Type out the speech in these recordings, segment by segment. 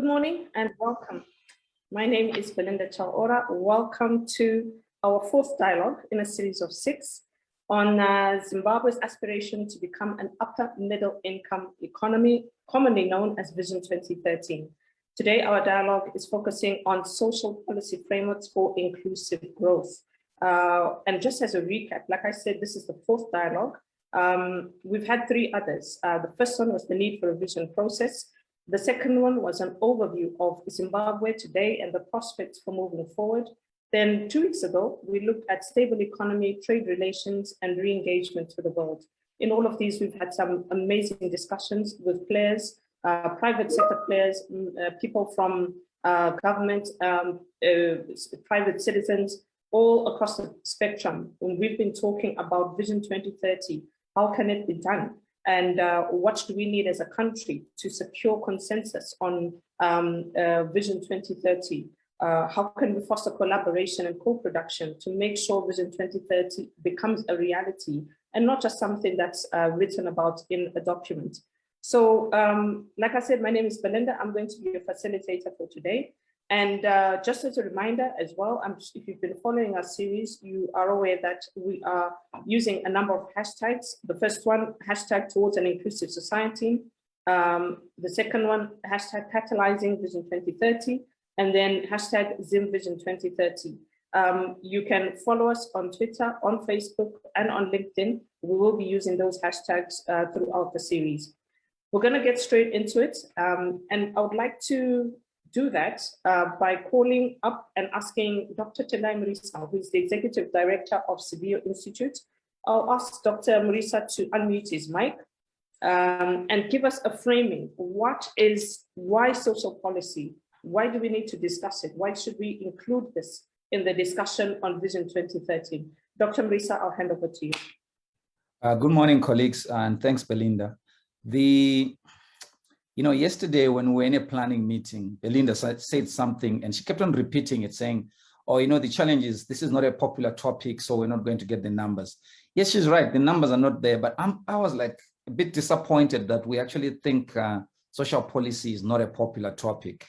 Good morning and welcome. My name is Belinda Chaora. Welcome to our fourth dialogue in a series of 6 on Zimbabwe's aspiration to become an upper middle income economy, commonly known as Vision 2030. Today, our dialogue is focusing on social policy frameworks for inclusive growth. And just as a recap, like I said, this is the fourth dialogue. We've had 3 others. The first one was the need for a vision process. The second one was an overview of Zimbabwe today and the prospects for moving forward. Then 2 weeks ago, we looked at stable economy, trade relations, and re-engagement with the world. In all of these, we've had some amazing discussions with players, private sector players, people from government, private citizens, all across the spectrum. And we've been talking about Vision 2030. How can it be done? And what do we need as a country to secure consensus on Vision 2030? How can we foster collaboration and co-production to make sure Vision 2030 becomes a reality and not just something that's written about in a document? So, like I said, my name is Belinda. I'm going to be a facilitator for today. And just as a reminder as well, if you've been following our series, you are aware that we are using a number of hashtags. The first one, hashtag towards an inclusive society. The second one, hashtag catalyzing Vision 2030. And then hashtag Zim Vision 2030. You can follow us on Twitter, on Facebook, and on LinkedIn. We will be using those hashtags throughout the series. We're going to get straight into it. And I would like to do that by calling up and asking Dr. Tendai Murisa, who is the Executive Director of Severe Institute. I'll ask Dr. Murisa to unmute his mic and give us a framing. Why social policy? Why do we need to discuss it? Why should we include this in the discussion on Vision 2030? Dr. Murisa, I'll hand over to you. Good morning, colleagues, and thanks, Belinda. Yesterday when we were in a planning meeting, Belinda said something and she kept on repeating it, saying, the challenge is this is not a popular topic, so we're not going to get the numbers. Yes, she's right. The numbers are not there, but I was like a bit disappointed that we actually think social policy is not a popular topic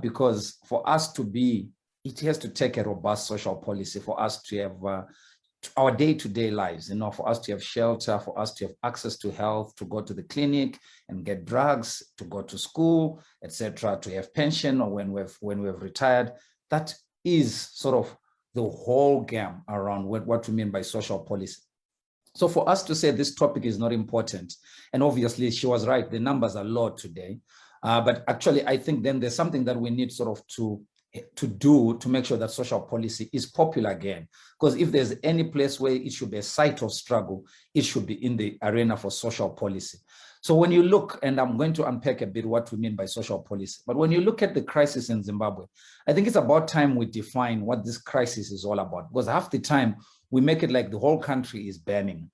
because for us to be, it has to take a robust social policy for us to have our day-to-day lives, for us to have shelter, for us to have access to health, to go to the clinic and get drugs, to go to school, etc., to have pension or when we've retired. That is sort of the whole game around what we mean by social policy. So for us to say this topic is not important, and obviously she was right, the numbers are low today, but actually I think then there's something that we need sort of to do to make sure that social policy is popular again. Because if there's any place where it should be a site of struggle, it should be in the arena for social policy. So when you look, and I'm going to unpack a bit what we mean by social policy, but when you look at the crisis in Zimbabwe, I think it's about time we define what this crisis is all about, because half the time we make it like the whole country is burning.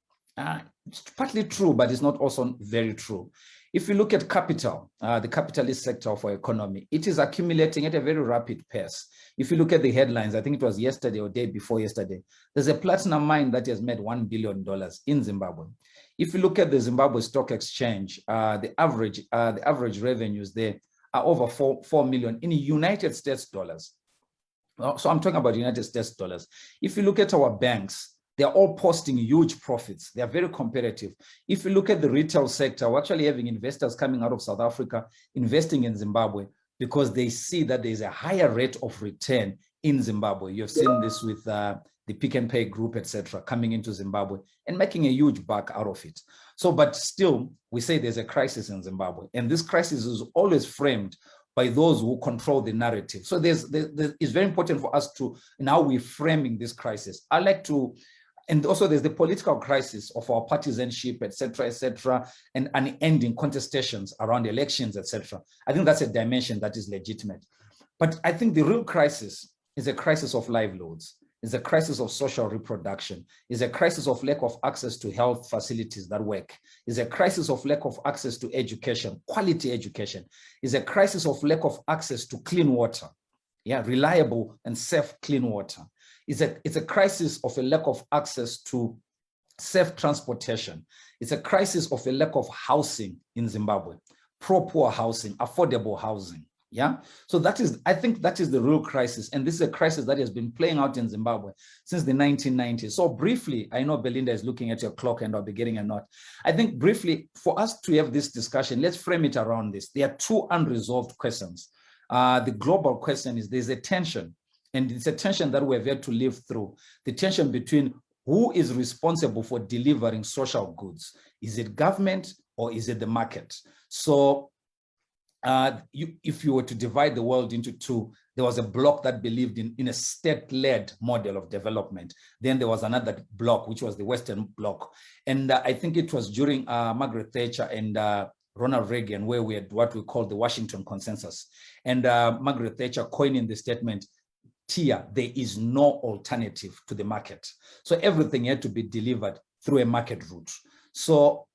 It's partly true, but it's not also very true. If you look at capital, the capitalist sector of our economy, it is accumulating at a very rapid pace. If you look at the headlines, I think it was yesterday or day before yesterday, there's a platinum mine that has made $1 billion in Zimbabwe. If you look at the Zimbabwe Stock Exchange, the average revenues there are over 4 million in United States dollars. So I'm talking about United States dollars. If you look at our banks, they're all posting huge profits. They're very competitive. If you look at the retail sector, we're actually having investors coming out of South Africa, investing in Zimbabwe because they see that there's a higher rate of return in Zimbabwe. You've seen this with the Pick and Pay group, etc., coming into Zimbabwe and making a huge buck out of it. So, but still, we say there's a crisis in Zimbabwe. And this crisis is always framed by those who control the narrative. So it's very important for us to, now we're framing this crisis. I like to, and also there's the political crisis of our partisanship, etc., and unending contestations around elections, etc. I think that's a dimension that is legitimate. But I think the real crisis is a crisis of livelihoods, is a crisis of social reproduction, is a crisis of lack of access to health facilities that work, is a crisis of lack of access to education, quality education, is a crisis of lack of access to clean water, reliable and safe clean water. It's a crisis of a lack of access to safe transportation. It's a crisis of a lack of housing in Zimbabwe, pro-poor housing, affordable housing. Yeah, so that is, I think that is the real crisis. And this is a crisis that has been playing out in Zimbabwe since the 1990s. So briefly, I know Belinda is looking at your clock and I'll be getting a note. I think briefly, for us to have this discussion, let's frame it around this. There are two unresolved questions. The global question is there's a tension, and it's a tension that we've had to live through. The tension between who is responsible for delivering social goods. Is it government or is it the market? So if you were to divide the world into two, there was a bloc that believed in a state-led model of development. Then there was another bloc, which was the Western bloc. And I think it was during Margaret Thatcher and Ronald Reagan, where we had what we call the Washington Consensus. And Margaret Thatcher coining the statement, "Tia, there is no alternative to the market." So everything had to be delivered through a market route. So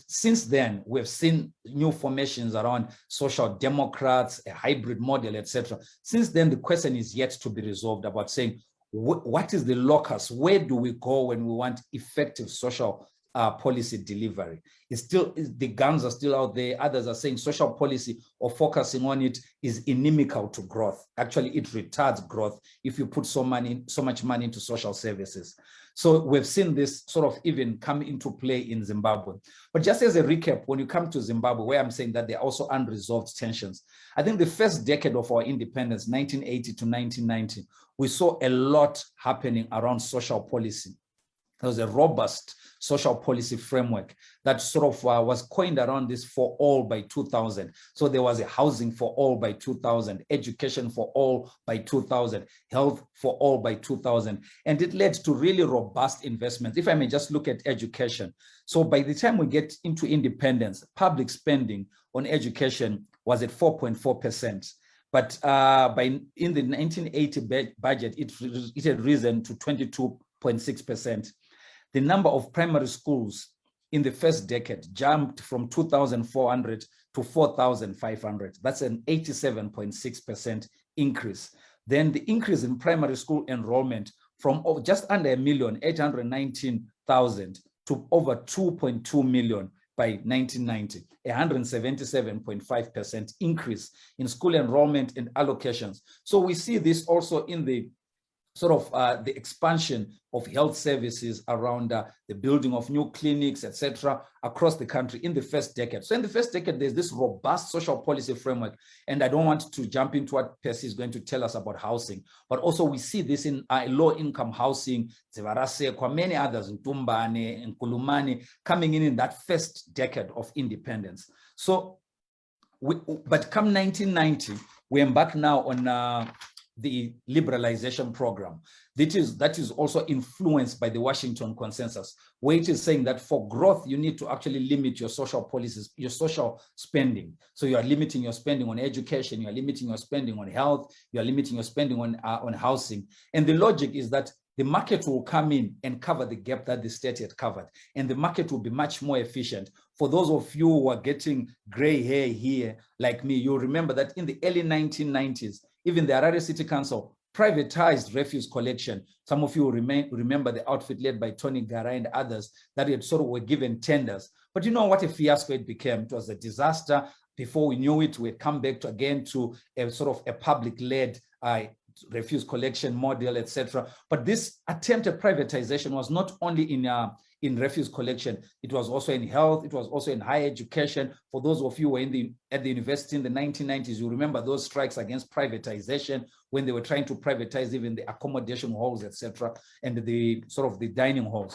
since then, we've seen new formations around social democrats, a hybrid model, etc. Since then, the question is yet to be resolved about saying, what is the locus? Where do we go when we want effective social policy delivery? The guns are still out there. Others are saying social policy or focusing on it is inimical to growth. Actually, it retards growth if you put so much money into social services. So we've seen this sort of even come into play in Zimbabwe. But just as a recap, when you come to Zimbabwe, where I'm saying that there are also unresolved tensions, I think the first decade of our independence, 1980 to 1990, we saw a lot happening around social policy. There was a robust social policy framework that sort of was coined around this for all by 2000. So there was a housing for all by 2000, education for all by 2000, health for all by 2000. And it led to really robust investments. If I may just look at education. So by the time we get into independence, public spending on education was at 4.4%. But in the 1980 budget, it had risen to 22.6%. The number of primary schools in the first decade jumped from 2,400 to 4,500. That's an 87.6% increase. Then the increase in primary school enrollment from just under 1,819,000 to over 2.2 million by 1990, 177.5% increase in school enrollment and allocations. So we see this also in the sort of the expansion of health services around the building of new clinics, etc., across the country in the first decade. So in the first decade, there's this robust social policy framework. And I don't want to jump into what Percy is going to tell us about housing, but also we see this in low-income housing, many others, Ntumbane and Kulumani, coming in that first decade of independence. So, but come 1990, we embark now on the liberalization program. That is also influenced by the Washington Consensus, where it is saying that for growth, you need to actually limit your social policies, your social spending. So you are limiting your spending on education, you are limiting your spending on health, you are limiting your spending on housing. And the logic is that the market will come in and cover the gap that the state had covered. And the market will be much more efficient. For those of you who are getting gray hair here, like me, you'll remember that in the early 1990s, even the Harare City Council privatized refuse collection. Some of you will remember the outfit led by Tony Garay and others that had sort of were given tenders. But you know what a fiasco it became? It was a disaster. Before we knew it, we had come back again to a sort of a public-led refuse collection model, etc. But this attempt at privatization was not only in refuse collection, it was also in health, it was also in higher education. For those of you who were at the university in the 1990s, you remember those strikes against privatization when they were trying to privatize even the accommodation halls, etc., and the sort of the dining halls.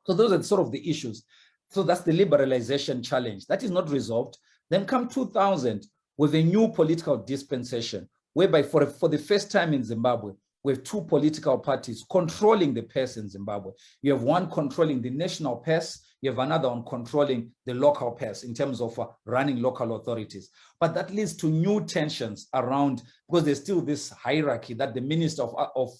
So those are sort of the issues. So that's the liberalization challenge. That is not resolved. Then come 2000 with a new political dispensation, whereby for the first time in Zimbabwe, we have two political parties controlling the purse in Zimbabwe. You have one controlling the national purse, you have another one controlling the local purse in terms of running local authorities. But that leads to new tensions around, because there's still this hierarchy that the minister of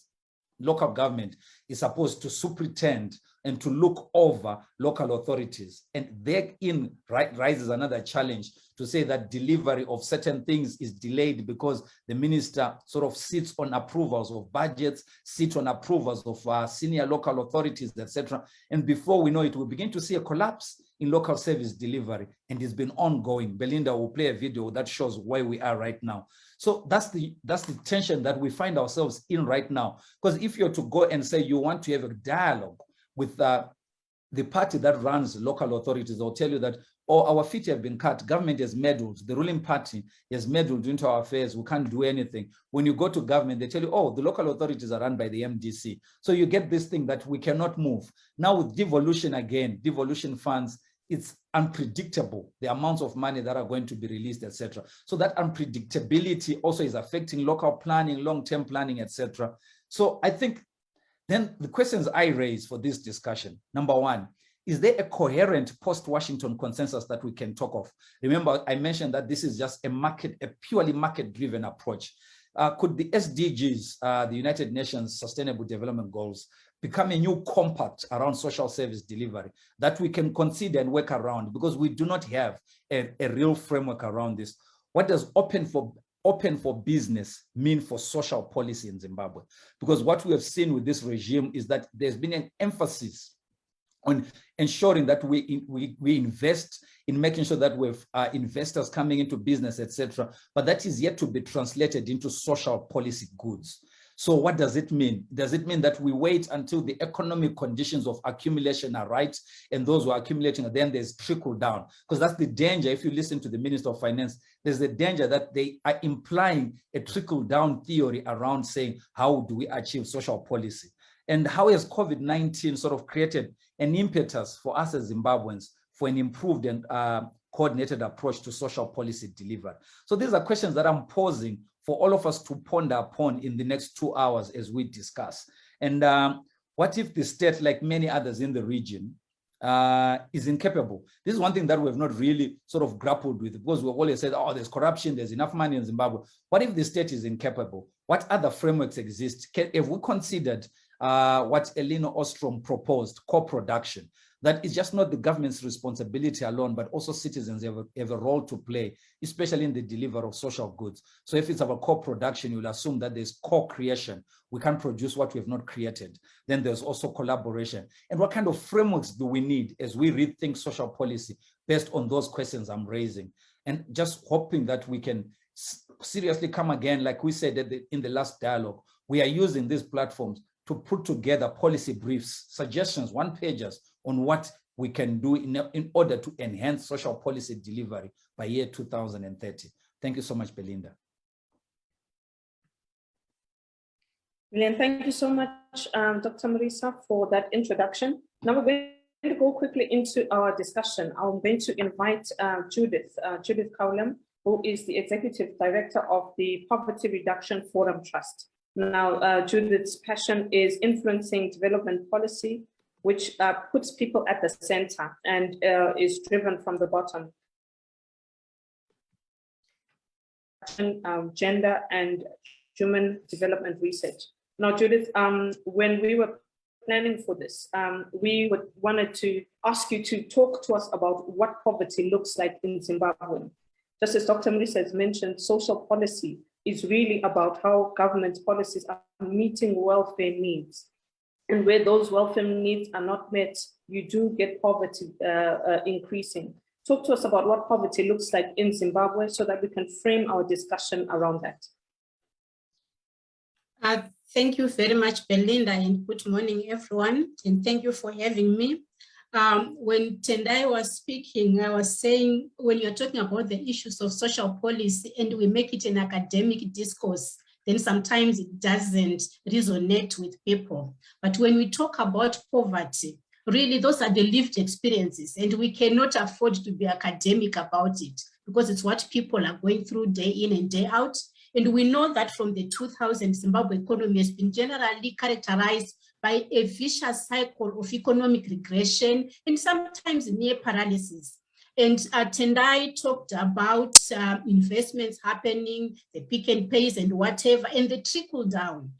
local government is supposed to superintend and to look over local authorities. And therein rises another challenge to say that delivery of certain things is delayed because the minister sort of sits on approvals of budgets, sits on approvals of senior local authorities, etc. And before we know it, we begin to see a collapse in local service delivery, and it's been ongoing. Belinda will play a video that shows where we are right now. So that's the tension that we find ourselves in right now. Because if you're to go and say you want to have a dialogue with the party that runs local authorities, they'll tell you that, oh, our feet have been cut, government has meddled, the ruling party has meddled into our affairs, we can't do anything. When you go to government, they tell you, oh, the local authorities are run by the MDC. So you get this thing that we cannot move. Now with devolution again, devolution funds, it's unpredictable, the amounts of money that are going to be released, etc. So that unpredictability also is affecting local planning, long-term planning, etc. So I think then the questions I raise for this discussion, number one, is there a coherent post-Washington consensus that we can talk of? Remember, I mentioned that this is just a purely market-driven approach. Could the SDGs, the United Nations Sustainable Development Goals, become a new compact around social service delivery that we can consider and work around, because we do not have a real framework around this? What does open for business mean for social policy in Zimbabwe? Because what we have seen with this regime is that there's been an emphasis on ensuring that we invest in making sure that we have investors coming into business, etc. But that is yet to be translated into social policy goods. So what does it mean? Does it mean that we wait until the economic conditions of accumulation are right, and those who are accumulating, and then there's trickle down? Because that's the danger. If you listen to the Minister of Finance, there's the danger that they are implying a trickle down theory around saying, how do we achieve social policy? And how has COVID-19 sort of created an impetus for us as Zimbabweans for an improved and coordinated approach to social policy delivery? So these are questions that I'm posing for all of us to ponder upon in the next 2 hours as we discuss. And what if the state, like many others in the region, is incapable? This is one thing that we have not really sort of grappled with, because we've always said, oh, there's corruption, there's enough money in Zimbabwe. What if the state is incapable? What other frameworks exist? Have we considered what Elinor Ostrom proposed, co-production? That is just not the government's responsibility alone, but also citizens have a role to play, especially in the delivery of social goods. So if it's about co-production, you'll assume that there's co-creation. We can't produce what we have not created. Then there's also collaboration. And what kind of frameworks do we need as we rethink social policy based on those questions I'm raising? And just hoping that we can seriously come again, like we said in the last dialogue, we are using these platforms to put together policy briefs, suggestions, one-pagers on what we can do in order to enhance social policy delivery by year 2030. Thank you so much, Belinda. Brilliant. Thank you so much, Dr. Marisa, for that introduction. Now we're going to go quickly into our discussion. I'm going to invite Judith Kaulem, who is the Executive Director of the Poverty Reduction Forum Trust. Now, Judith's passion is influencing development policy, which puts people at the center and is driven from the bottom. Gender and human development research. Now, Judith, when we were planning for this, we wanted to ask you to talk to us about what poverty looks like in Zimbabwe. Just as Dr. Marisa has mentioned, social policy is really about how government policies are meeting welfare needs. And where those welfare needs are not met, you do get poverty increasing. Talk to us about what poverty looks like in Zimbabwe so that we can frame our discussion around that. Thank you very much, Belinda, and good morning, everyone. And thank you for having me. When Tendai was speaking, I was saying, when you're talking about the issues of social policy and we make it an academic discourse, then sometimes it doesn't resonate with people. But when we talk about poverty, really those are the lived experiences, and we cannot afford to be academic about it because it's what people are going through day in and day out. And we know that from the 2000s, Zimbabwe economy has been generally characterized by a vicious cycle of economic regression and sometimes near paralysis. And Tendai talked about investments happening, the pick and pays and whatever, and the trickle down.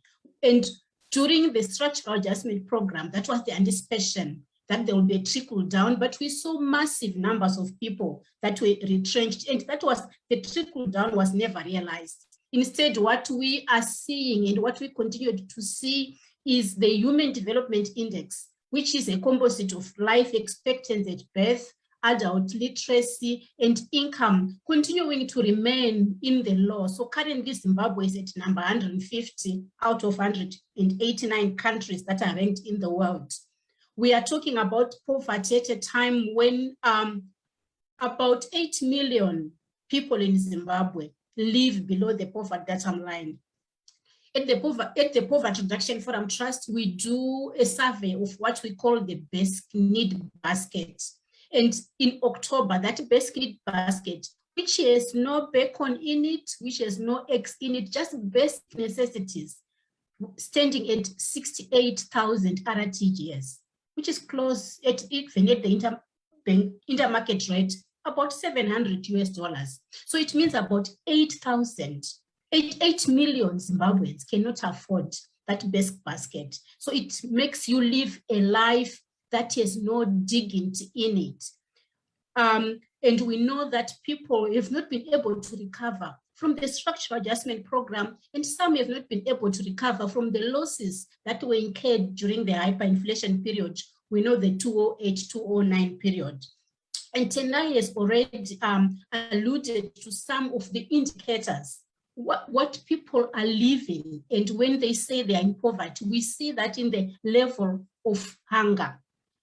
And during the structural adjustment program, that was the anticipation that there will be a trickle down, but we saw massive numbers of people that were retrenched, and that was, the trickle down was never realized. Instead, what we are seeing and what we continue to see is the Human Development Index, which is a composite of life expectancy at birth, adult literacy, and income continuing to remain in the law. So currently Zimbabwe is at number 150 out of 189 countries that are ranked in the world. We are talking about poverty at a time when about 8 million people in Zimbabwe live below the poverty bottom line. At the Poverty Reduction Forum Trust, we do a survey of what we call the basic need basket. And in October, that basic need basket, which has no bacon in it, which has no eggs in it, just basic necessities, standing at 68,000 RTGS, which is close at even at the intermarket rate, about $700. So it means about 8 million Zimbabweans cannot afford that basic basket. So it makes you live a life that has no dignity in it. And we know that people have not been able to recover from the structural adjustment program, and some have not been able to recover from the losses that were incurred during the hyperinflation period. We know the 2008-2009 period. And Tendai has already alluded to some of the indicators, what people are living. And when they say they are in poverty, we see that in the level of hunger,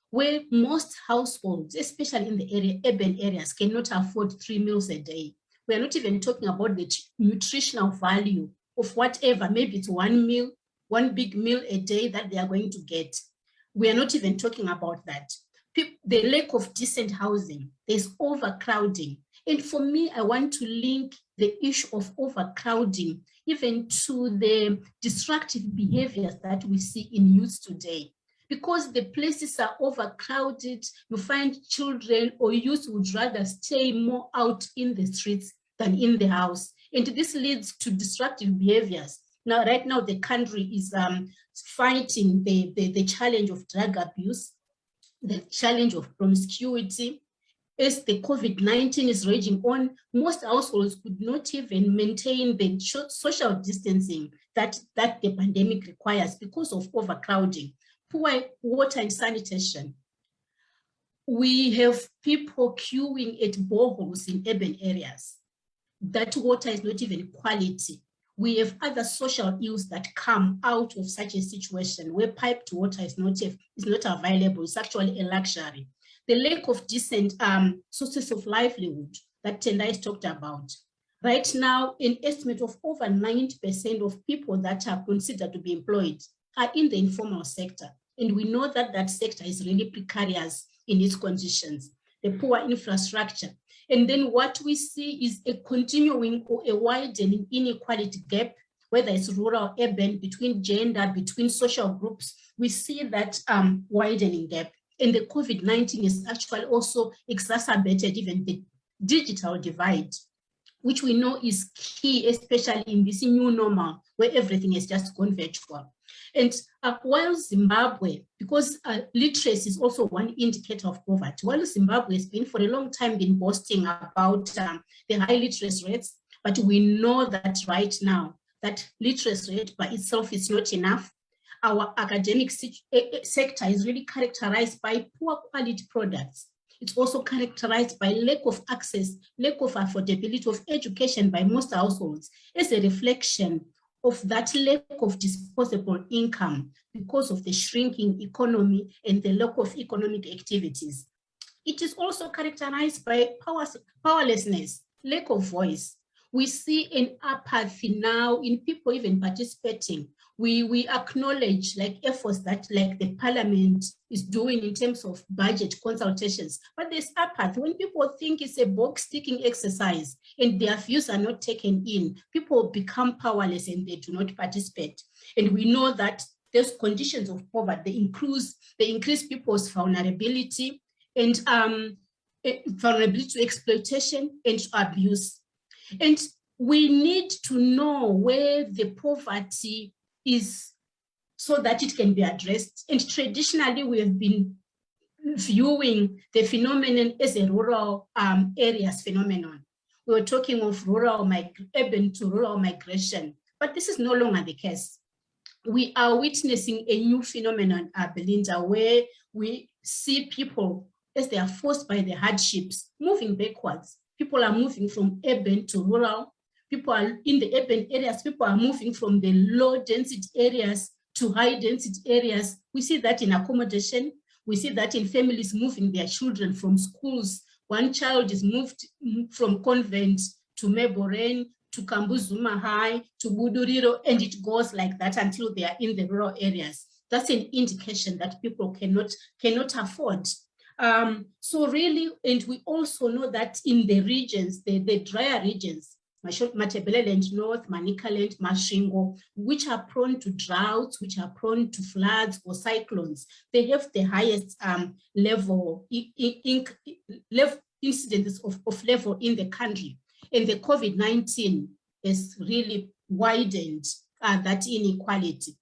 where most households, especially in the urban areas, cannot afford 3 meals a day. We are not even talking about the nutritional value of whatever, maybe it's one big meal a day that they are going to get. We are not even talking about that. The lack of decent housing, there's overcrowding. And for me, I want to link the issue of overcrowding even to the destructive behaviors that we see in youth today. Because the places are overcrowded, you find children or youth would rather stay more out in the streets than in the house. And this leads to destructive behaviors. Now, right now, the country is fighting the challenge of drug abuse, the challenge of promiscuity. As the COVID-19 is raging on, most households could not even maintain the social distancing that the pandemic requires because of overcrowding, poor water and sanitation. We have people queuing at boreholes in urban areas. That water is not even quality. We have other social ills that come out of such a situation where piped water is not available. It's actually a luxury. The lack of decent sources of livelihood that Tendai talked about. Right now, an estimate of over 90% of people that are considered to be employed are in the informal sector. And we know that that sector is really precarious in its conditions, the poor infrastructure. And then what we see is a continuing or a widening inequality gap, whether it's rural, urban, between gender, between social groups. We see that widening gap. And the COVID-19 is actually also exacerbated even the digital divide, which we know is key, especially in this new normal where everything is just gone virtual. And while Zimbabwe, because literacy is also one indicator of poverty, while Zimbabwe has been for a long time been boasting about the high literacy rates, but we know that right now that literacy rate by itself is not enough. Our academic sector is really characterized by poor quality products. It's also characterized by lack of access, lack of affordability of education by most households as a reflection of that lack of disposable income because of the shrinking economy and the lack of economic activities. It is also characterized by powerlessness, lack of voice. We see an apathy now in people even participating. We acknowledge like efforts that like the parliament is doing in terms of budget consultations, but there's apathy. When people think it's a box ticking exercise and their views are not taken in, people become powerless and they do not participate. And we know that there's conditions of poverty, they increase people's vulnerability and vulnerability to exploitation and to abuse. And we need to know where the poverty is so that it can be addressed. And traditionally, we have been viewing the phenomenon as a rural areas phenomenon. We were talking of urban to rural migration, but this is no longer the case. We are witnessing a new phenomenon, Belinda, where we see people as they are forced by the hardships, moving backwards. People are moving from urban to rural. People are in the urban areas, people are moving from the low density areas to high density areas. We see that in accommodation. We see that in families moving their children from schools. One child is moved from convent to Meboren, to Kambuzuma High, to Buduriro, and it goes like that until they are in the rural areas. That's an indication that people cannot afford. So really, and we also know that in the regions, the drier regions, Matebeleland North, Manicaland, Mashingo, which are prone to droughts, which are prone to floods or cyclones, they have the highest incidence of level in the country. And the COVID-19 has really widened that inequality.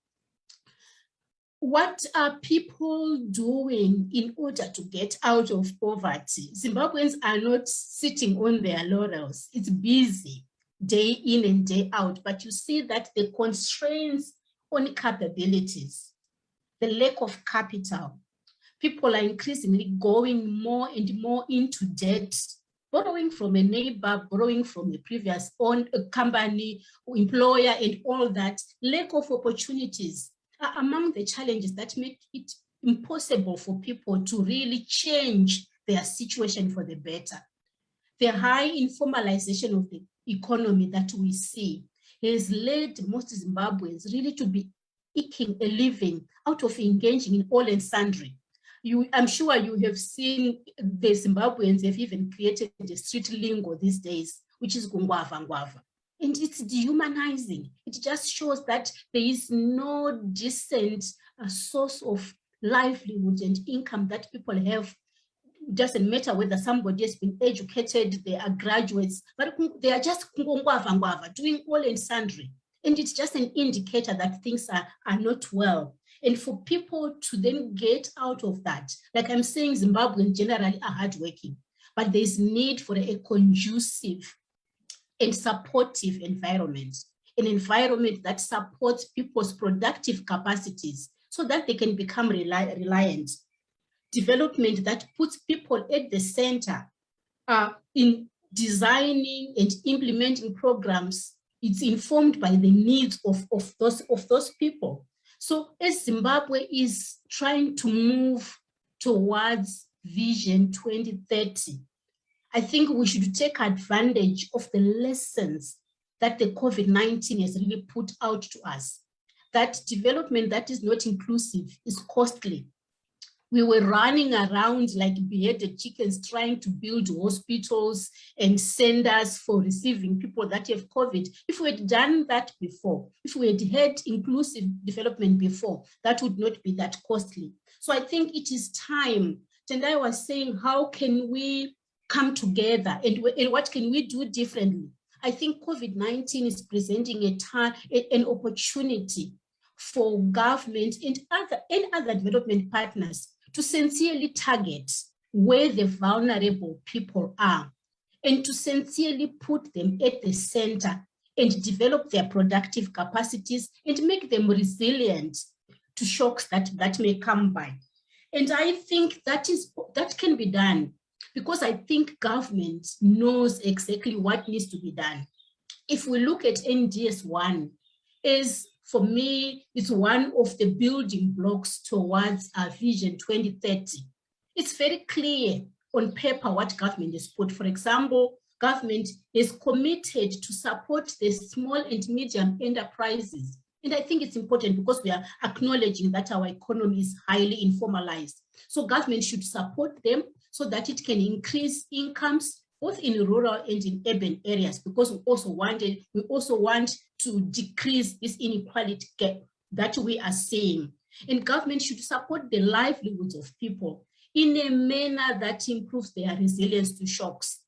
What are people doing in order to get out of poverty? Zimbabweans are not sitting on their laurels. It's busy day in and day out, but you see that the constraints on capabilities, the lack of capital, people are increasingly going more and more into debt, borrowing from a neighbor, borrowing from a previous company, employer, and all that. Lack of opportunities are among the challenges that make it impossible for people to really change their situation for the better. The high informalization of the economy that we see has led most Zimbabweans really to be eking a living out of engaging in all and sundry. I'm sure you have seen the Zimbabweans have even created a street lingo these days, which is Gungwava Ngwava. And it's dehumanizing. It just shows that there is no decent source of livelihood and income that people have. It doesn't matter whether somebody has been educated, they are graduates, but they are just doing all and sundry. And it's just an indicator that things are not well. And for people to then get out of that, like I'm saying, Zimbabweans generally are hardworking, but there's need for a conducive and supportive environment, an environment that supports people's productive capacities so that they can become reliant. Development that puts people at the center in designing and implementing programs. It's informed by the needs of those people. So as Zimbabwe is trying to move towards Vision 2030, I think we should take advantage of the lessons that the COVID-19 has really put out to us. That development that is not inclusive is costly. We were running around like beheaded chickens trying to build hospitals and centers for receiving people that have COVID. If we had done that before, if we had inclusive development before, that would not be that costly. So I think it is time. Tendai was saying, how can we come together and what can we do differently? I think COVID-19 is presenting an opportunity for government and other development partners to sincerely target where the vulnerable people are and to sincerely put them at the center and develop their productive capacities and make them resilient to shocks that may come by. And I think that can be done because I think government knows exactly what needs to be done. If we look at NDS1, for me, it's one of the building blocks towards our Vision 2030. It's very clear on paper what government has put. For example, government is committed to support the small and medium enterprises. And I think it's important because we are acknowledging that our economy is highly informalized. So government should support them so that it can increase incomes both in rural and in urban areas, because we also want to decrease this inequality gap that we are seeing. And government should support the livelihoods of people in a manner that improves their resilience to shocks,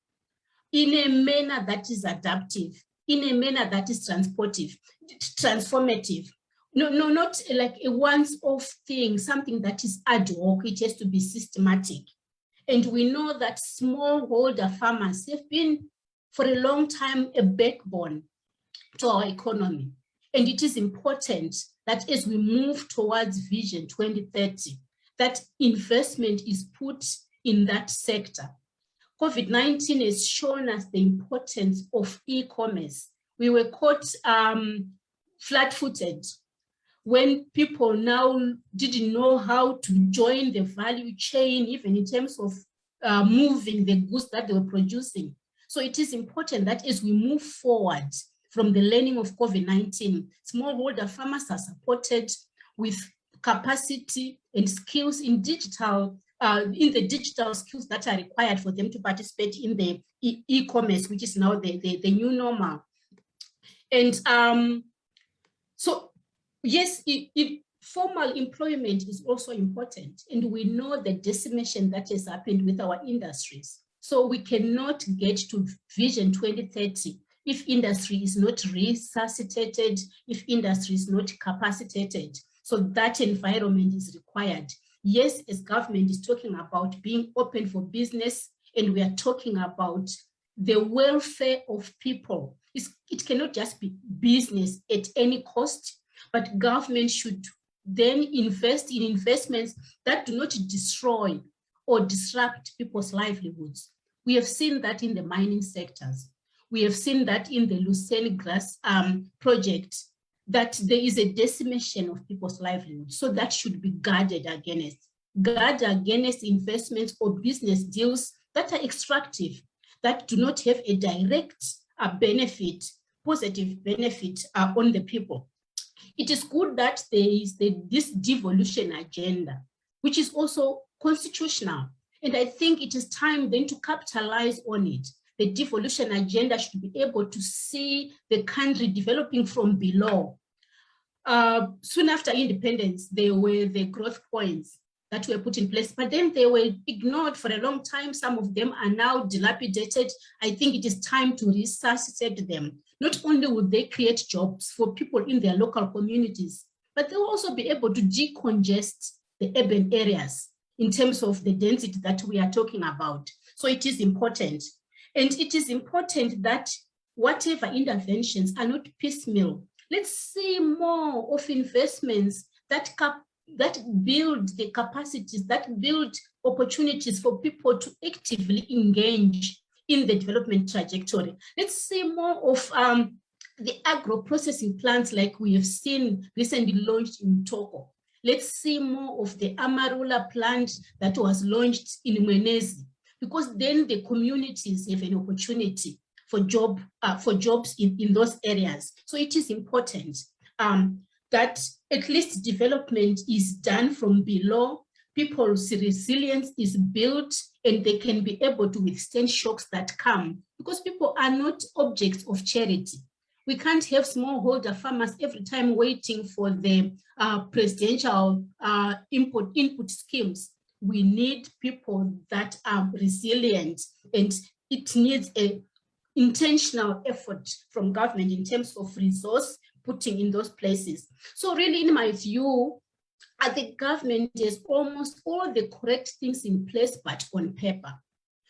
in a manner that is adaptive, in a manner that is transformative. No, not like a once-off thing, something that is ad hoc. It has to be systematic. And we know that smallholder farmers have been, for a long time, a backbone to our economy. And it is important that as we move towards Vision 2030, that investment is put in that sector. COVID-19 has shown us the importance of e-commerce. We were caught flat-footed when people now didn't know how to join the value chain, even in terms of moving the goods that they were producing. So it is important that as we move forward from the learning of COVID-19, smallholder farmers are supported with capacity and skills in digital, in the digital skills that are required for them to participate in the e-commerce, which is now the new normal. And so, yes, formal employment is also important. And we know the decimation that has happened with our industries. So we cannot get to Vision 2030 if industry is not resuscitated, if industry is not capacitated. So that environment is required. Yes, as government is talking about being open for business, and we are talking about the welfare of people. It cannot just be business at any cost, but government should then invest in investments that do not destroy or disrupt people's livelihoods. We have seen that in the mining sectors. We have seen that in the Lucerne Grass project, that there is a decimation of people's livelihoods. So that should be guarded against. Guard against investments or business deals that are extractive, that do not have a direct benefit, positive benefit on the people. It is good that there is this devolution agenda, which is also constitutional. And I think it is time then to capitalize on it. The devolution agenda should be able to see the country developing from below. Soon after independence, there were the growth points that were put in place, but then they were ignored for a long time. Some of them are now dilapidated. I think it is time to resuscitate them. Not only will they create jobs for people in their local communities, but they'll also be able to decongest the urban areas in terms of the density that we are talking about. So it is important. And it is important that whatever interventions are not piecemeal. Let's see more of investments that build the capacities, that build opportunities for people to actively engage in the development trajectory. Let's see more of the agro-processing plants like we have seen recently launched in Togo. Let's see more of the Amarula plant that was launched in Mwenezi, because then the communities have an opportunity for jobs in those areas. So it is important that at least development is done from below, people's resilience is built, and they can be able to withstand shocks that come, because people are not objects of charity. We can't have smallholder farmers every time waiting for the presidential input schemes. We need people that are resilient, and it needs an intentional effort from government in terms of resource putting in those places. So really, in my view, the government has almost all the correct things in place, but on paper.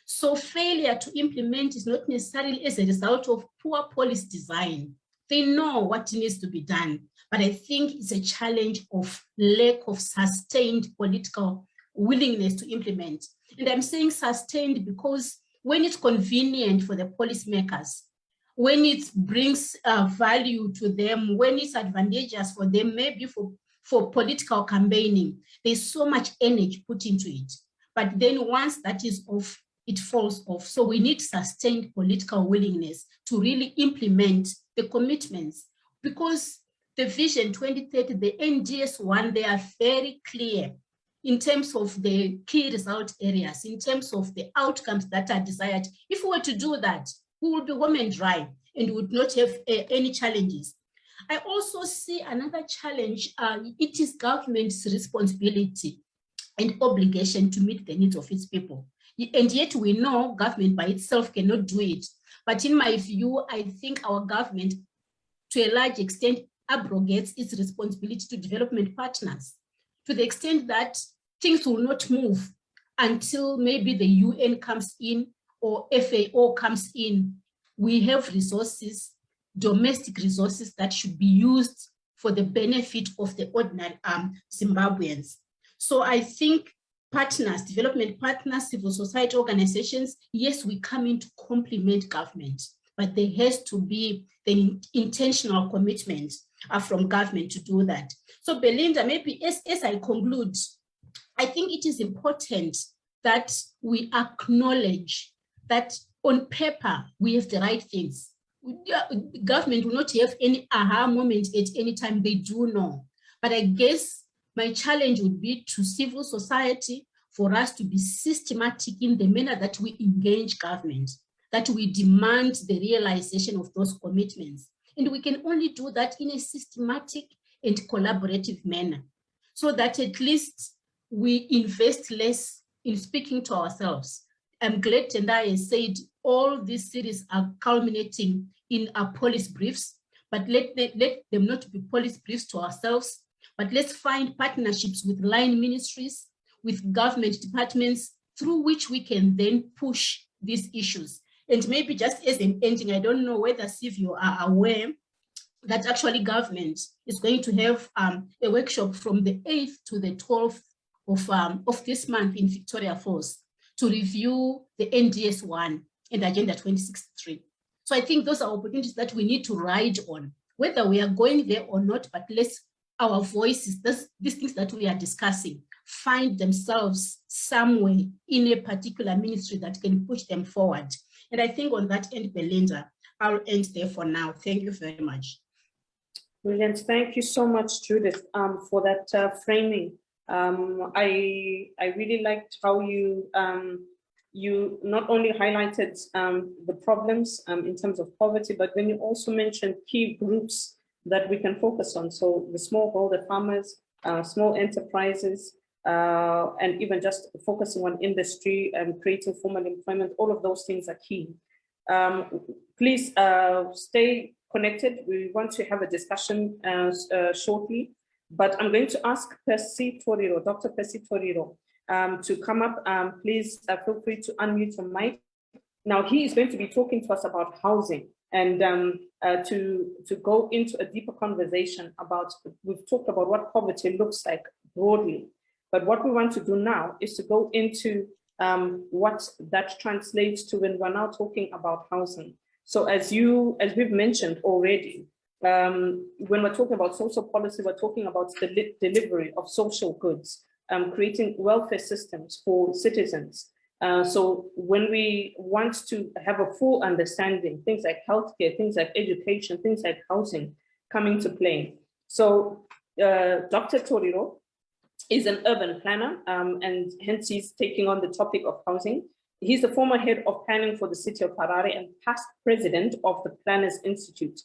So failure to implement is not necessarily as a result of poor policy design. They know what needs to be done, but I think it's a challenge of lack of sustained political willingness to implement. And I'm saying sustained because when it's convenient for the policymakers, when it brings value to them, when it's advantageous for them, maybe for political campaigning, there's so much energy put into it. But then once that is off, it falls off. So we need sustained political willingness to really implement the commitments, because the Vision 2030, the NDS one, they are very clear in terms of the key result areas, in terms of the outcomes that are desired. If we were to do that, we would be home and dry and would not have any challenges. I also see another challenge. It is government's responsibility and obligation to meet the needs of its people. And yet we know government by itself cannot do it. But in my view, I think our government, to a large extent, abrogates its responsibility to development partners, to the extent that things will not move until maybe the UN comes in or FAO comes in. We have resources, domestic resources that should be used for the benefit of the ordinary Zimbabweans. So I think partners, development partners, civil society organizations, yes, we come in to complement government, but there has to be the intentional commitment from government to do that. So Belinda, maybe as I conclude, I think it is important that we acknowledge that on paper, we have the right things. Government will not have any aha moment at any time, they do know. But I guess my challenge would be to civil society for us to be systematic in the manner that we engage government, that we demand the realization of those commitments. And we can only do that in a systematic and collaborative manner, so that at least we invest less in speaking to ourselves. I'm glad Tendai has said all these series are culminating in our policy briefs, but let them not be policy briefs to ourselves, but let's find partnerships with line ministries, with government departments, through which we can then push these issues. And maybe just as an ending, I don't know whether Siv you are aware that actually government is going to have a workshop from the 8th to the 12th of this month in Victoria Falls to review the NDS1 and Agenda 2063. So I think those are opportunities that we need to ride on, whether we are going there or not, but let's our voices, these things that we are discussing, find themselves somewhere in a particular ministry that can push them forward. And I think on that end, Belinda, I'll end there for now. Thank you very much. Brilliant. Thank you so much, Judith, for that framing. I really liked how you you not only highlighted the problems in terms of poverty, but when you also mentioned key groups that we can focus on. So the smallholder farmers, small enterprises, and even just focusing on industry and creating formal employment, all of those things are key. Please stay connected. We want to have a discussion shortly, but I'm going to ask Percy Toriro, Dr. Percy Toriro, to come up. Please feel free to unmute your mic. Now he is going to be talking to us about housing and to go into a deeper conversation about, we've talked about what poverty looks like broadly, but what we want to do now is to go into what that translates to when we're now talking about housing. So as we've mentioned already, when we're talking about social policy, we're talking about the delivery of social goods, creating welfare systems for citizens. So when we want to have a full understanding, things like healthcare, things like education, things like housing come into play. So Dr. Toriro is an urban planner, and hence he's taking on the topic of housing. He's the former head of planning for the city of Harare and past president of the Planners Institute.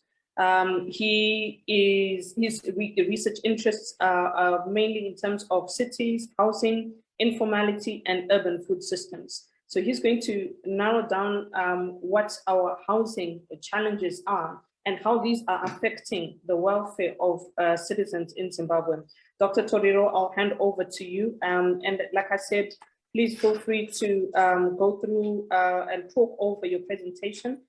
His research interests are mainly in terms of cities, housing, informality, and urban food systems. So he's going to narrow down what our housing challenges are and how these are affecting the welfare of citizens in Zimbabwe. Dr. Toriro, I'll hand over to you. And like I said, please feel free to go through and talk over your presentation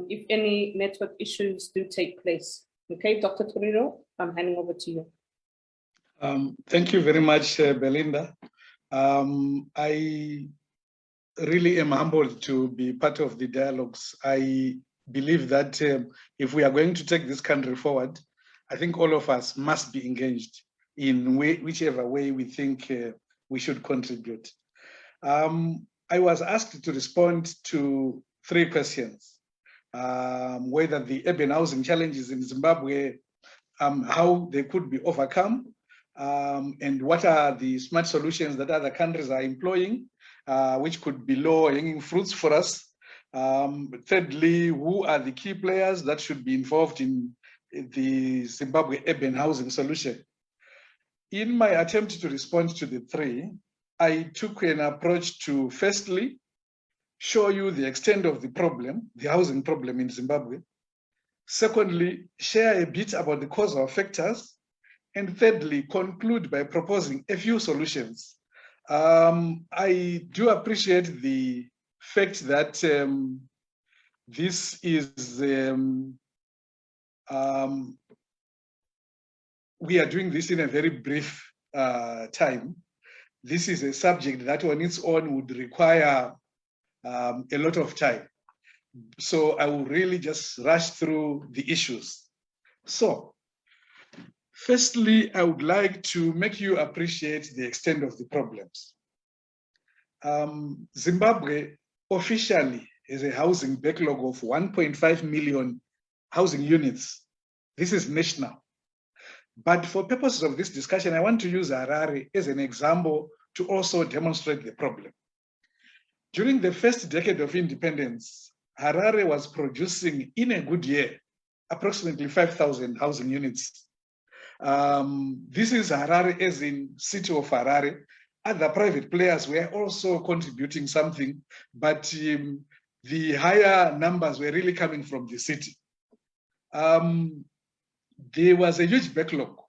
if any network issues do take place. Okay, Dr. Toriro, I'm handing over to you. Thank you very much, Belinda. I really am humbled to be part of the dialogues. I believe that if we are going to take this country forward, I think all of us must be engaged in whichever way we think we should contribute. I was asked to respond to 3 questions. Whether the urban housing challenges in Zimbabwe, how they could be overcome, and what are the smart solutions that other countries are employing, which could be low-hanging fruits for us. Thirdly, who are the key players that should be involved in the Zimbabwe urban housing solution? In my attempt to respond to the 3, I took an approach to firstly, show you the extent of the problem, the housing problem in Zimbabwe. Secondly, share a bit about the causal factors. And thirdly, conclude by proposing a few solutions. I do appreciate the fact that this is, we are doing this in a very brief time. this is a subject that on its own would require a lot of time. So I will really just rush through the issues. So, firstly, I would like to make you appreciate the extent of the problems. Zimbabwe officially has a housing backlog of 1.5 million housing units. This is national. But for purposes of this discussion, I want to use Harare as an example to also demonstrate the problem. During the first decade of independence, Harare was producing, in a good year, approximately 5,000 housing units. This is Harare as in city of Harare. Other private players were also contributing something, but the higher numbers were really coming from the city. There was a huge backlog.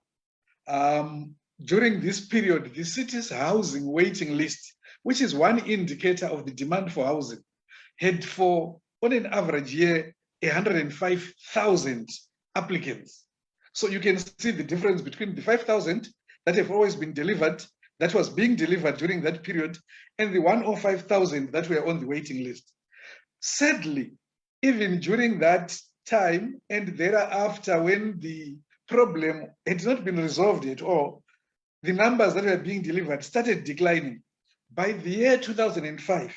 During this period, the city's housing waiting list, which is one indicator of the demand for housing, had for, on an average year, 105,000 applicants. So you can see the difference between the 5,000 that have always been delivered, that was being delivered during that period, and the 105,000 that were on the waiting list. Sadly, even during that time and thereafter, when the problem had not been resolved at all, the numbers that were being delivered started declining. By the year 2005,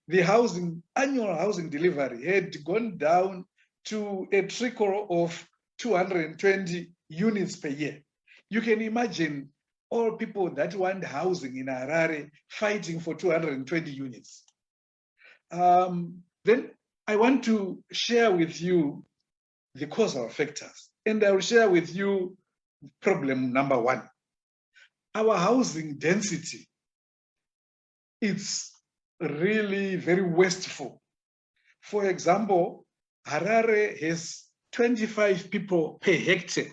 the annual housing delivery had gone down to a trickle of 220 units per year. You can imagine all people that want housing in Harare fighting for 220 units. Then I want to share with you the causal factors, and I will share with you problem number one. Our housing density, it's really very wasteful. For example, Harare has 25 people per hectare.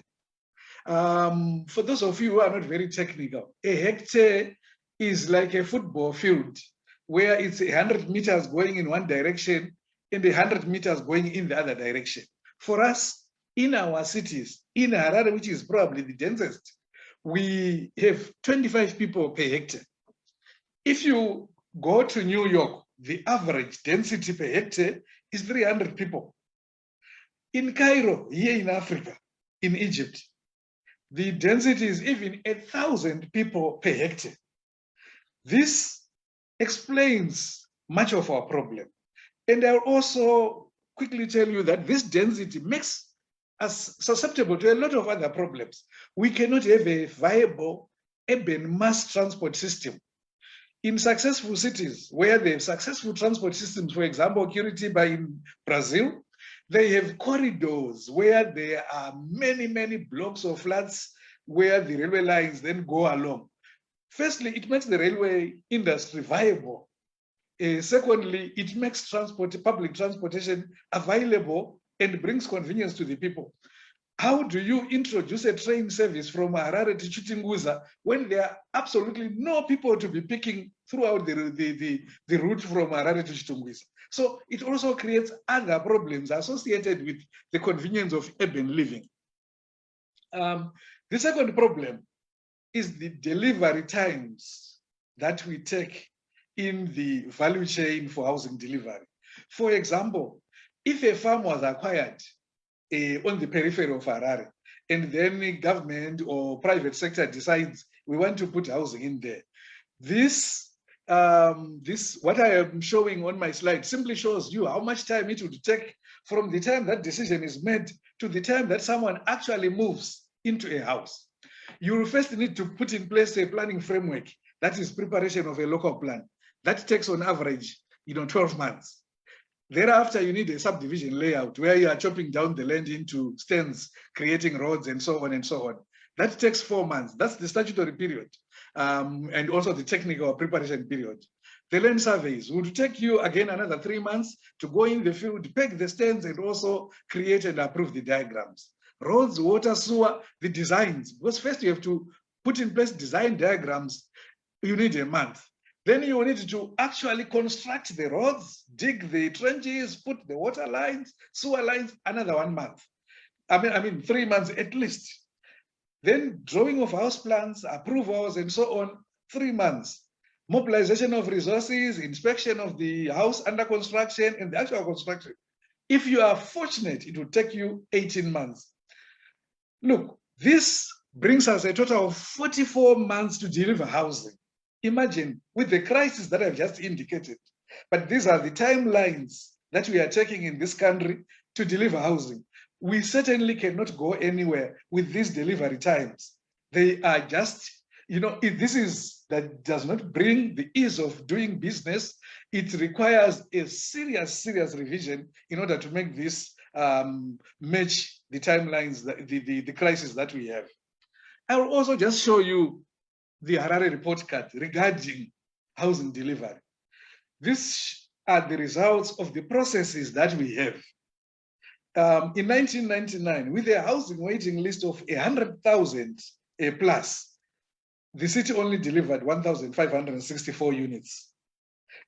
For those of you who are not very technical, a hectare is like a football field where it's 100 meters going in one direction and 100 meters going in the other direction. For us, in our cities, in Harare, which is probably the densest, we have 25 people per hectare. If you go to New York, the average density per hectare is 300 people. In Cairo, here in Africa, in Egypt, the density is even 1,000 people per hectare. This explains much of our problem. And I'll also quickly tell you that this density makes us susceptible to a lot of other problems. We cannot have a viable urban mass transport system. In successful cities where they have successful transport systems, for example, Curitiba in Brazil, they have corridors where there are many, many blocks of flats where the railway lines then go along. Firstly, it makes the railway industry viable. Secondly, it makes public transportation available and brings convenience to the people. How do you introduce a train service from Harare to Chitinguza when there are absolutely no people to be picking throughout the route from Harare to Chitinguza? So it also creates other problems associated with the convenience of urban living. The second problem is the delivery times that we take in the value chain for housing delivery. For example, if a farm was acquired on the periphery of Harare, and then the government or private sector decides we want to put housing in there, this what I am showing on my slide simply shows you how much time it would take from the time that decision is made to the time that someone actually moves into a house. You will first need to put in place a planning framework, that is preparation of a local plan. That takes on average, 12 months. Thereafter, you need a subdivision layout where you are chopping down the land into stands, creating roads and so on and so on. That takes 4 months. That's the statutory period. And also the technical preparation period. The land surveys would take you again another 3 months to go in the field, peg the stands, and also create and approve the diagrams. Roads, water, sewer, the designs. Because first you have to put in place design diagrams. You need a month. Then you need to actually construct the roads, dig the trenches, put the water lines, sewer lines, another 1 month. I mean 3 months at least. Then drawing of house plans, approvals, and so on, 3 months. mobilization of resources, inspection of the house under construction and the actual construction. If you are fortunate, it will take you 18 months. Look, this brings us a total of 44 months to deliver housing. Imagine with the crisis that I've just indicated, but these are the timelines that we are taking in this country to deliver housing. We certainly cannot go anywhere with these delivery times. They are just, that does not bring the ease of doing business. It requires a serious revision in order to make this match the timelines, the crisis that we have. I will also just show you the Harare report card regarding housing delivery. These are the results of the processes that we have. In 1999, with a housing waiting list of 100,000 plus, the city only delivered 1,564 units.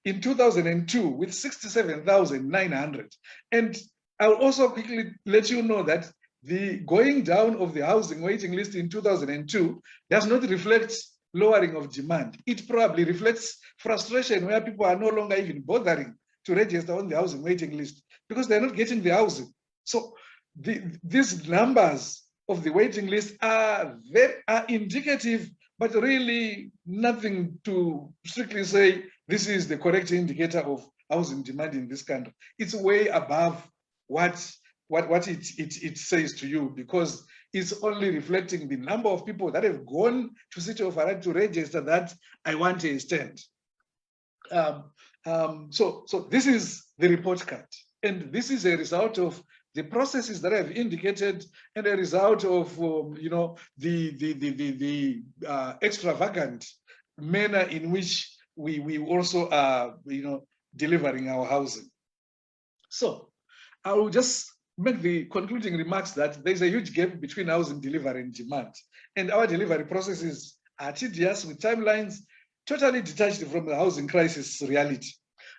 In 2002, with 67,900. And I'll also quickly let you know that the going down of the housing waiting list in 2002 does not reflect lowering of demand. It probably reflects frustration where people are no longer even bothering to register on the housing waiting list because they're not getting the housing. So these numbers of the waiting list are indicative, but really nothing to strictly say this is the correct indicator of housing demand in this country. It's way above what it says to you, because it's only reflecting the number of people that have gone to City of Harare to register that I want a stand. So this is the report card, and this is a result of the processes that I've indicated, and a result of the extravagant manner in which we also are delivering our housing. So I will just make the concluding remarks that there's a huge gap between housing delivery and demand, and our delivery processes are tedious with timelines totally detached from the housing crisis reality.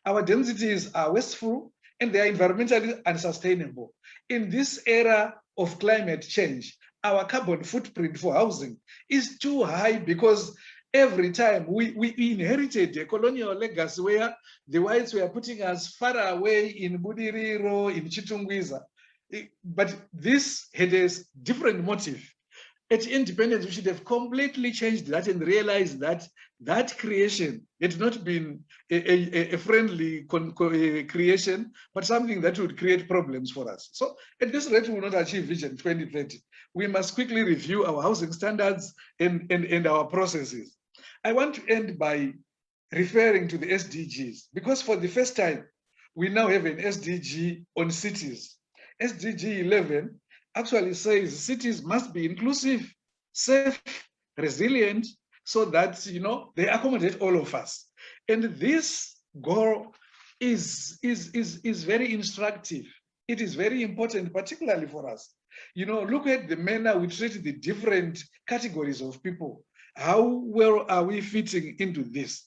Our densities are wasteful and they are environmentally unsustainable. In this era of climate change, our carbon footprint for housing is too high because every time we inherited a colonial legacy where the whites were putting us far away in Budiriro, in Chitungwiza. But this had a different motive. At independence, we should have completely changed that and realized that that creation had not been a friendly creation, but something that would create problems for us. So at this rate, we will not achieve Vision 2030. We must quickly review our housing standards and our processes. I want to end by referring to the SDGs, because for the first time, we now have an SDG on cities. SDG 11 actually says cities must be inclusive, safe, resilient, so that they accommodate all of us. And this goal is very instructive. It is very important, particularly for us. Look at the manner we treat the different categories of people. How well are we fitting into this?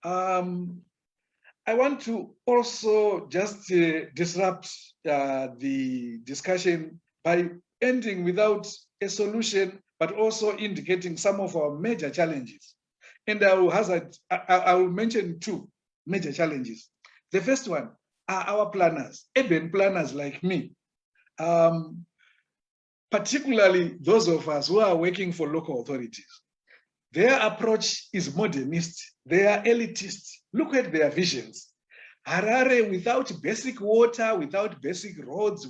I want to also just disrupt the discussion by ending without a solution, but also indicating some of our major challenges. And I will mention two major challenges. The first one are our planners, urban planners like me, particularly those of us who are working for local authorities. Their approach is modernist, they are elitist. Look at their visions. Harare without basic water, without basic roads,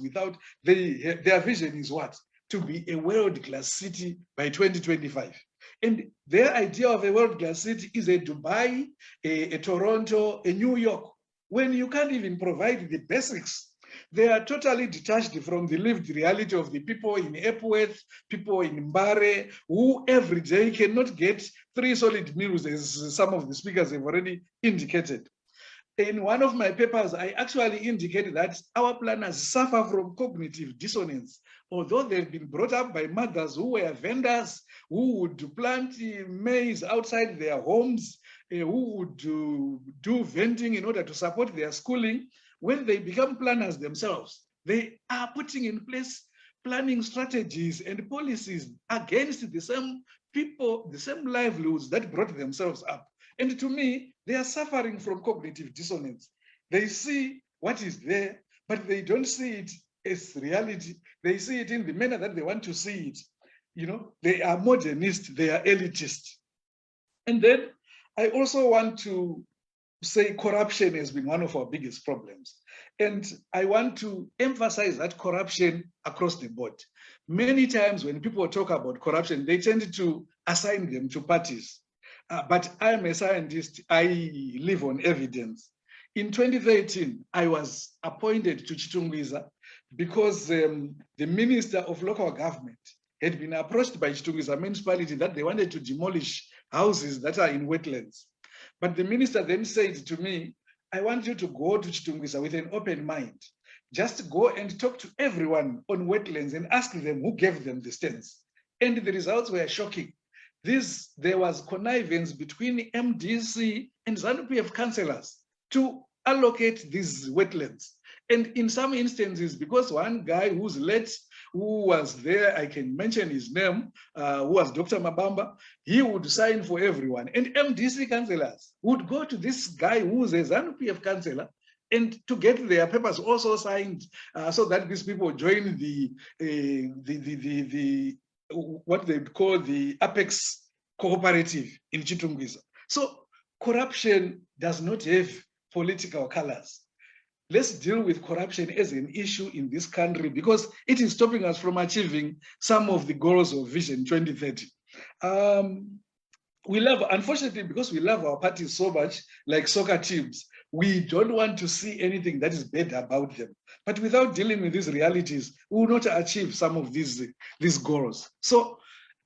their vision is what? To be a world-class city by 2025. And their idea of a world-class city is a Dubai, a Toronto, a New York, when you can't even provide the basics. They are totally detached from the lived reality of the people in Epworth, people in Mbare, who every day cannot get 3 solid meals, as some of the speakers have already indicated. In one of my papers, I actually indicated that our planners suffer from cognitive dissonance. Although they've been brought up by mothers who were vendors, who would plant maize outside their homes, who would do vending in order to support their schooling, when they become planners themselves, they are putting in place planning strategies and policies against the same people, the same livelihoods that brought themselves up. And to me, they are suffering from cognitive dissonance. They see what is there, but they don't see it as reality. They see it in the manner that they want to see it. You know, they are modernist, they are elitist. And then I also want to say corruption has been one of our biggest problems. And I want to emphasize that corruption across the board. Many times when people talk about corruption, they tend to assign them to parties. But I'm a scientist, I live on evidence. In 2013, I was appointed to Chitungwiza because the Minister of Local Government had been approached by Chitungwiza municipality that they wanted to demolish houses that are in wetlands. But the minister then said to me, I want you to go to Chitungwiza with an open mind. Just go and talk to everyone on wetlands and ask them who gave them the stands. And the results were shocking. There was connivance between MDC and ZANU-PF councillors to allocate these wetlands. And in some instances, because one guy who's late, who was there, I can mention his name, who was Dr. Mabamba, he would sign for everyone. And MDC councillors would go to this guy who's a ZANU-PF councillor and to get their papers also signed so that these people join what they call the Apex Cooperative in Chitungwiza. So corruption does not have political colors. Let's deal with corruption as an issue in this country because it is stopping us from achieving some of the goals of Vision 2030. Unfortunately, because we love our parties so much, like soccer teams, we don't want to see anything that is bad about them. But without dealing with these realities, we will not achieve some of these goals. So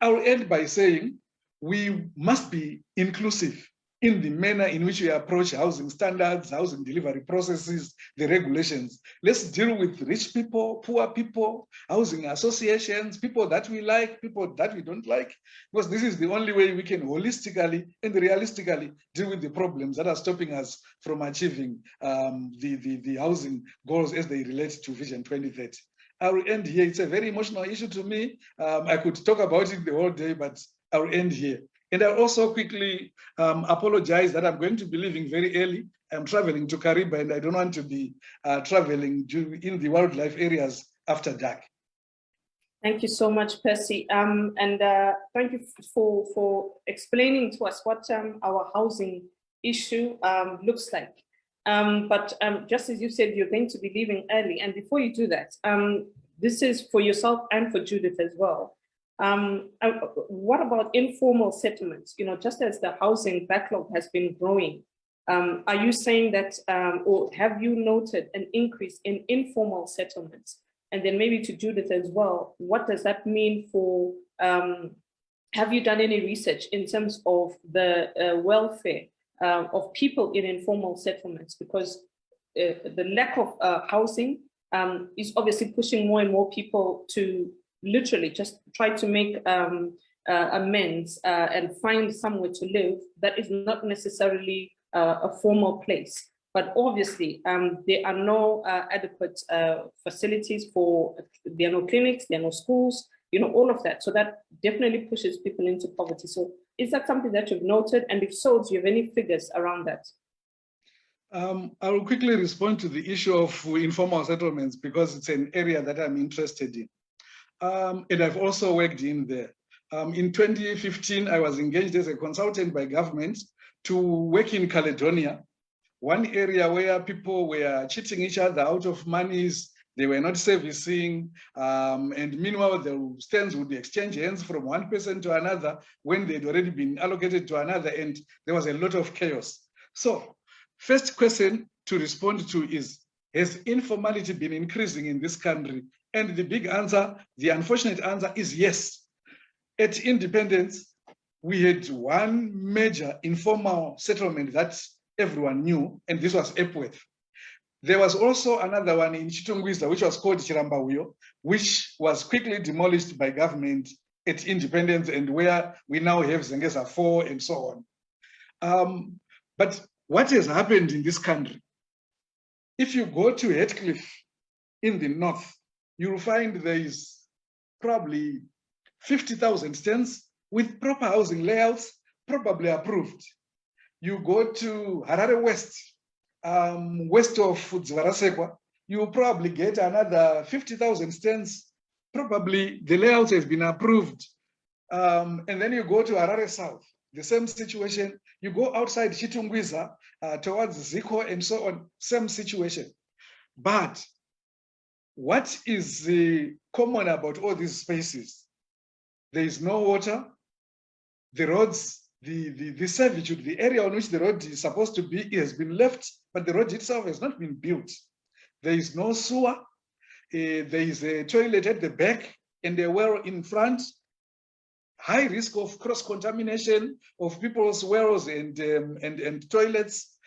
I'll end by saying we must be inclusive in the manner in which we approach housing standards, housing delivery processes, the regulations. Let's deal with rich people, poor people, housing associations, people that we like, people that we don't like, because this is the only way we can holistically and realistically deal with the problems that are stopping us from achieving the housing goals as they relate to Vision 2030. I will end here. It's a very emotional issue to me. I could talk about it the whole day, but I'll end here. And I'll also quickly apologize that I'm going to be leaving very early. I'm traveling to Kariba and I don't want to be traveling in the wildlife areas after dark. Thank you so much, Percy. Thank you for explaining to us what our housing issue looks like. Just as you said, you're going to be leaving early. And before you do that, this is for yourself and for Judith as well. What about informal settlements? You know, just as the housing backlog has been growing, are you saying that, or have you noted an increase in informal settlements? And then maybe to Judith as well, what does that mean for, have you done any research in terms of the welfare of people in informal settlements? Because the lack of housing is obviously pushing more and more people to literally just try to make amends and find somewhere to live that is not necessarily a formal place. But obviously, there are no adequate facilities there are no clinics, there are no schools, you know, all of that. So that definitely pushes people into poverty. So is that something that you've noted? And if so, do you have any figures around that? I will quickly respond to the issue of informal settlements because it's an area that I'm interested in. And I've also worked in there. In 2015, I was engaged as a consultant by government to work in Caledonia, one area where people were cheating each other out of monies, they were not servicing, and meanwhile the stands would exchange hands from one person to another when they'd already been allocated to another, and there was a lot of chaos. So, first question to respond to is, has informality been increasing in this country? And the big answer, the unfortunate answer is yes. At independence, we had one major informal settlement that everyone knew, and this was Epworth. There was also another one in Chitungwiza, which was called Chirambauyo, which was quickly demolished by government at independence, and where we now have Zengeza 4 and so on. But what has happened in this country? If you go to Heathcliff in the north, you'll find there is probably 50,000 stands with proper housing layouts, probably approved. You go to Harare West, west of Dzivarasekwa, you will probably get another 50,000 stands. Probably the layouts have been approved. And then you go to Harare South, the same situation. You go outside Chitungwiza towards Ziko and so on, same situation. But what is common about all these spaces? There is no water. The roads, the servitude, the area on which the road is supposed to be has been left, but the road itself has not been built. There is no sewer. There is a toilet at the back and a well in front. High risk of cross-contamination of people's wells and toilets.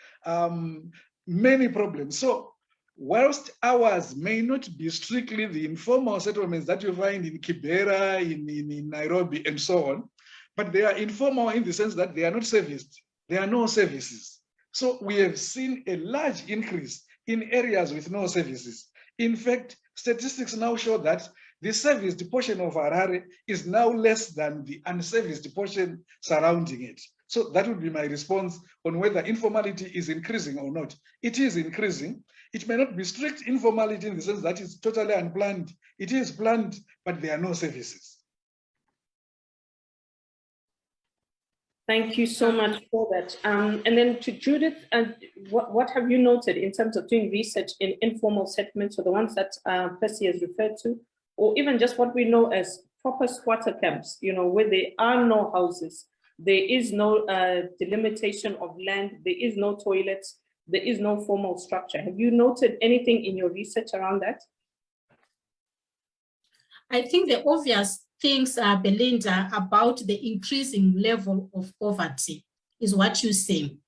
Many problems. So, whilst ours may not be strictly the informal settlements that you find in Kibera, in Nairobi, and so on, but they are informal in the sense that they are not serviced. There are no services. So we have seen a large increase in areas with no services. In fact, statistics now show that the serviced portion of Harare is now less than the unserviced portion surrounding it. So that would be my response on whether informality is increasing or not. It is increasing. It may not be strict informality in the sense that it's totally unplanned. It is planned, but there are no services. Thank you so much for that. And then to Judith, what have you noted in terms of doing research in informal settlements, or the ones that Percy has referred to, or even just what we know as proper squatter camps, where there are no houses, there is no delimitation of land, there is no toilets, there is no formal structure. Have you noted anything in your research around that? I think the obvious things, Belinda, about the increasing level of poverty is what you're saying.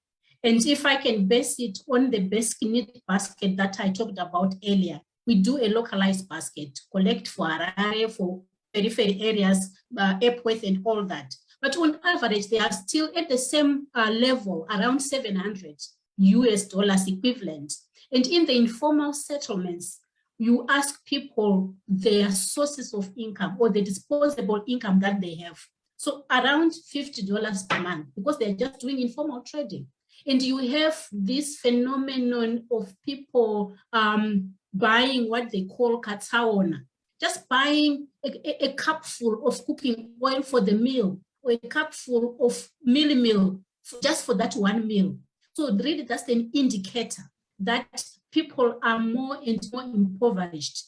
And if I can base it on the basic need basket that I talked about earlier, we do a localized basket, collect for Harare, for periphery areas, Epworth and all that. But on average, they are still at the same level, around $700 US equivalent. And in the informal settlements, you ask people their sources of income or the disposable income that they have. So around $50 per month, because they're just doing informal trading. And you have this phenomenon of people buying what they call katsaona, just buying a cupful of cooking oil for the meal, or a cupful of meal just for that one meal. So really that's an indicator that people are more and more impoverished,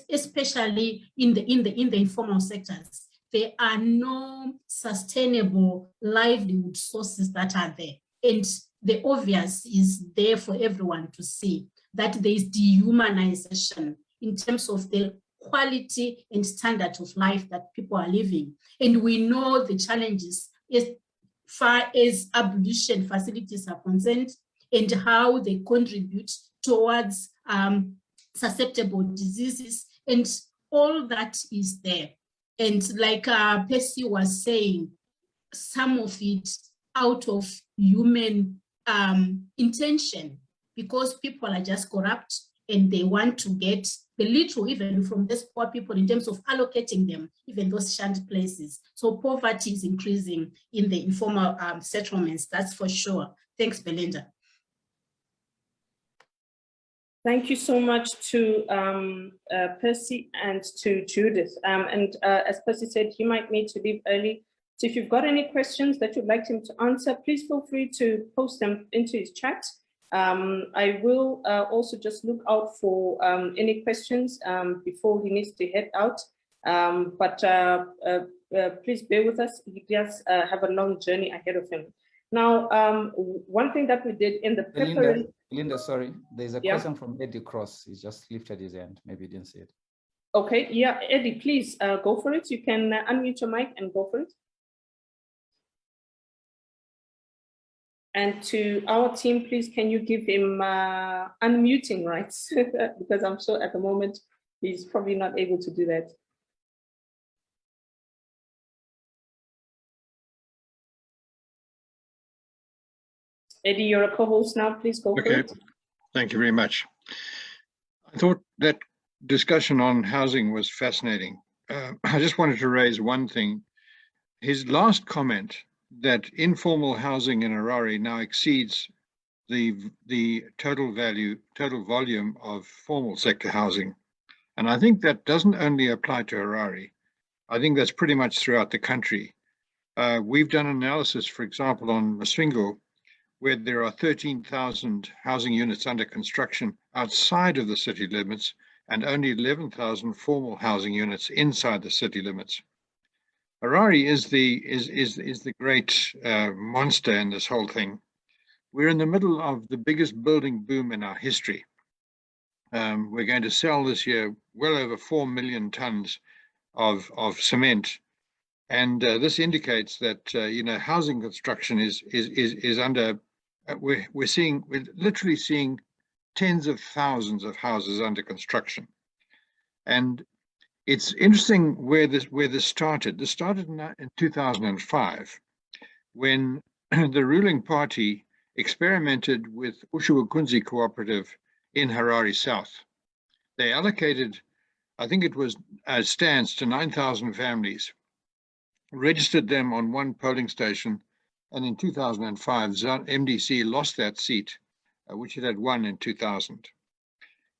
especially in the informal sectors. There are no sustainable livelihood sources that are there. And the obvious is there for everyone to see, that there is dehumanization in terms of the quality and standard of life that people are living. And we know the challenges as far as abolition facilities are concerned and how they contribute towards susceptible diseases, and all that is there. And like Percy was saying, some of it out of human intention, because people are just corrupt and they want to get the little even from these poor people in terms of allocating them, even those shunned places. So poverty is increasing in the informal settlements, that's for sure. Thanks, Belinda. Thank you so much to Percy and to Judith. As Percy said, he might need to leave early. So if you've got any questions that you'd like him to answer, please feel free to post them into his chat. I will also just look out for any questions before he needs to head out. Please bear with us. He does have a long journey ahead of him. Now, one thing that we did in the preparation... Belinda, sorry, there's a question from Eddie Cross. He's just lifted his hand. Maybe you didn't see it. Okay, yeah, Eddie, please go for it. You can unmute your mic and go for it. And to our team, please, can you give him unmuting rights? Because I'm sure at the moment he's probably not able to do that. Eddie, you're a co-host now. Please go for it. Thank you very much. I thought that discussion on housing was fascinating. I just wanted to raise one thing. His last comment that informal housing in Harare now exceeds the total volume of formal sector housing. And I think that doesn't only apply to Harare. I think that's pretty much throughout the country. We've done analysis, for example, on Masvingo, where there are 13,000 housing units under construction outside of the city limits and only 11,000 formal housing units inside the city limits. Harare is the great monster in this whole thing. We're in the middle of the biggest building boom in our history. We're going to sell this year well over 4 million tons of cement. And this indicates that housing construction is under. We're literally seeing tens of thousands of houses under construction, and it's interesting where this started. This started in 2005, when the ruling party experimented with Ushuakunzi Cooperative in Harare South. They allocated, I think it was stands to 9,000 families, registered them on one polling station, and in 2005, MDC lost that seat, which it had won in 2000.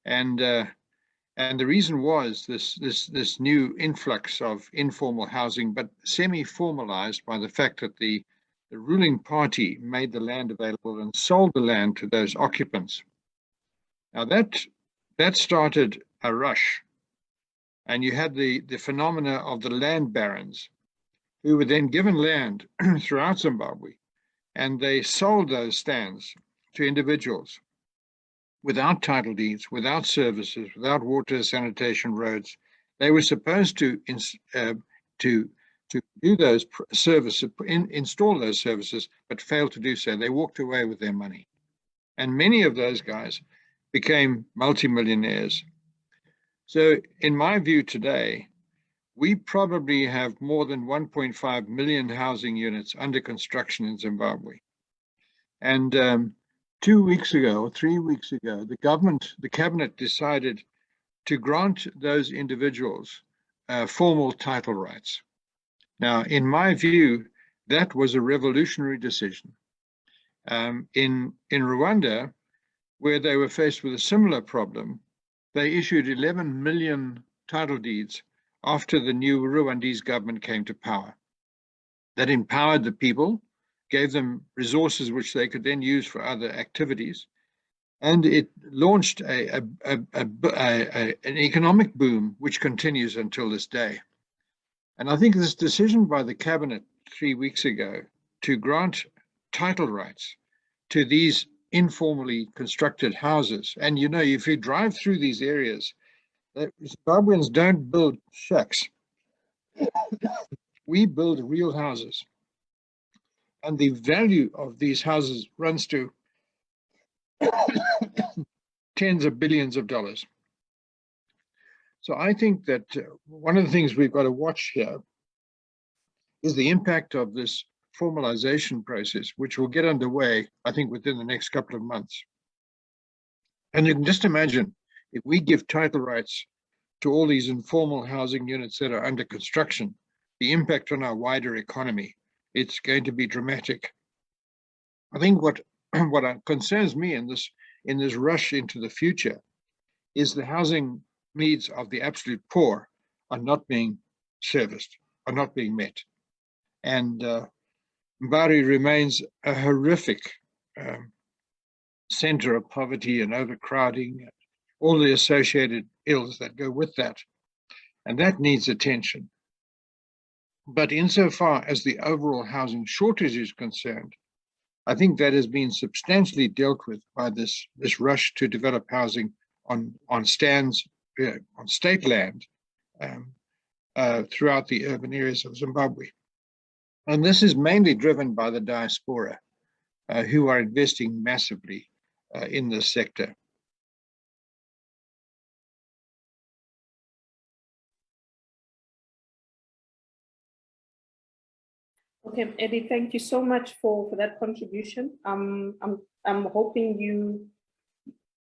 And the reason was this new influx of informal housing, but semi-formalized by the fact that the ruling party made the land available and sold the land to those occupants. Now that started a rush, and you had the phenomena of the land barons, who were then given land throughout Zimbabwe, and they sold those stands to individuals without title deeds, without services, without water, sanitation, roads. They were supposed to do those services, install those services, but failed to do so. They walked away with their money. And many of those guys became multimillionaires. So in my view today, we probably have more than 1.5 million housing units under construction in Zimbabwe. And 2 weeks ago, or 3 weeks ago, the cabinet decided to grant those individuals formal title rights. Now, in my view, that was a revolutionary decision. In Rwanda, where they were faced with a similar problem, they issued 11 million title deeds after the new Rwandese government came to power. That empowered the people, gave them resources which they could then use for other activities, and it launched an economic boom which continues until this day. And I think this decision by the cabinet 3 weeks ago to grant title rights to these informally constructed houses, and if you drive through these areas, Zimbabweans don't build shacks. We build real houses. And the value of these houses runs to tens of billions of dollars. So I think that one of the things we've got to watch here is the impact of this formalization process, which will get underway, I think, within the next couple of months. And you can just imagine, if we give title rights to all these informal housing units that are under construction, the impact on our wider economy, it's going to be dramatic. I think what concerns me in this rush into the future is the housing needs of the absolute poor are not being serviced, are not being met. And Mbari remains a horrific center of poverty and overcrowding, all the associated ills that go with that. And that needs attention. But insofar as the overall housing shortage is concerned, I think that has been substantially dealt with by this rush to develop housing on stands, on state land throughout the urban areas of Zimbabwe. And this is mainly driven by the diaspora, who are investing massively in this sector. Okay, Eddie, thank you so much for that contribution. I'm hoping you,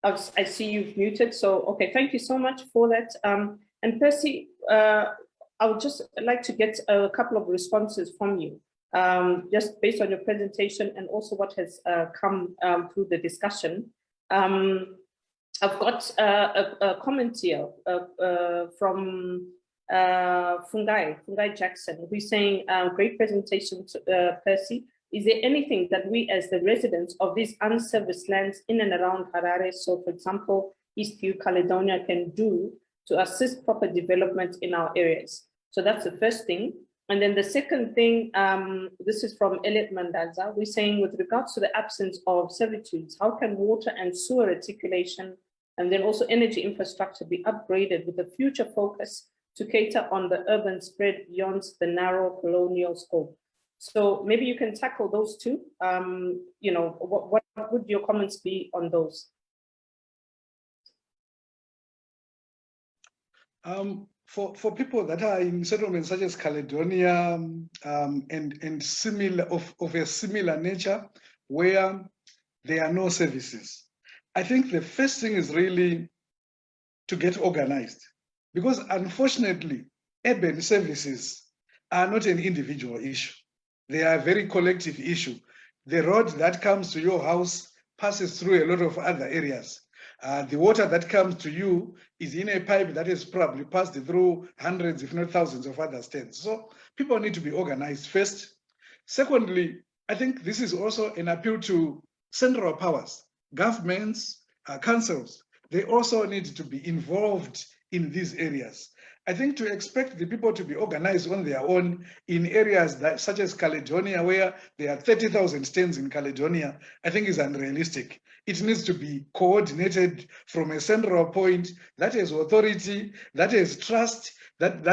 I see you've muted, so okay, thank you so much for that. And Percy, I would just like to get a couple of responses from you. just based on your presentation and also what has come through the discussion. I've got a comment here from Fungai Jackson, who's saying, great presentation, Percy. Is there anything that we as the residents of these unserviced lands in and around Harare, so for example, East New Caledonia, can do to assist proper development in our areas? So that's the first thing. And then the second thing, this is from Elliot Mandaza, we're saying with regards to the absence of servitudes, how can water and sewer reticulation and then also energy infrastructure be upgraded with a future focus to cater on the urban spread beyond the narrow colonial scope? So maybe you can tackle those two. You know, what would your comments be on those? For people that are in settlements such as Caledonia and similar of a similar nature, where there are no services, I think the first thing is really to get organized, because unfortunately, urban services are not an individual issue. They are a very collective issue. The road that comes to your house passes through a lot of other areas. The water that comes to you is in a pipe that is probably passed through hundreds, if not thousands of other states. So people need to be organized first. Secondly, I think this is also an appeal to central powers, governments, councils. They also need to be involved in these areas. I think to expect the people to be organized on their own in areas that, such as Caledonia, where there are 30,000 stands in Caledonia, I think is unrealistic. It needs to be coordinated from a central point that has authority, that has trust, that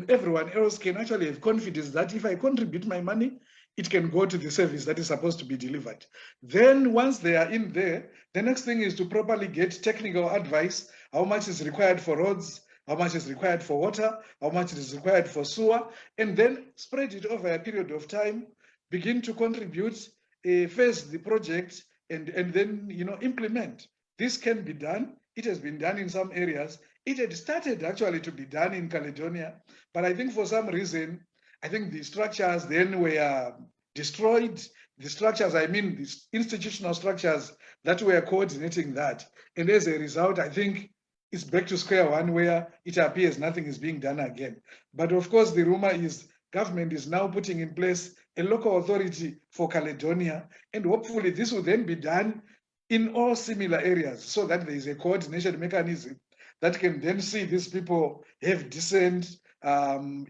everyone else can actually have confidence that if I contribute my money, it can go to the service that is supposed to be delivered. Then once they are in there, the next thing is to properly get technical advice, how much is required for roads, how much is required for water, how much is required for sewer, and then spread it over a period of time, begin to contribute, phase the project, and then implement. This can be done. It has been done in some areas. It had started actually to be done in Caledonia, but I think for some reason, I think the structures then were destroyed. The structures, I mean, the institutional structures that were coordinating that. And as a result, I think it's back to square one where it appears nothing is being done again. But of course, the rumor is government is now putting in place a local authority for Caledonia. And hopefully this will then be done in all similar areas so that there is a coordination mechanism that can then see these people have decent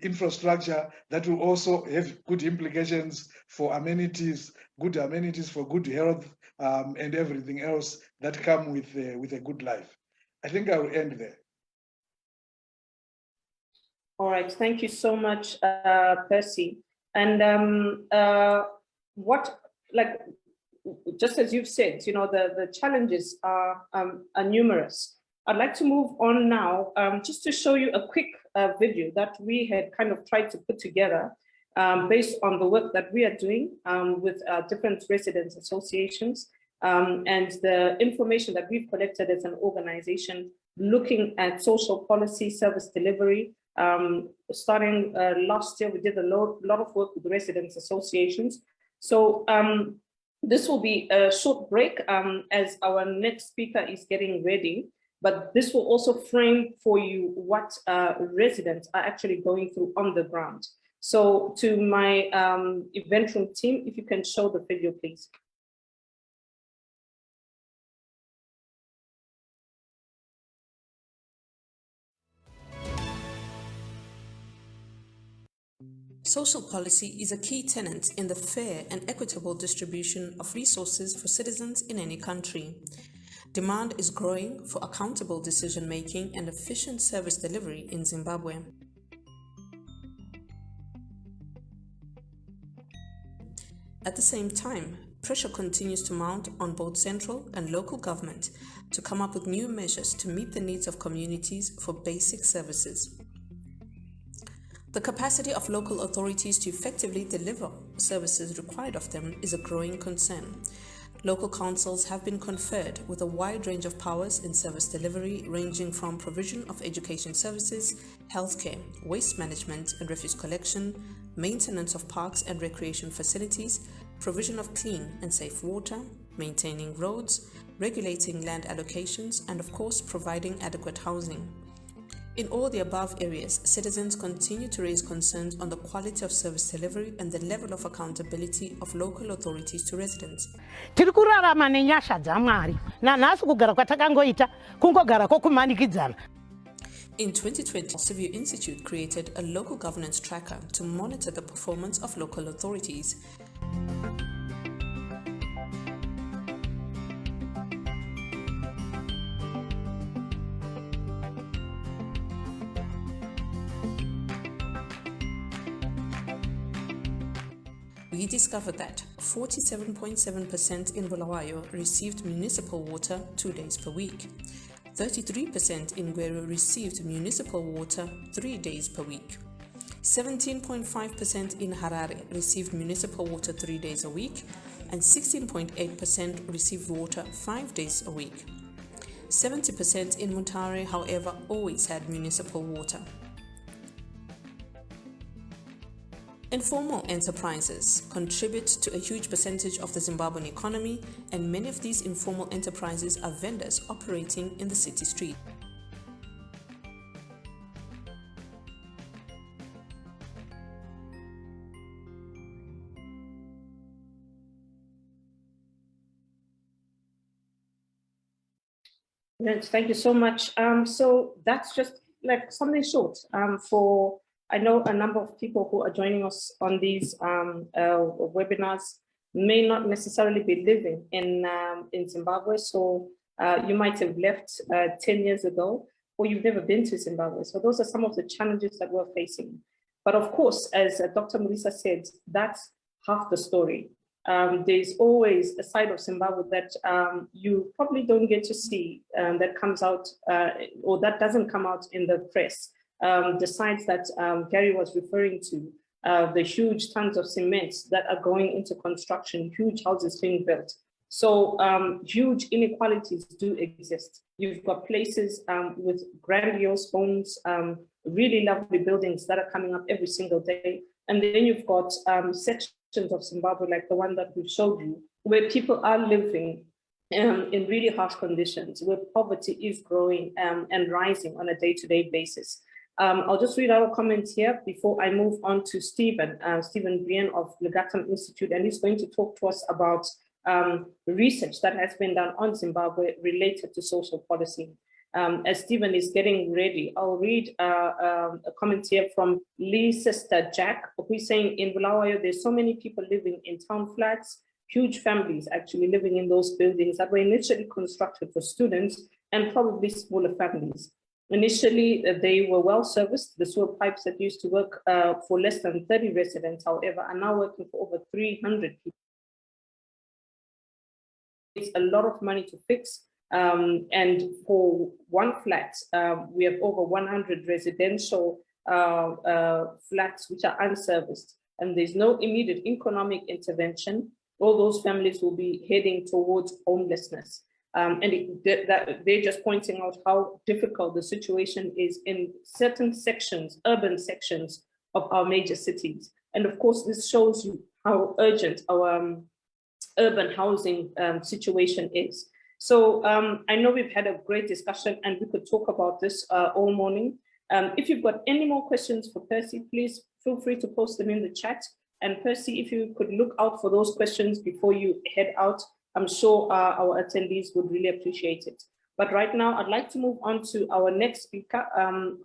infrastructure that will also have good implications for amenities, good amenities for good health, and everything else that come with a good life. I think I will end there. All right, thank you so much, Percy. And just as you've said, the challenges are numerous. I'd like to move on now, just to show you a quick video that we had kind of tried to put together based on the work that we are doing with different residents associations and the information that we've collected as an organization looking at social policy, service delivery. Starting last year, we did a lot of work with residents associations. So this will be a short break as our next speaker is getting ready. But this will also frame for you what residents are actually going through on the ground. So to my event room team, if you can show the video, please. Social policy is a key tenet in the fair and equitable distribution of resources for citizens in any country. Demand is growing for accountable decision-making and efficient service delivery in Zimbabwe. At the same time, pressure continues to mount on both central and local government to come up with new measures to meet the needs of communities for basic services. The capacity of local authorities to effectively deliver services required of them is a growing concern. Local councils have been conferred with a wide range of powers in service delivery, ranging from provision of education services, healthcare, waste management and refuse collection, maintenance of parks and recreation facilities, provision of clean and safe water, maintaining roads, regulating land allocations, and of course, providing adequate housing. In all the above areas, citizens continue to raise concerns on the quality of service delivery and the level of accountability of local authorities to residents. Tiri kurarama nenyasha dzaMwari. Nanhasi kugara kwatakangoita kungogara kokumanikidzana. In 2020, Civil Institute created a local governance tracker to monitor the performance of local authorities. We discovered that 47.7% in Bulawayo received municipal water 2 days per week. 33% in Gweru received municipal water 3 days per week. 17.5% in Harare received municipal water 3 days a week, and 16.8% received water 5 days a week. 70% in Mutare, however, always had municipal water. Informal enterprises contribute to a huge percentage of the Zimbabwean economy, and many of these informal enterprises are vendors operating in the city street. Thank you so much. So that's just like something short for, I know a number of people who are joining us on these webinars may not necessarily be living in Zimbabwe. So you might have left 10 years ago, or you've never been to Zimbabwe. So those are some of the challenges that we're facing. But of course, as Dr. Mulisa said, that's half the story. There's always a side of Zimbabwe that you probably don't get to see that comes out or that doesn't come out in the press. The sites that Gary was referring to, the huge tons of cement that are going into construction, huge houses being built. So huge inequalities do exist. You've got places with grandiose homes, really lovely buildings that are coming up every single day. And then you've got sections of Zimbabwe, like the one that we showed you, where people are living in really harsh conditions, where poverty is growing and rising on a day-to-day basis. I'll just read our comments here before I move on to Stephen Brian of Legatum Institute, and he's going to talk to us about research that has been done on Zimbabwe related to social policy. As Stephen is getting ready, I'll read a comment here from Lee's sister Jack, who's saying in Bulawayo, there's so many people living in town flats, huge families actually living in those buildings that were initially constructed for students and probably smaller families. Initially, they were well serviced. The sewer pipes that used to work for less than 30 residents, however, are now working for over 300 people. It's a lot of money to fix. And for one flat, we have over 100 residential flats which are unserviced, and there's no immediate economic intervention. All those families will be heading towards homelessness. They're just pointing out how difficult the situation is in certain sections, urban sections of our major cities. And of course, this shows you how urgent our urban housing situation is. So I know we've had a great discussion and we could talk about this all morning. If you've got any more questions for Percy, please feel free to post them in the chat. And Percy, if you could look out for those questions before you head out, I'm sure our attendees would really appreciate it. But right now, I'd like to move on to our next speaker,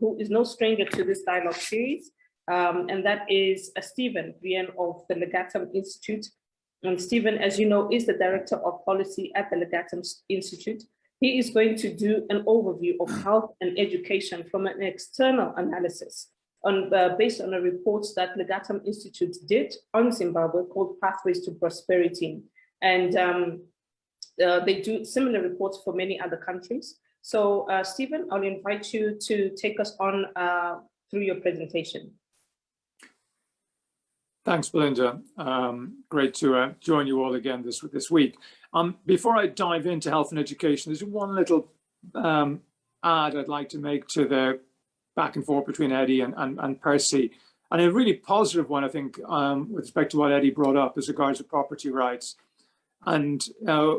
who is no stranger to this dialogue series, and that is Stephen Brian of the Legatum Institute. And Stephen, as you know, is the Director of Policy at the Legatum Institute. He is going to do an overview of health and education from an external analysis based on a report that Legatum Institute did on Zimbabwe called Pathways to Prosperity. And they do similar reports for many other countries. So Stephen, I'll invite you to take us on through your presentation. Thanks, Belinda. Great to join you all again this week. Before I dive into health and education, there's one little add I'd like to make to the back and forth between Eddie and Percy. And a really positive one, I think, with respect to what Eddie brought up as regards to property rights. And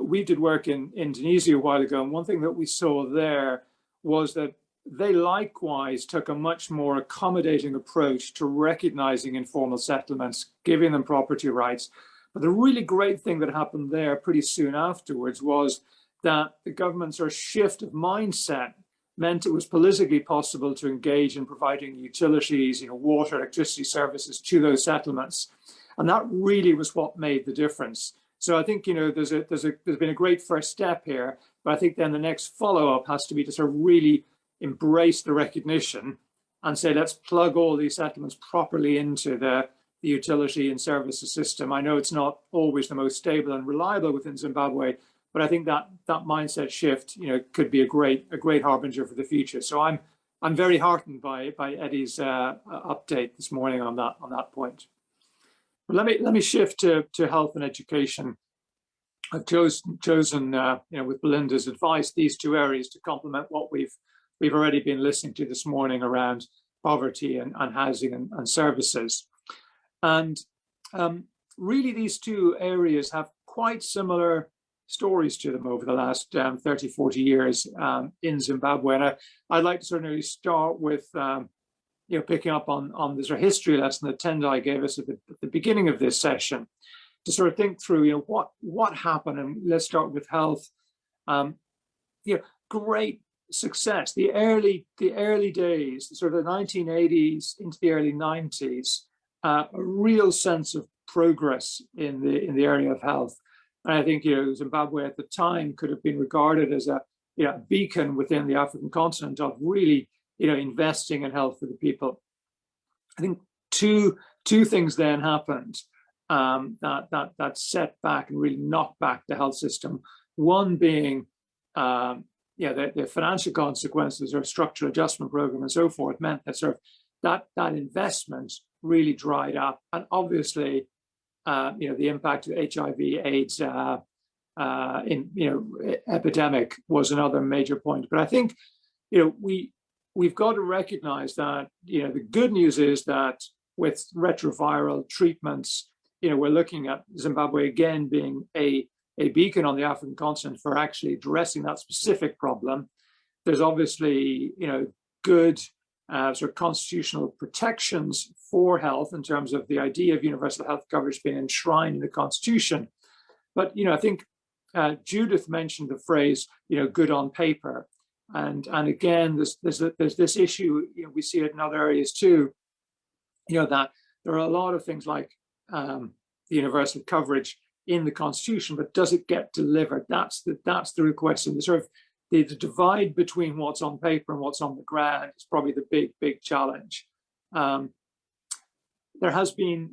we did work in Indonesia a while ago, and one thing that we saw there was that they likewise took a much more accommodating approach to recognizing informal settlements, giving them property rights. But the really great thing that happened there pretty soon afterwards was that the government's sort of shift of mindset meant it was politically possible to engage in providing utilities, water, electricity services to those settlements. And that really was what made the difference. So I think, there's been a great first step here, but I think then the next follow-up has to be to sort of really embrace the recognition and say, let's plug all these settlements properly into the utility and services system. I know it's not always the most stable and reliable within Zimbabwe, but I think that mindset shift, could be a great harbinger for the future. So I'm very heartened by Eddie's update this morning on that point. But let me shift to health and education. I've chosen with Belinda's advice, these two areas to complement what we've already been listening to this morning around poverty and housing and services. And really, these two areas have quite similar stories to them over the last 30, 40 years in Zimbabwe. And I'd like to certainly start with picking up on this history lesson that Tendai gave us at the beginning of this session, to sort of think through, what happened. And let's start with health. Great success. The early days, sort of the 1980s into the early 90s, a real sense of progress in the area of health. And I think Zimbabwe at the time could have been regarded as a beacon within the African continent of really investing in health for the people. I think two things then happened that set back and really knocked back the health system. One being the financial consequences of structural adjustment program and so forth meant that that investment really dried up, and obviously the impact of HIV/AIDS epidemic was another major point. But I think we've got to recognize that the good news is that with retroviral treatments, we're looking at Zimbabwe again being a beacon on the African continent for actually addressing that specific problem. There's obviously good sort of constitutional protections for health in terms of the idea of universal health coverage being enshrined in the Constitution. But I think Judith mentioned the phrase good on paper, and again there's this issue, we see it in other areas too, that there are a lot of things like the universal coverage in the Constitution, but does it get delivered? That's the request, and the sort of the divide between what's on paper and what's on the ground is probably the big challenge. There has been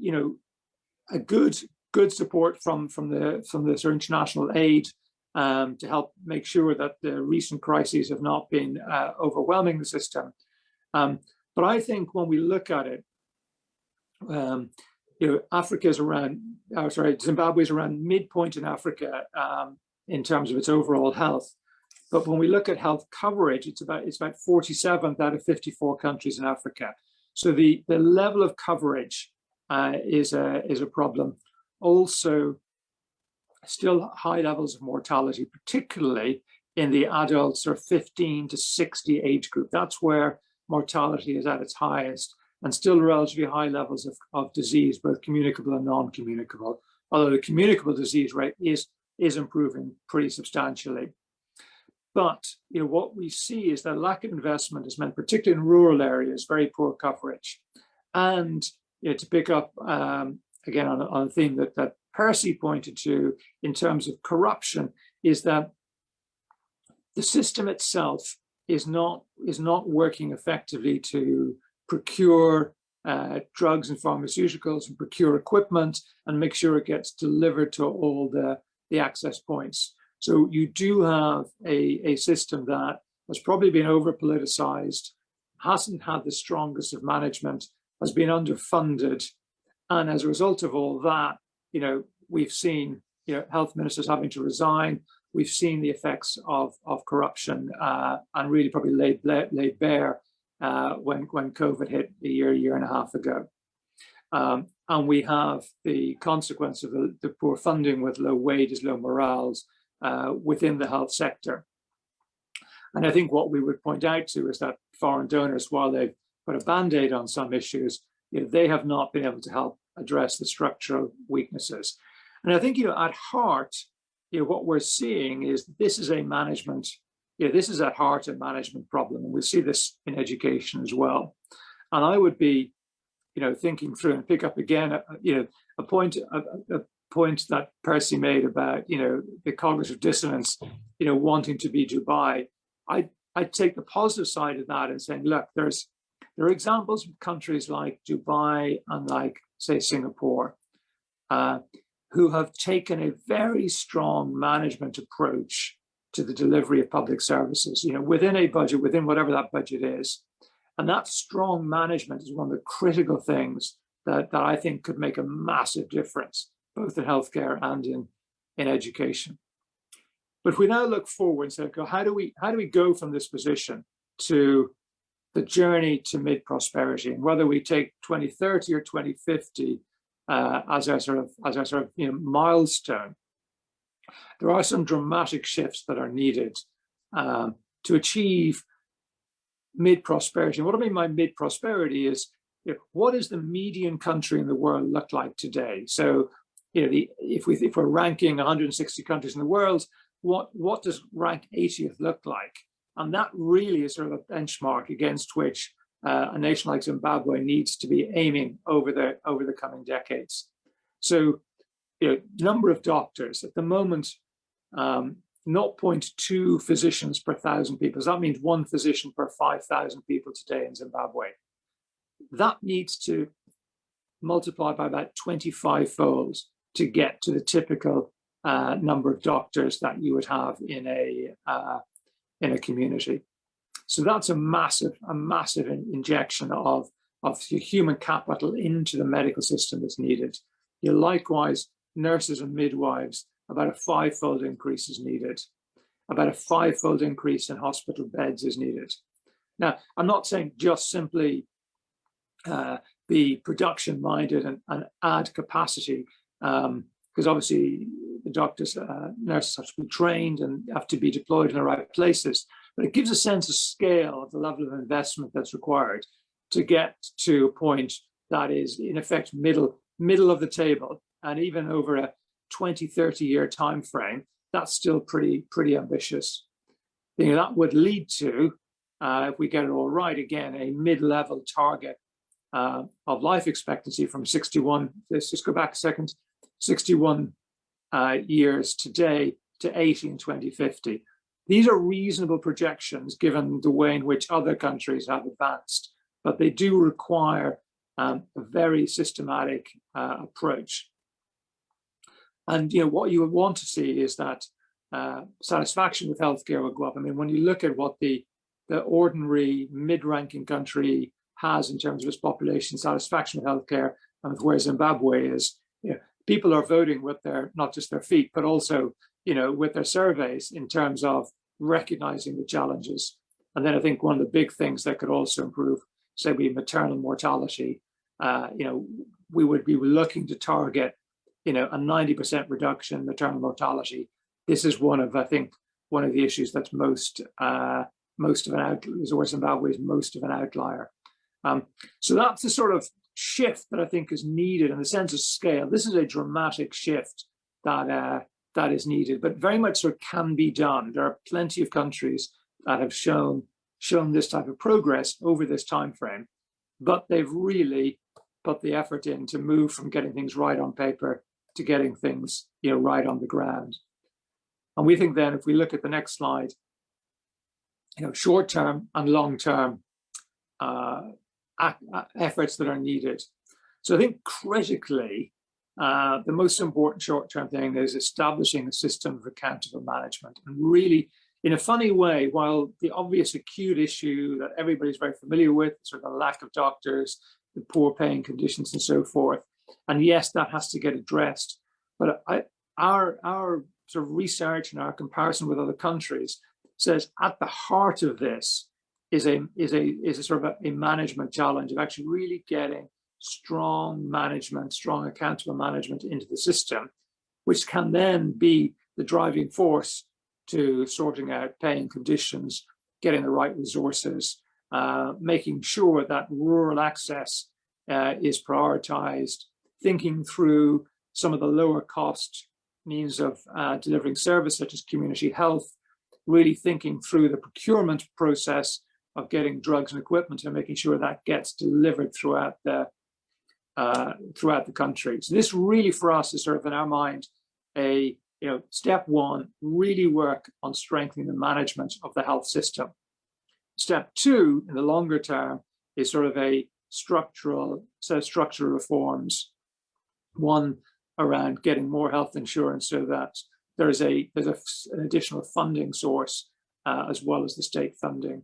a good support from the sort of international aid to help make sure that the recent crises have not been overwhelming the system. But I think when we look at it, Africa is Zimbabwe is around midpoint in Africa in terms of its overall health. But when we look at health coverage, it's about 47th out of 54 countries in Africa. So the level of coverage is a problem. Also, still high levels of mortality, particularly in the adults or 15 to 60 age group. That's where mortality is at its highest, and still relatively high levels of disease, both communicable and non-communicable, although the communicable disease rate is improving pretty substantially. But what we see is that lack of investment has meant, particularly in rural areas, very poor coverage. And to pick up again on a theme that Percy pointed to in terms of corruption, is that the system itself is not working effectively to procure drugs and pharmaceuticals and procure equipment and make sure it gets delivered to all the access points. So you do have a system that has probably been over-politicized, hasn't had the strongest of management, has been underfunded. And as a result of all that, we've seen health ministers having to resign. We've seen the effects of corruption and really probably laid bare when COVID hit a year and a half ago. And we have the consequence of the poor funding with low wages, low morales within the health sector. And I think what we would point out to is that foreign donors, while they've put a band-aid on some issues, they have not been able to help address the structural weaknesses. And I think, at heart, what we're seeing is this is a management, this is at heart a management problem. And we see this in education as well. And I would be, thinking through and pick up again, a point that Percy made about, the cognitive dissonance, wanting to be Dubai. I'd take the positive side of that and saying, look, there are examples of countries like Dubai and like, say, Singapore, who have taken a very strong management approach to the delivery of public services, within a budget, within whatever that budget is. And that strong management is one of the critical things that I think could make a massive difference, both in healthcare and in education. But if we now look forward and say, how do we go from this position to the journey to mid-prosperity, and whether we take 2030 or 2050 as our sort of milestone, there are some dramatic shifts that are needed to achieve mid-prosperity. And what I mean by mid-prosperity is, what does the median country in the world look like today? So, if we're ranking 160 countries in the world, what does rank 80th look like? And that really is sort of a benchmark against which a nation like Zimbabwe needs to be aiming over the coming decades. So, number of doctors at the moment, 0.2 physicians per 1,000 people. So that means one physician per 5,000 people today in Zimbabwe. That needs to multiply by about 25-fold to get to the typical number of doctors that you would have in a community. So that's a massive injection of human capital into the medical system that's needed. Likewise, nurses and midwives, about a 5-fold increase is needed. About a 5-fold increase in hospital beds is needed. Now, I'm not saying just simply be production-minded and add capacity, because obviously the doctors, nurses have to be trained and have to be deployed in the right places. But it gives a sense of scale of the level of investment that's required to get to a point that is, in effect, middle of the table. And even over a 20, 30-year time frame, that's still pretty ambitious. That would lead to, if we get it all right, again, a mid-level target of life expectancy from 61, let's just go back a second, 61 years today to 80 in 2050. These are reasonable projections given the way in which other countries have advanced, but they do require a very systematic approach. And what you would want to see is that satisfaction with healthcare will go up. I mean, when you look at what the ordinary mid-ranking country has in terms of its population satisfaction with healthcare, and where Zimbabwe is, people are voting with their, not just their feet, but also, with their surveys in terms of recognizing the challenges. And then I think one of the big things that could also improve, say, maternal mortality, we would be looking to target, a 90% reduction in maternal mortality. This is one of the issues that's most of an outlier, or Zimbabwe is most of an outlier. So that's the sort of shift that I think is needed in the sense of scale. This is a dramatic shift that is needed, but very much so can be done. There are plenty of countries that have shown this type of progress over this time frame, but they've really put the effort in to move from getting things right on paper to getting things right on the ground. And we think then, if we look at the next slide, short-term and long-term efforts that are needed. So I think critically, the most important short-term thing is establishing a system of accountable management. And really, in a funny way, while the obvious acute issue that everybody's very familiar with, sort of the lack of doctors, the poor paying conditions and so forth, and yes, that has to get addressed. But our sort of research and our comparison with other countries says at the heart of this is a sort of a management challenge of actually really getting strong management, strong accountable management into the system, which can then be the driving force to sorting out paying conditions, getting the right resources, making sure that rural access is prioritized, thinking through some of the lower cost means of delivering service, such as community health, really thinking through the procurement process of getting drugs and equipment and making sure that gets delivered throughout the country. So this really for us is sort of in our mind a step one, really work on strengthening the management of the health system. Step two, in the longer term, is sort of a structural reforms. One around getting more health insurance so that there's an additional funding source as well as the state funding.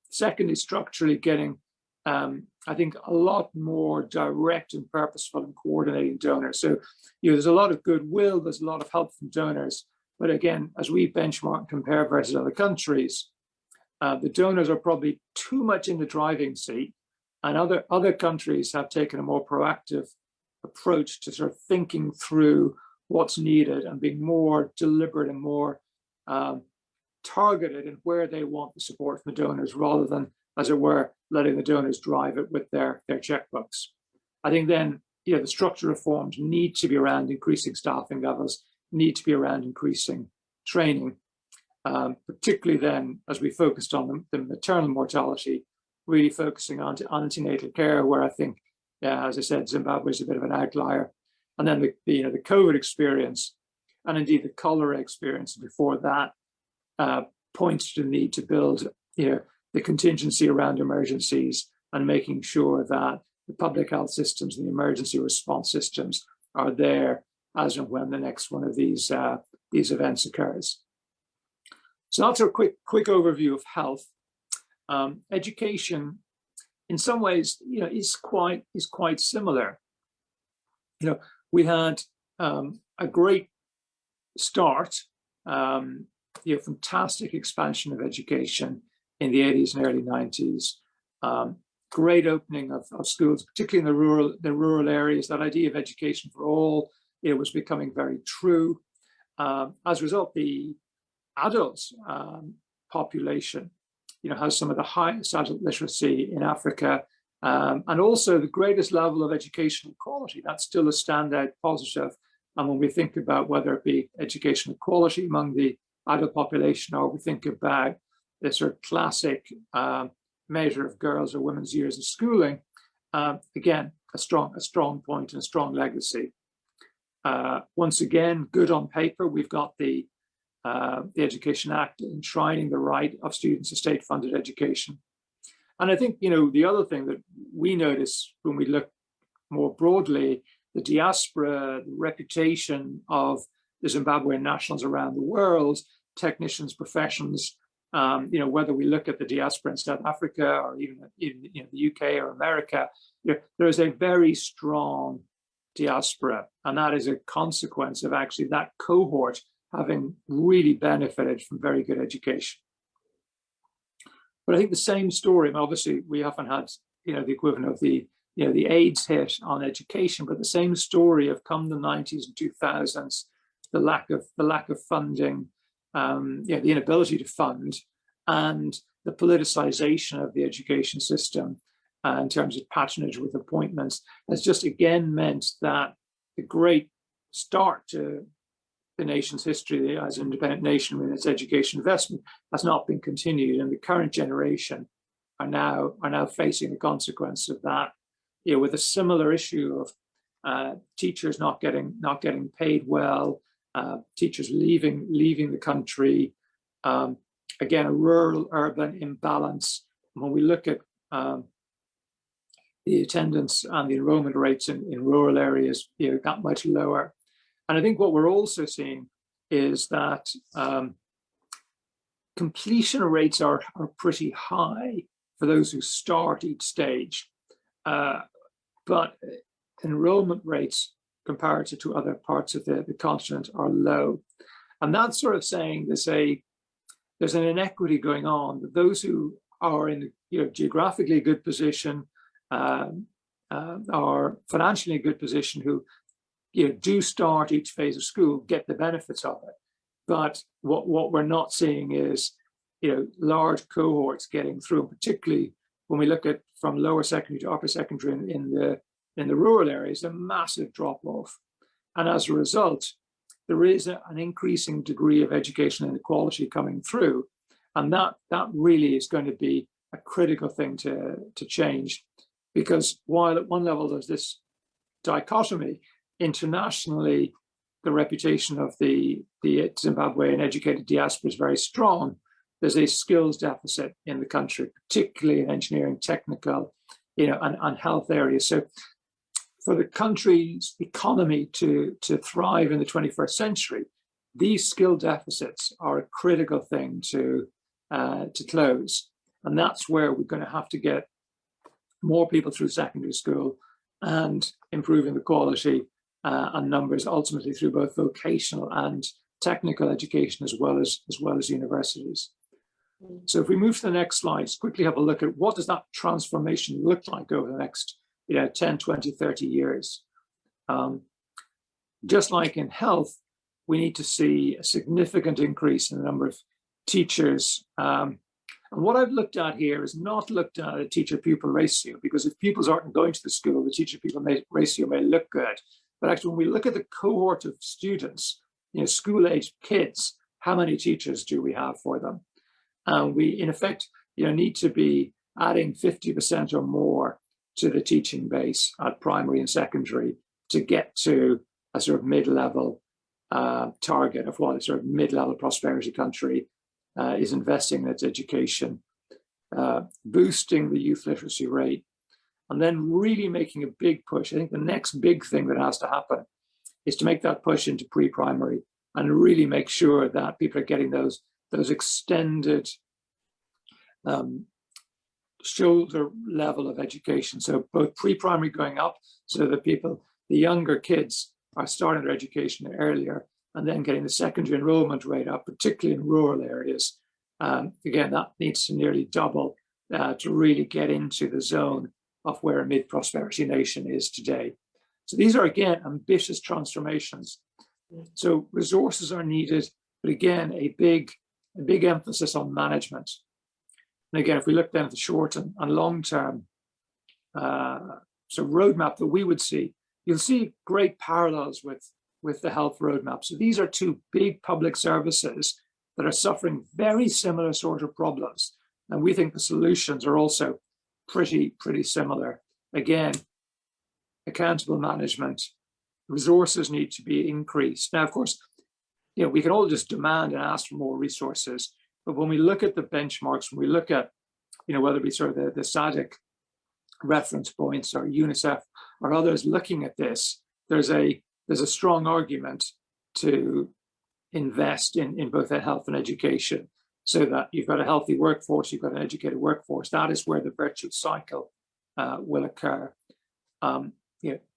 Secondly, structurally getting, I think, a lot more direct and purposeful and coordinating donors. So, there's a lot of goodwill, there's a lot of help from donors, but again, as we benchmark and compare versus other countries, the donors are probably too much in the driving seat, and other countries have taken a more proactive approach to sort of thinking through what's needed and being more deliberate and more targeted in where they want the support from the donors, rather than, as it were, letting the donors drive it with their checkbooks. I think then, the structural reforms need to be around increasing staffing levels, need to be around increasing training, particularly then as we focused on the maternal mortality, really focusing on antenatal care, where I think, as I said, Zimbabwe is a bit of an outlier. And then the COVID experience, and indeed the cholera experience before that, points to the need to build, the contingency around emergencies and making sure that the public health systems and the emergency response systems are there as and when the next one of these events occurs. So that's a quick overview of health. Education, in some ways, is quite similar. We had a great start, fantastic expansion of education in the 80s and early 90s. Great opening of schools, particularly in the rural areas. That idea of education for all, was becoming very true. As a result, the adults population, has some of the highest adult literacy in Africa, and also the greatest level of educational quality. That's still a standout positive. And when we think about whether it be educational quality among the adult population, or we think about the sort of classic measure of girls or women's years of schooling, again, a strong point and a strong legacy. Once again, good on paper. We've got the Education Act enshrining the right of students to state-funded education. And I think, the other thing that we notice when we look more broadly, the diaspora, the reputation of the Zimbabwean nationals around the world, technicians, professions, whether we look at the diaspora in South Africa or even the UK or America, there is a very strong diaspora. And that is a consequence of actually that cohort having really benefited from very good education. But I think the same story, and obviously we haven't had, the equivalent of the AIDS hit on education, but the same story of come the 90s and 2000s, the lack of funding, the inability to fund, and the politicization of the education system in terms of patronage with appointments has just again meant that the great start to the nation's history as an independent nation with its education investment has not been continued, and the current generation are now facing the consequence of that, with a similar issue of teachers not getting paid well, teachers leaving the country, again a rural-urban imbalance. When we look at the attendance and the enrollment rates in rural areas, that much lower. And I think what we're also seeing is that completion rates are pretty high for those who start each stage, but enrollment rates comparative to other parts of the continent are low. And that's sort of saying there's an inequity going on. Those who are in geographically good position are financially in a good position, who do start each phase of school, get the benefits of it. But what we're not seeing is large cohorts getting through, particularly when we look at from lower secondary to upper secondary in the rural areas, a massive drop off. And as a result, there is an increasing degree of education inequality coming through. And that really is going to be a critical thing to change, because while at one level there's this dichotomy, internationally, the reputation of the Zimbabwean educated diaspora is very strong. There's a skills deficit in the country, particularly in engineering, technical, and health areas. So for the country's economy to thrive in the 21st century, these skill deficits are a critical thing to close. And that's where we're going to have to get more people through secondary school and improving the quality and numbers ultimately through both vocational and technical education as well as universities. So if we move to the next slide, quickly have a look at what does that transformation look like over the next 10, 20, 30 years. Just like in health, we need to see a significant increase in the number of teachers. And what I've looked at here is not looked at a teacher-pupil ratio, because if pupils aren't going to the school, the teacher-pupil ratio may look good. But actually, when we look at the cohort of students, school-aged kids, how many teachers do we have for them? And we, in effect, need to be adding 50% or more to the teaching base at primary and secondary to get to a sort of mid-level target of what a sort of mid-level prosperity country is investing in its education, boosting the youth literacy rate, and then really making a big push. I think the next big thing that has to happen is to make that push into pre-primary and really make sure that people are getting those extended shoulder level of education. So both pre-primary going up so that the younger kids are starting their education earlier, and then getting the secondary enrollment rate up, particularly in rural areas. Again, that needs to nearly double to really get into the zone of where a mid-prosperity nation is today. So these are, again, ambitious transformations. So resources are needed, but again, a big emphasis on management. And again, if we look then at the short and long-term roadmap that we would see, you'll see great parallels with the health roadmap. So these are two big public services that are suffering very similar sort of problems. And we think the solutions are also pretty similar. Again, accountable management, resources need to be increased. Now, of course, we can all just demand and ask for more resources, but when we look at the benchmarks, when we look at, whether it be sort of the SADC reference points or UNICEF or others looking at this, there's a strong argument to invest in both health and education, so that you've got a healthy workforce, you've got an educated workforce. That is where the virtuous cycle will occur.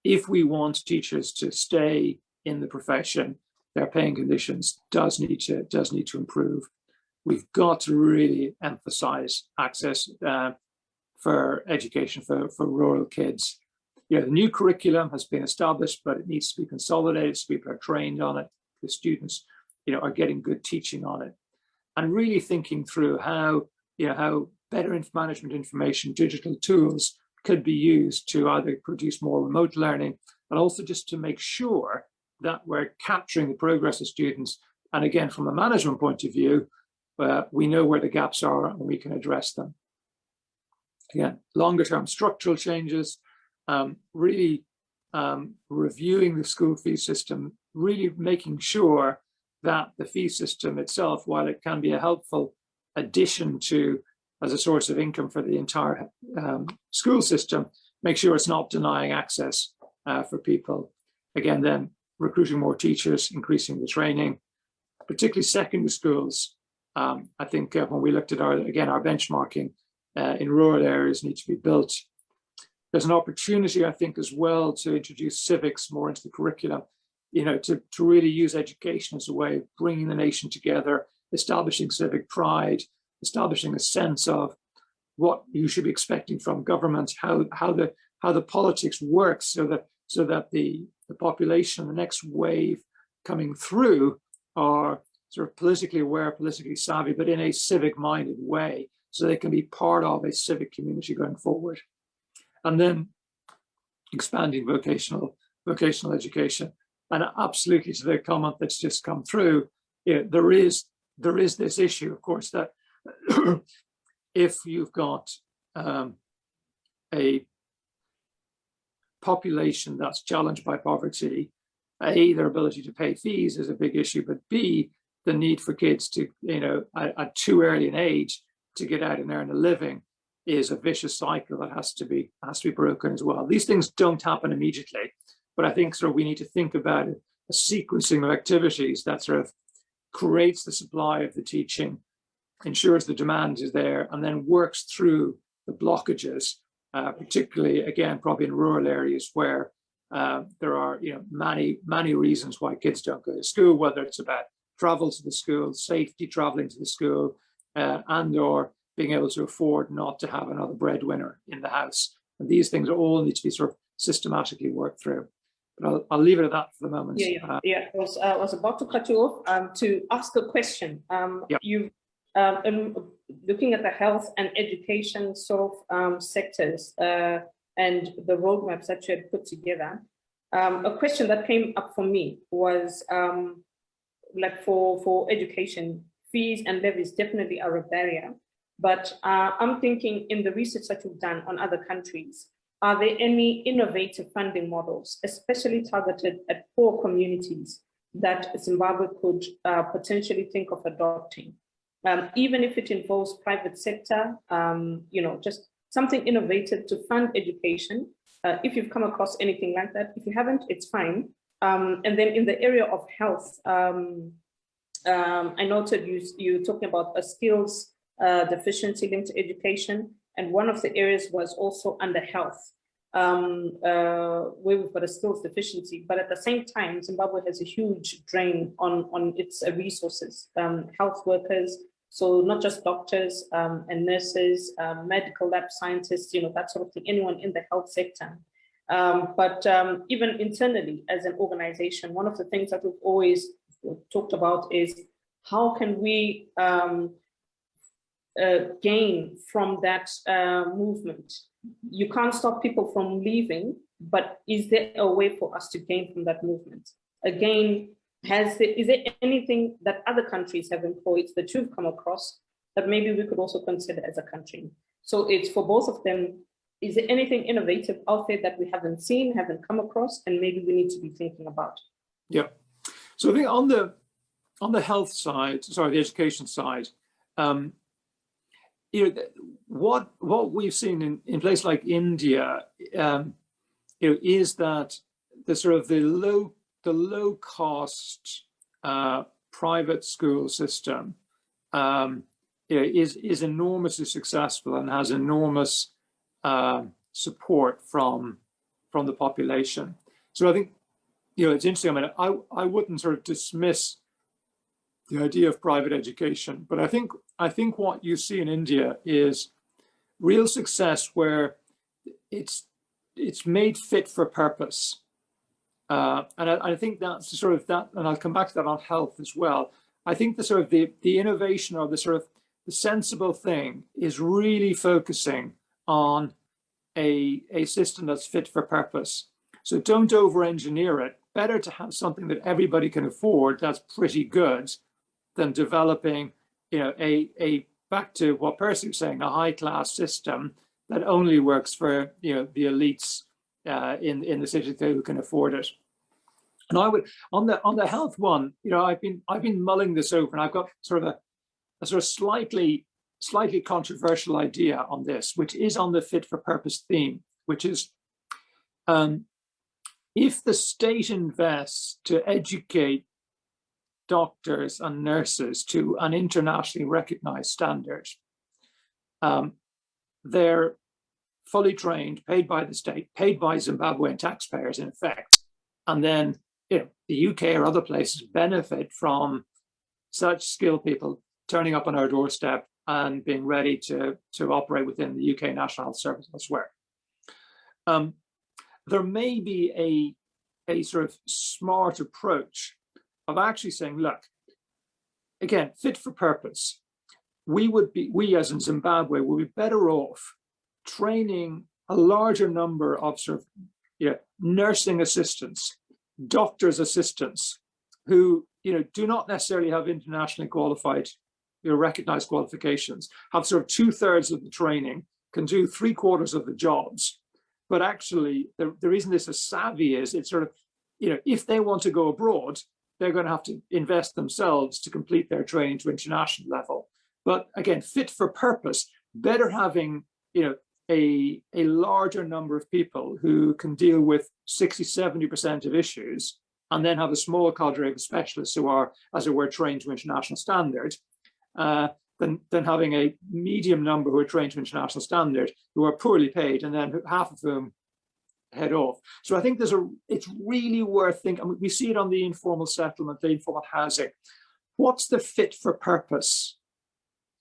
If we want teachers to stay in the profession, their paying conditions does need to improve. We've got to really emphasize access for education for rural kids. The new curriculum has been established, but it needs to be consolidated so people are trained on it. The students, are getting good teaching on it, and really thinking through how better management information, digital tools could be used to either produce more remote learning, but also just to make sure that we're capturing the progress of students. And again, from a management point of view, we know where the gaps are and we can address them. Again, longer term structural changes, really reviewing the school fee system, really making sure that the fee system itself, while it can be a helpful addition to as a source of income for the entire school system, make sure it's not denying access for people. Again, then recruiting more teachers, increasing the training, particularly secondary schools. I think when we looked at our benchmarking in rural areas need to be built. There's an opportunity, I think, as well to introduce civics more into the curriculum, to really use education as a way of bringing the nation together, establishing civic pride, establishing a sense of what you should be expecting from government, how the politics works so that the population, the next wave coming through, are sort of politically aware, politically savvy, but in a civic-minded way, so they can be part of a civic community going forward. And then expanding vocational education. And absolutely, to the comment that's just come through, there is this issue, of course, that if you've got a population that's challenged by poverty, A, their ability to pay fees is a big issue, but B, the need for kids to, at too early an age to get out and earn a living is a vicious cycle that has to be broken as well. These things don't happen immediately, but I think sort of we need to think about a sequencing of activities that sort of creates the supply of the teaching, ensures the demand is there, and then works through the blockages, particularly, again, probably in rural areas where there are many reasons why kids don't go to school, whether it's about travel to the school, safety traveling to the school, and or being able to afford not to have another breadwinner in the house. And these things all need to be sort of systematically worked through. But I'll leave it at that for the moment. I was about to cut you off to ask a question. You've looking at the health and education sort of sectors and the roadmaps that you had put together. A question that came up for me was like for education, fees and levies definitely are a barrier. But I'm thinking in the research that you've done on other countries, are there any innovative funding models, especially targeted at poor communities, that Zimbabwe could potentially think of adopting? Even if it involves private sector, just something innovative to fund education. If you've come across anything like that, if you haven't, it's fine. And then in the area of health, I noted you talking about a skills deficiency linked to education. And one of the areas was also under health, where we've got a skills deficiency. But at the same time, Zimbabwe has a huge drain on its resources, health workers. So not just doctors and nurses, medical lab scientists, that sort of thing, anyone in the health sector. But even internally as an organization, one of the things that we've always talked about is how can we gain from that movement? You can't stop people from leaving, but is there a way for us to gain from that movement? Again, is there anything that other countries have employed that you've come across that maybe we could also consider as a country? So it's for both of them. Is there anything innovative out there that we haven't seen, haven't come across, and maybe we need to be thinking about? Yeah. So I think on the health side, the education side, what we've seen in places like India, is that the low cost private school system is enormously successful and has enormous support from the population. So I think it's interesting. I mean, I wouldn't sort of dismiss the idea of private education, but I think what you see in India is real success where it's made fit for purpose. And I think that's sort of that, and I'll come back to that on health as well. I think the innovation or the sensible thing is really focusing on a system that's fit for purpose. So don't over-engineer it. Better to have something that everybody can afford that's pretty good than developing, a back to what Percy was saying, a high-class system that only works for the elites in the city who can afford it. And I would on the health one, I've been mulling this over, and I've got a slightly controversial idea on this, which is on the fit for purpose theme, which is if the state invests to educate doctors and nurses to an internationally recognized standard, they're fully trained, paid by the state, paid by Zimbabwean taxpayers in effect, and then the UK or other places benefit from such skilled people turning up on our doorstep and being ready to operate within the UK National Health Service elsewhere. there may be a sort of smart approach of actually saying, look, again, fit for purpose. We as in Zimbabwe would be better off training a larger number of sort of nursing assistants, doctors' assistants, who do not necessarily have internationally qualified, recognized qualifications, have sort of 2/3 of the training, can do 3/4 of the jobs. But actually, the reason this is savvy is it's sort of, if they want to go abroad, they're going to have to invest themselves to complete their training to international level. But again, fit for purpose, better having, a larger number of people who can deal with 60–70% of issues, and then have a small cadre of specialists who are, as it were, trained to international standard, than having a medium number who are trained to international standard, who are poorly paid, and then half of whom head off. So I think it's really worth thinking. I mean, we see it on the informal settlement, the informal housing. What's the fit for purpose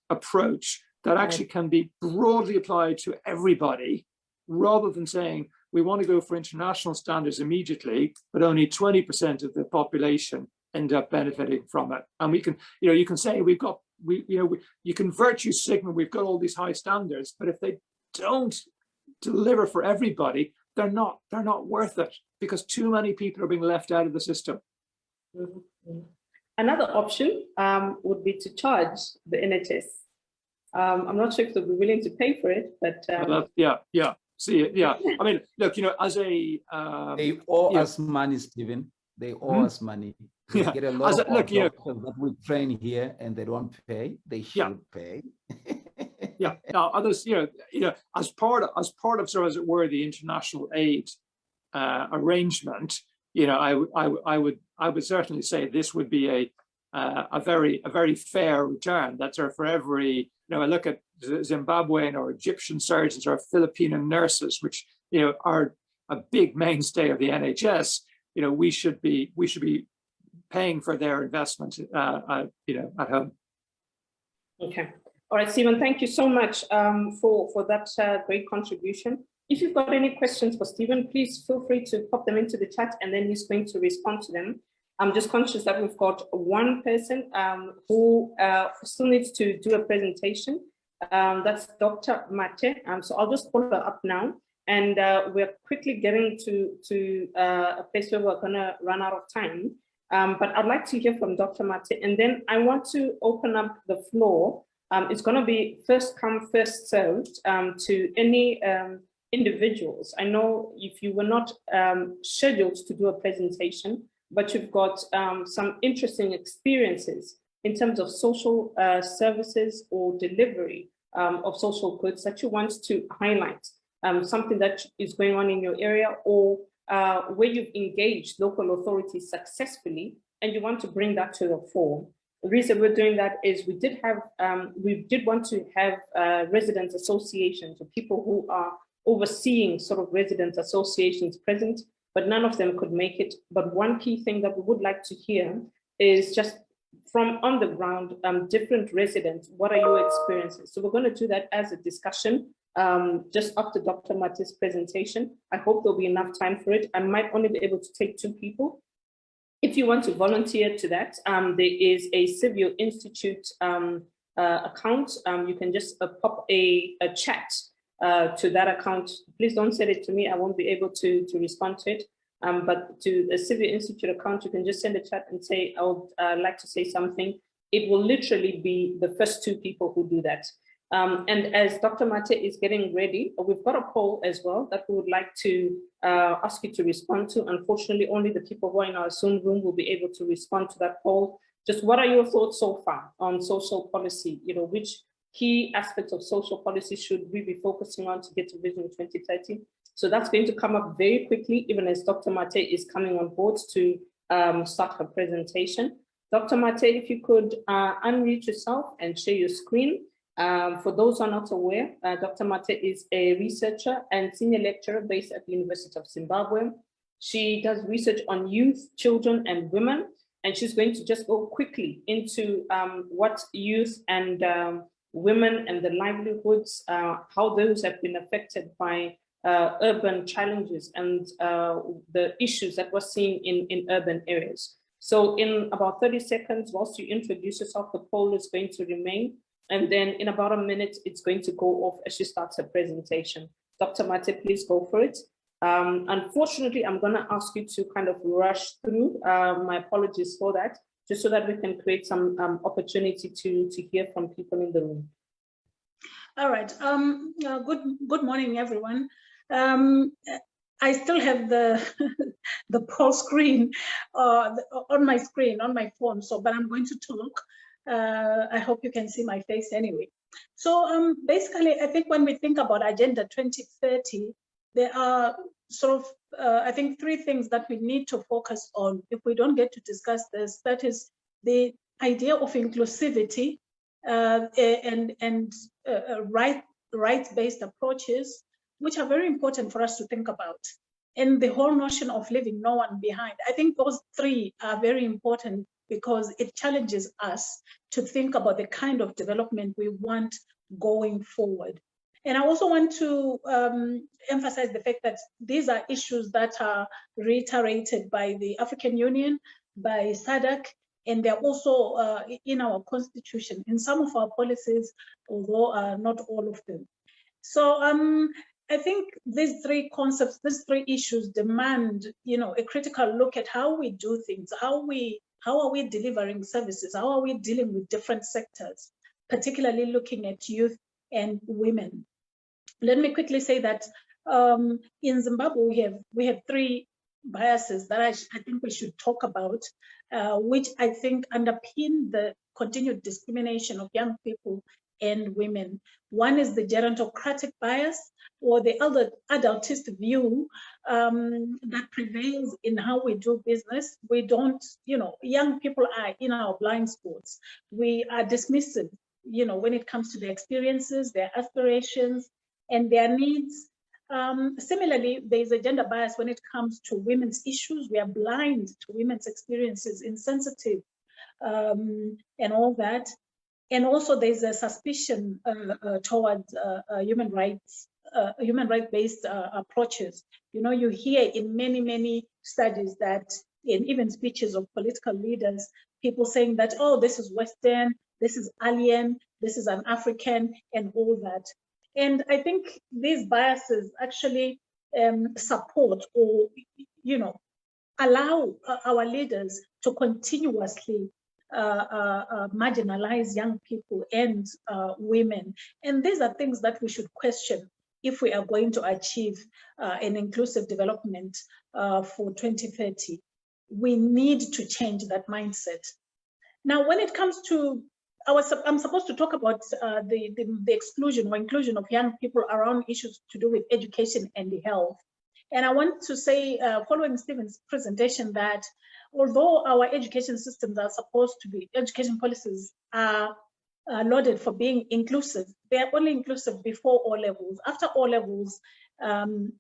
approach that actually can be broadly applied to everybody, rather than saying we want to go for international standards immediately, but only 20% of the population end up benefiting from it. And we can, you can say you can virtue signal, we've got all these high standards, but if they don't deliver for everybody, they're not worth it, because too many people are being left out of the system. Mm-hmm. Another option would be to charge the NHS. I'm not sure if they'll be willing to pay for it, but I mean, look, as a they owe us money, Stephen. They owe us money. They get a lot of doctors that we train here, and they don't pay. They should pay. Now others, as part of sort of, as it were, the international aid arrangement, I would certainly say this would be a very fair return. That's for every, I look at Zimbabwean or Egyptian surgeons or Filipino nurses, which are a big mainstay of the NHS. We should be paying for their investment, at home. Okay. All right, Stephen, thank you so much for that great contribution. If you've got any questions for Stephen, please feel free to pop them into the chat, and then he's going to respond to them. I'm just conscious that we've got one person who still needs to do a presentation. That's Dr. Mate. So I'll just call her up now. And we're quickly getting to a place where we're gonna run out of time. But I'd like to hear from Dr. Mate. And then I want to open up the floor. It's gonna be first come, first served to any individuals. I know if you were not scheduled to do a presentation, but you've got some interesting experiences in terms of social services or delivery of social goods that you want to highlight, something that is going on in your area, or where you've engaged local authorities successfully and you want to bring that to the fore. The reason we're doing that is we did want to have resident associations, or people who are overseeing sort of resident associations present, but none of them could make it. But one key thing that we would like to hear is just from on the ground, different residents, what are your experiences? So we're going to do that as a discussion just after Dr. Mate's presentation. I hope there'll be enough time for it. I might only be able to take 2 people. If you want to volunteer to that, there is a Civil Institute account. You can just pop a chat to that account. Please don't send it to me. I won't be able to respond to it. But to the Civil Institute account, you can just send a chat and say, I would like to say something. It will literally be the first 2 people who do that. And as Dr. Mate is getting ready, we've got a poll as well that we would like to ask you to respond to. Unfortunately, only the people who are in our Zoom room will be able to respond to that poll. Just what are your thoughts so far on social policy? Which key aspects of social policy should we be focusing on to get to Vision 2030? So that's going to come up very quickly, even as Dr. Mate is coming on board to start her presentation. Dr. Mate, if you could unmute yourself and share your screen. For those who are not aware, Dr. Mate is a researcher and senior lecturer based at the University of Zimbabwe. She does research on youth, children, and women, and she's going to just go quickly into what youth and women and the livelihoods, how those have been affected by urban challenges and the issues that we're seeing in urban areas. So in about 30 seconds, whilst you introduce yourself, the poll is going to remain. And then in about a minute, it's going to go off as she starts her presentation. Dr. Mate, please go for it. Unfortunately, I'm going to ask you to kind of rush through. My apologies for that, just so that we can create some opportunity to hear from people in the room. All right. Good morning, everyone. I still have the the poll screen on my screen on my phone. So, but I'm going to talk. I hope you can see my face anyway. So basically, I think when we think about Agenda 2030, there are sort of, I think, three things that we need to focus on if we don't get to discuss this. That is the idea of inclusivity and rights-based approaches, which are very important for us to think about. And the whole notion of leaving no one behind. I think those three are very important because it challenges us to think about the kind of development we want going forward. And I also want to emphasize the fact that these are issues that are reiterated by the African Union, by SADC, and they're also in our constitution, in some of our policies, although not all of them. So I think these three concepts, these three issues demand, a critical look at how we do things, how are we delivering services, how are we dealing with different sectors, particularly looking at youth and women. Let me quickly say that in Zimbabwe, we have three biases that I think we should talk about, which I think underpin the continued discrimination of young people and women. One is the gerontocratic bias, or the adultist view that prevails in how we do business. We don't, young people are in our blind spots. We are dismissive, when it comes to their experiences, their aspirations, and their needs. Similarly, there's a gender bias when it comes to women's issues. We are blind to women's experiences, insensitive, and all that. And also there's a suspicion towards human rights-based approaches. You hear in many studies that in even speeches of political leaders, people saying that, oh, this is Western, this is alien, this is an African, and all that. And I think these biases actually support or, allow our leaders to continuously marginalize young people and women. And these are things that we should question if we are going to achieve an inclusive development for 2030. We need to change that mindset. Now, when it comes to I'm supposed to talk about the exclusion or inclusion of young people around issues to do with education and health. And I want to say, following Stephen's presentation, that although our education systems are supposed to be, education policies are lauded for being inclusive, they are only inclusive before O levels. After O levels,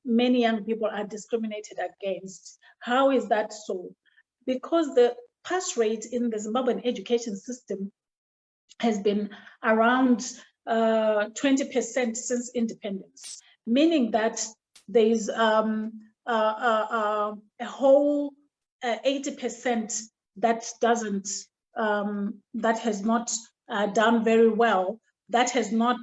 many young people are discriminated against. How is that so? Because the pass rate in the Zimbabwean education system has been around 20% since independence, meaning that there is a whole 80% that doesn't, that has not done very well, that has not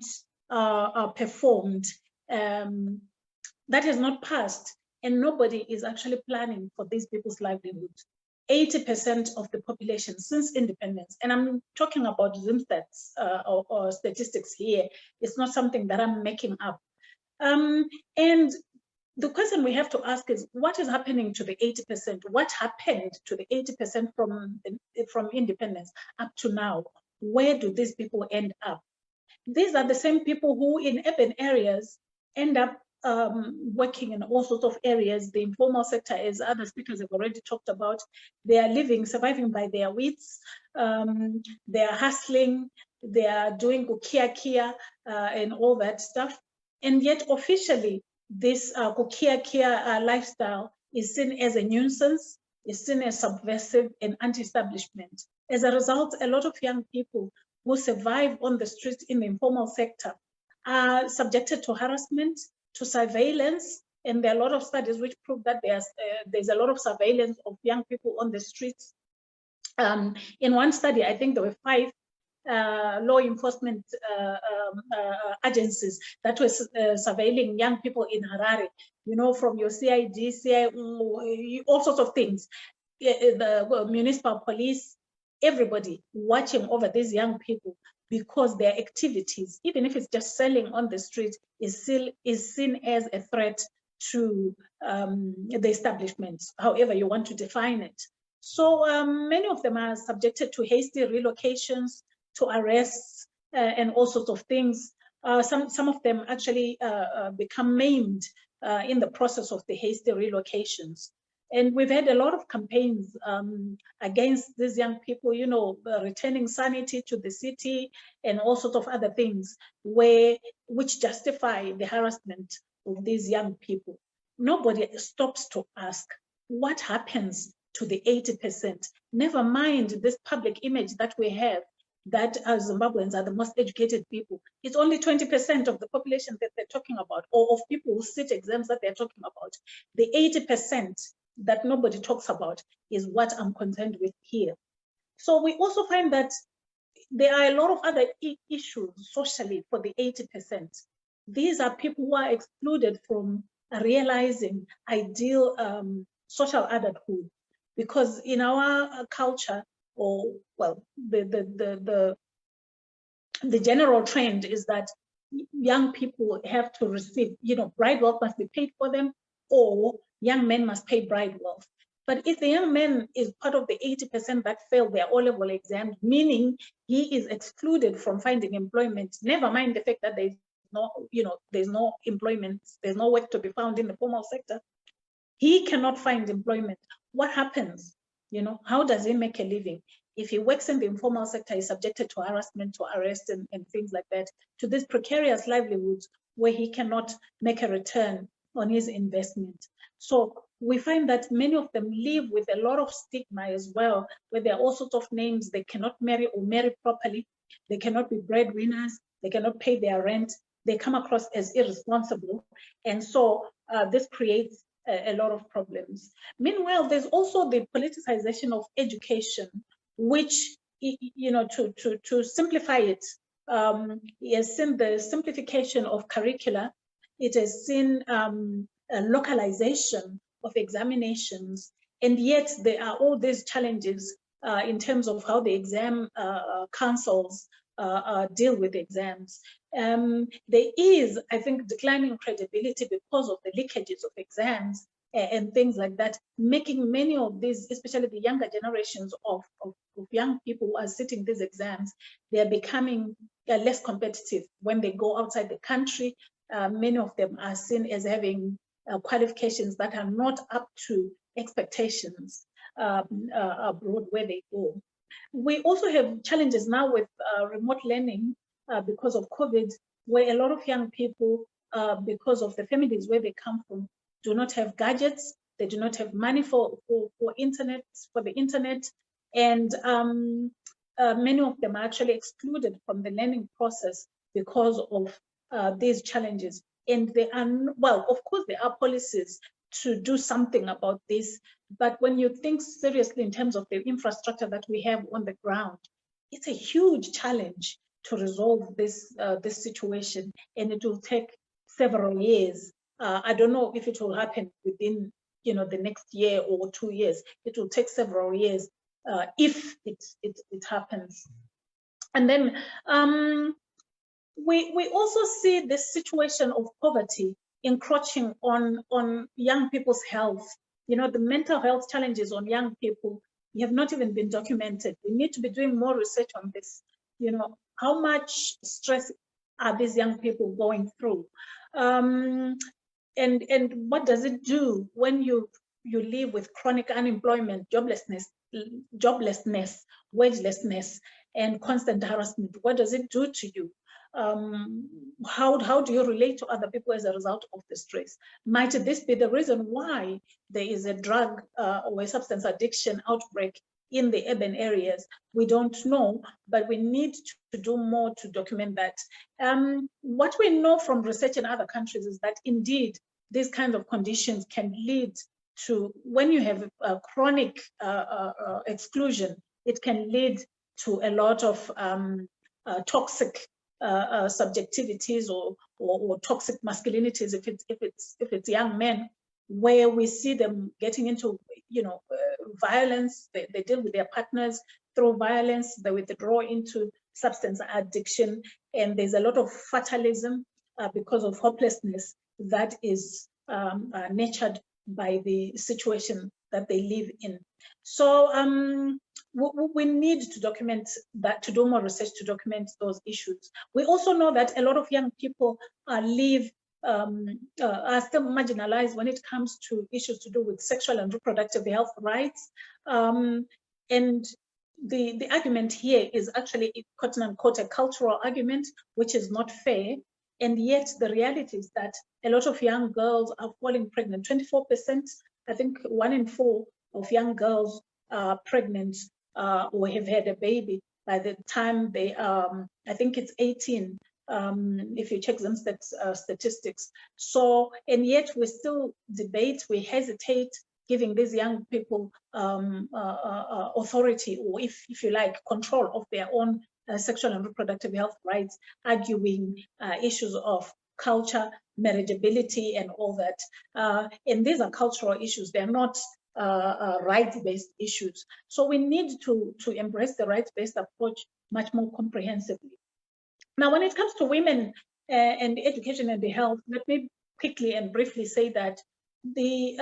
performed, that has not passed, and nobody is actually planning for these people's livelihoods. 80% of the population since independence, and I'm talking about ZimStats or statistics here, it's not something that I'm making up. And the question we have to ask is, what is happening to the 80%? What happened to the 80% from independence up to now? Where do these people end up? These are the same people who in urban areas end up working in all sorts of areas. The informal sector, as other speakers have already talked about, they are surviving by their wits, they are hustling, they are doing kukia and all that stuff. And yet officially, this kukia lifestyle is seen as a nuisance, is seen as subversive and anti-establishment. As a result, a lot of young people who survive on the streets in the informal sector are subjected to harassment, to surveillance, and there are a lot of studies which prove that there's a lot of surveillance of young people on the streets. In one study, I think there were 5 law enforcement agencies that was surveilling young people in Harare, you know, from your CID, all sorts of things, the municipal police, everybody watching over these young people, because their activities, even if it's just selling on the street, is seen as a threat to the establishment, however you want to define it. So many of them are subjected to hasty relocations, to arrests, and all sorts of things. Some of them actually become maimed in the process of the hasty relocations. And we've had a lot of campaigns against these young people, you know, returning sanity to the city and all sorts of other things which justify the harassment of these young people. Nobody stops to ask what happens to the 80%. Never mind this public image that we have, that Zimbabweans are the most educated people. It's only 20% of the population that they're talking about, or of people who sit exams that they're talking about. The 80% that nobody talks about is what I'm concerned with here. So we also find that there are a lot of other issues socially for the 80%. These are people who are excluded from realizing ideal social adulthood, because in our culture, or well, the general trend is that young people have to receive, you know, bride wealth must be paid for them, or young men must pay bride wealth. But if the young man is part of the 80% that failed their O-level exam, meaning he is excluded from finding employment, never mind the fact that there's no, you know, there's no employment, there's no work to be found in the formal sector, he cannot find employment. What happens? You know, how does he make a living? If he works in the informal sector, he's subjected to harassment, to arrest, and things like that, to these precarious livelihoods where he cannot make a return on his investment. So we find that many of them live with a lot of stigma as well, where there are all sorts of names. They cannot marry or marry properly. They cannot be breadwinners. They cannot pay their rent. They come across as irresponsible. And so this creates a lot of problems. Meanwhile, there's also the politicization of education, which, you know, to simplify it, has seen the simplification of curricula. It has seen a localization of examinations, and yet there are all these challenges in terms of how the exam councils deal with exams. There is, I think, declining credibility because of the leakages of exams and things like that, making many of these, especially the younger generations of young people who are sitting these exams, they are becoming less competitive when they go outside the country. Many of them are seen as having qualifications that are not up to expectations abroad where they go. We also have challenges now with remote learning because of COVID, where a lot of young people, because of the families where they come from, do not have gadgets, they do not have money for the internet, and many of them are actually excluded from the learning process because of these challenges. And they are, well, of course, there are policies to do something about this, but when you think seriously in terms of the infrastructure that we have on the ground, it's a huge challenge to resolve this this situation, and it will take several years. I don't know if it will happen within, you know, the next year or 2 years. It will take several years if it happens. And then we also see this situation of poverty encroaching on young people's health. You know, the mental health challenges on young people have not even been documented. We need to be doing more research on this. You know, how much stress are these young people going through? And what does it do when you live with chronic unemployment, joblessness, wagelessness, and constant harassment? What does it do to you? How do you relate to other people as a result of the stress? Might this be the reason why there is a drug or a substance addiction outbreak in the urban areas. We don't know, but we need to do more to document that. What we know from research in other countries is that indeed these kinds of conditions can lead to, when you have a chronic exclusion, it can lead to a lot of toxic subjectivities or toxic masculinities if it's young men, where we see them getting into violence. They deal with their partners through violence. They withdraw into substance addiction, and there's a lot of fatalism because of hopelessness that is nurtured by the situation that they live in. So we need to document that, to do more research to document those issues. We also know that a lot of young people are still marginalized when it comes to issues to do with sexual and reproductive health rights. And the argument here is actually, quote unquote, a cultural argument, which is not fair. And yet the reality is that a lot of young girls are falling pregnant. 24%, I think 1 in 4 of young girls are pregnant or have had a baby by the time they I think it's 18, if you check them statistics. So, and yet we still debate, we hesitate giving these young people authority, or if you like, control of their own sexual and reproductive health rights, arguing issues of culture, marriageability, and all that. And these are cultural issues. They're not rights-based issues. So we need to embrace the rights-based approach much more comprehensively. Now, when it comes to women and the education and the health, let me quickly and briefly say that the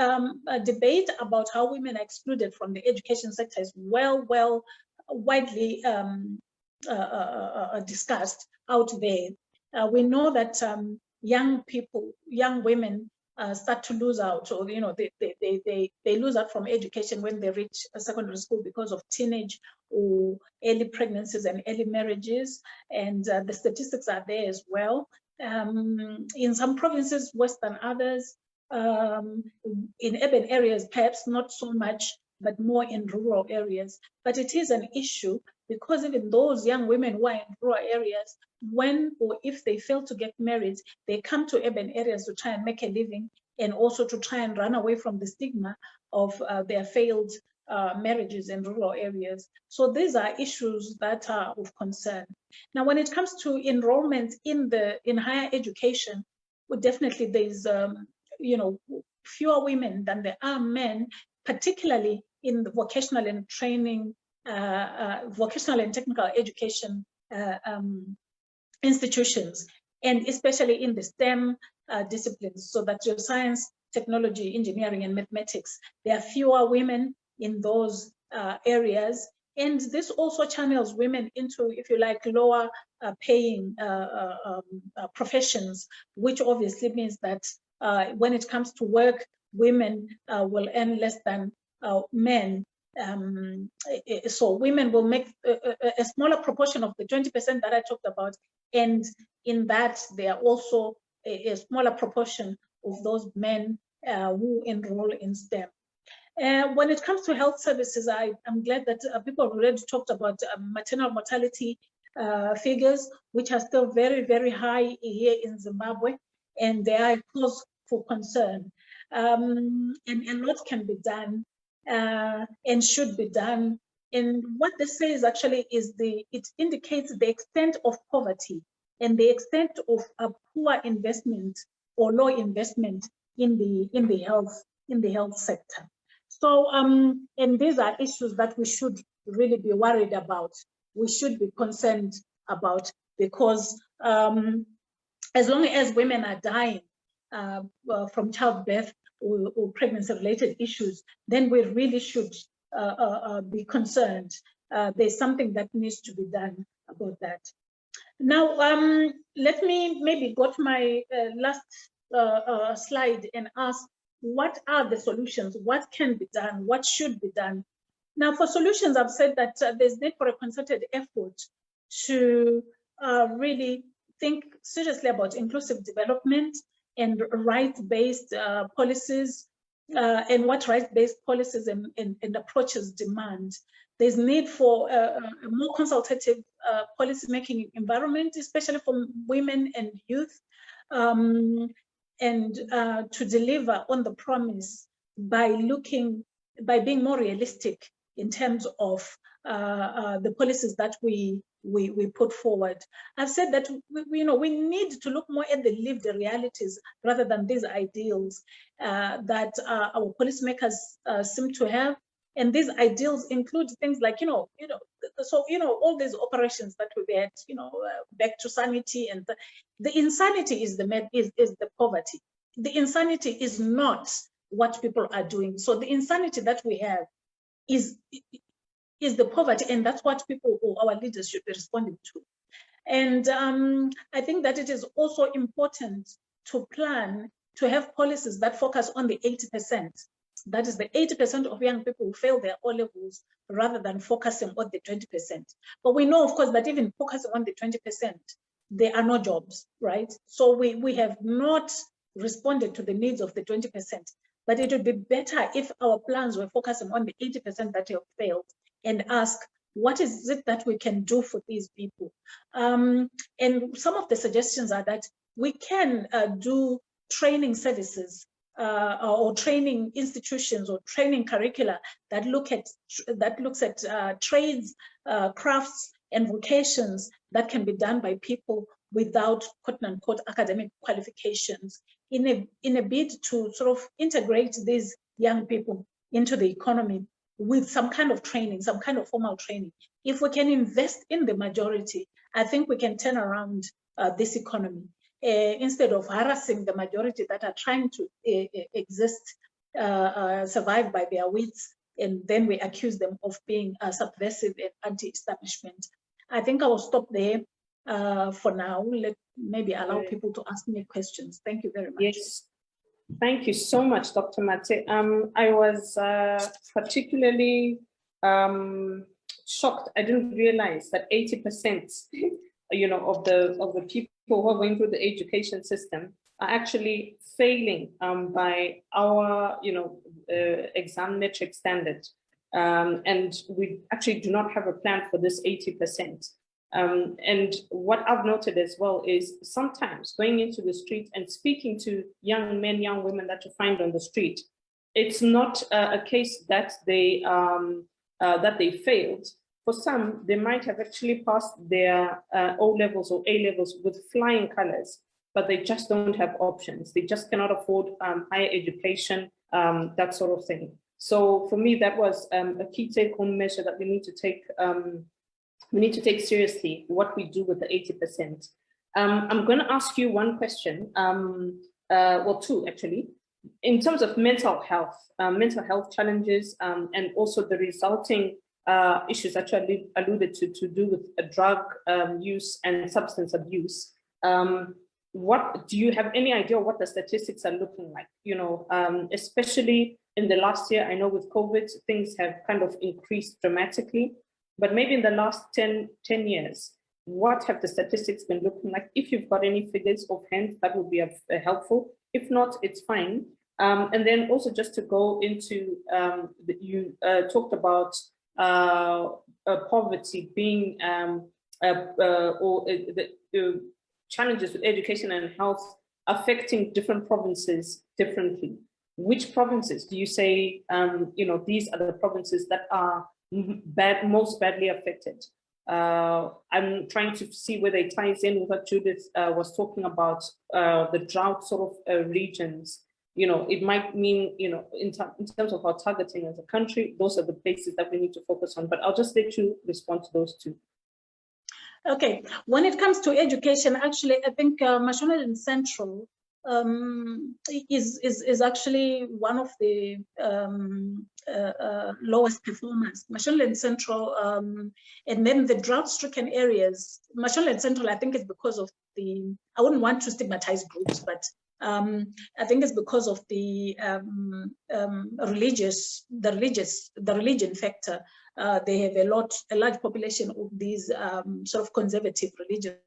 debate about how women are excluded from the education sector is widely discussed out there. We know that young people, young women start to lose out, or they lose out from education when they reach secondary school because of teenage or early pregnancies and early marriages, and the statistics are there as well. In some provinces, worse than others. In urban areas, perhaps not so much, but more in rural areas. But it is an issue because even those young women who are in rural areas, when or if they fail to get married, they come to urban areas to try and make a living, and also to try and run away from the stigma of their failed marriages in rural areas. So these are issues that are of concern. Now, when it comes to enrollment in higher education, well, definitely there's fewer women than there are men, particularly in the vocational and training, vocational and technical education institutions, and especially in the STEM disciplines, so that's your science, technology, engineering, and mathematics. There are fewer women in those areas, and this also channels women into, if you like, lower paying professions, which obviously means that when it comes to work, women will earn less than men. So women will make a smaller proportion of the 20% that I talked about, and in that there are also a smaller proportion of those men who enroll in STEM. When it comes to health services, I'm glad that people have already talked about maternal mortality figures, which are still very, very high here in Zimbabwe, and they are a cause for concern. And a lot can be done and should be done. And what this says actually is it indicates the extent of poverty and the extent of a poor investment or low investment in the health sector. So and these are issues that we should really be worried about. We should be concerned about, because as long as women are dying from childbirth or pregnancy-related issues, then we really should be concerned. There's something that needs to be done about that. Now, let me maybe go to my last slide and ask, what are the solutions? What can be done? What should be done? Now, for solutions, I've said that there's need for a concerted effort to really think seriously about inclusive development and rights-based policies, and what rights-based policies and approaches demand. There's need for a more consultative policy-making environment, especially for women and youth, and to deliver on the promise by being more realistic in terms of the policies that we put forward. I've said that we need to look more at the lived realities rather than these ideals that our policymakers seem to have. And these ideals include things like, all these operations that we've had, back to sanity, and the insanity is the poverty. The insanity is not what people are doing. So the insanity that we have is the poverty, and that's what people or our leaders should be responding to. And I think that it is also important to plan to have policies that focus on the 80%. That is the 80% of young people who fail their O-levels rather than focusing on the 20%. But we know, of course, that even focusing on the 20%, there are no jobs, right? So we have not responded to the needs of the 20%. But it would be better if our plans were focusing on the 80% that have failed and ask, what is it that we can do for these people? And some of the suggestions are that we can do training services or training institutions or training curricula that looks at trades, crafts, and vocations that can be done by people without quote unquote academic qualifications in a bid to sort of integrate these young people into the economy with some kind of training, some kind of formal training. If we can invest in the majority, I think we can turn around this economy. Instead of harassing the majority that are trying to exist, survive by their wits, and then we accuse them of being subversive and anti-establishment. I think I will stop there for now. Let maybe allow people to ask me questions. Thank you very much. Yes, thank you so much, Dr. Mate. I was particularly shocked. I didn't realize that 80%, of the people who are going through the education system are actually failing by our, exam metric standard. And we actually do not have a plan for this 80%. And what I've noted as well is sometimes going into the street and speaking to young men, young women that you find on the street, it's not a case that they failed. For some, they might have actually passed their O-levels or A-levels with flying colors, but they just don't have options. They just cannot afford higher education, that sort of thing. So for me, that was a key take-home measure that we need to take. We need to take seriously what we do with the 80%. I'm going to ask you one question, well, two actually, in terms of mental health challenges, and also the resulting issues that you alluded to do with drug use and substance abuse. What do you have any idea what the statistics are looking like? Especially in the last year, I know with COVID, things have kind of increased dramatically. But maybe in the last 10 years, what have the statistics been looking like? If you've got any figures offhand, that would be helpful. If not, it's fine. And then also just to go into, you talked about poverty being, or the challenges with education and health affecting different provinces differently. Which provinces do you say, these are the provinces that are most badly affected? I'm trying to see whether it ties in with what Judith was talking about, the drought sort of regions. It might mean, in terms of our targeting as a country, those are the places that we need to focus on. But I'll just let you respond to those two. Okay, when it comes to education, actually, I think Mashonaland Central is actually one of the lowest performers. Mashonaland Central, and then the drought-stricken areas. Mashonaland Central, I think, is because of the. I wouldn't want to stigmatize groups, but I think it's because of the religion factor. They have a large population of these sort of conservative religious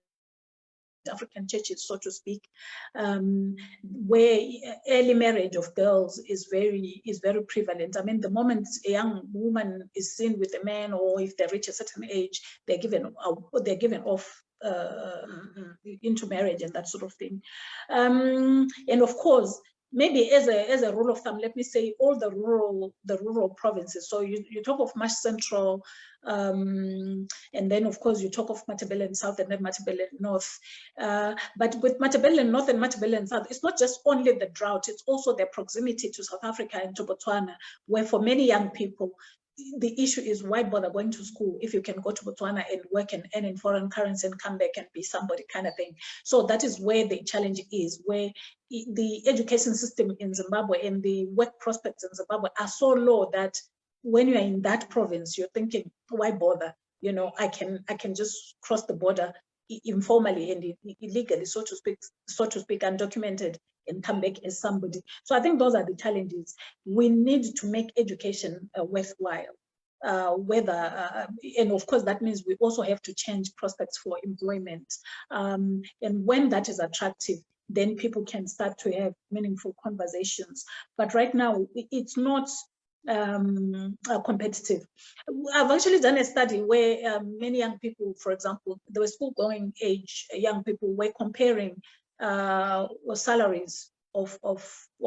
African churches, so to speak, where early marriage of girls is very prevalent. I mean, the moment a young woman is seen with a man, or if they reach a certain age, they're given off into marriage and that sort of thing. And of course, maybe as a rule of thumb, let me say all the rural provinces. So you talk of Marsh Central, and then of course you talk of Matabele South and then Matabele North. But with Matabele North and Matabele South, it's not just only the drought, it's also their proximity to South Africa and to Botswana, where for many young people, the issue is why bother going to school if you can go to Botswana and work and earn in foreign currency and come back and be somebody kind of thing. So that is where the challenge is, where the education system in Zimbabwe and the work prospects in Zimbabwe are so low that when you're in that province, you're thinking, why bother? You know, I can just cross the border informally and illegally, so to speak, undocumented, and come back as somebody. So I think those are the challenges. We need to make education worthwhile. And of course that means we also have to change prospects for employment. And when that is attractive, then people can start to have meaningful conversations. But right now, it's not competitive. I've actually done a study where many young people, for example, they were school-going age young people, were comparing salaries or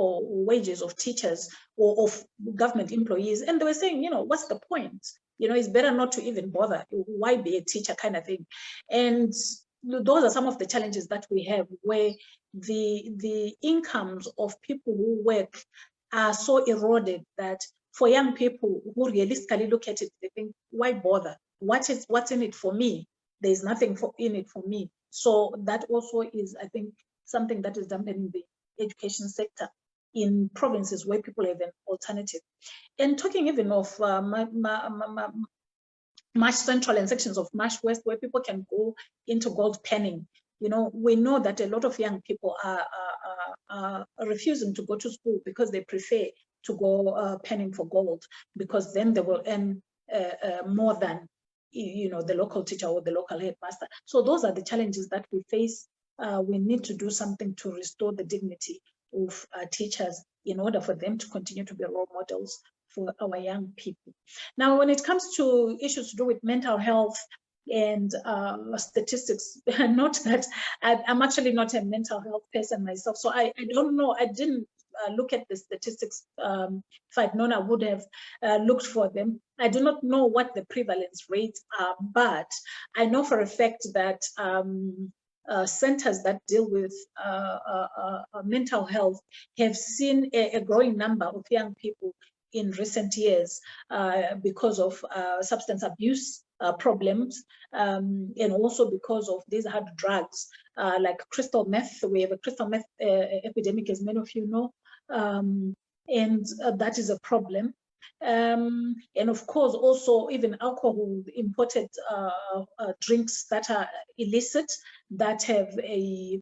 wages of teachers or of government employees, and they were saying, you know, what's the point? You know, it's better not to even bother. Why be a teacher, kind of thing? And those are some of the challenges that we have, where the incomes of people who work are so eroded that for young people who realistically look at it, they think, why bother? What's in it for me? There's nothing in it for me. So that also is, I think, something that is dampening the education sector in provinces where people have an alternative. And talking even of Marsh Central and sections of Marsh West, where people can go into gold panning. You know, we know that a lot of young people are refusing to go to school because they prefer to go panning for gold, because then they will earn more than, you know, the local teacher or the local headmaster. So those are the challenges that we face. We need to do something to restore the dignity of teachers in order for them to continue to be role models for our young people. Now, when it comes to issues to do with mental health and statistics, not that I'm actually not a mental health person myself, so I don't know. I didn't look at the statistics. If I'd known, I would have looked for them. I do not know what the prevalence rates are, but I know for a fact that centers that deal with mental health have seen a growing number of young people in recent years because of substance abuse problems, and also because of these hard drugs like crystal meth. We have a crystal meth epidemic, as many of you know, and that is a problem. And of course, also even alcohol, imported drinks that are illicit, that have a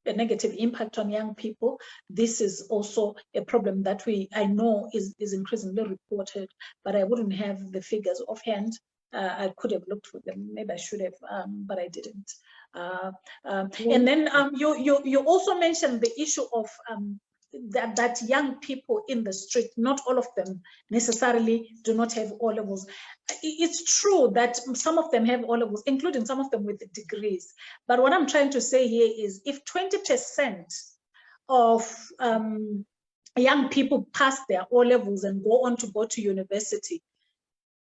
negative impact on young people. This is also a problem that I know is increasingly reported, but I wouldn't have the figures offhand. I could have looked for them. Maybe I should have, but I didn't. And then you also mentioned the issue of that young people in the street, not all of them necessarily do not have O levels. It's true that some of them have O levels, including some of them with degrees. But what I'm trying to say here is, if 20% of young people pass their O levels and go on to go to university,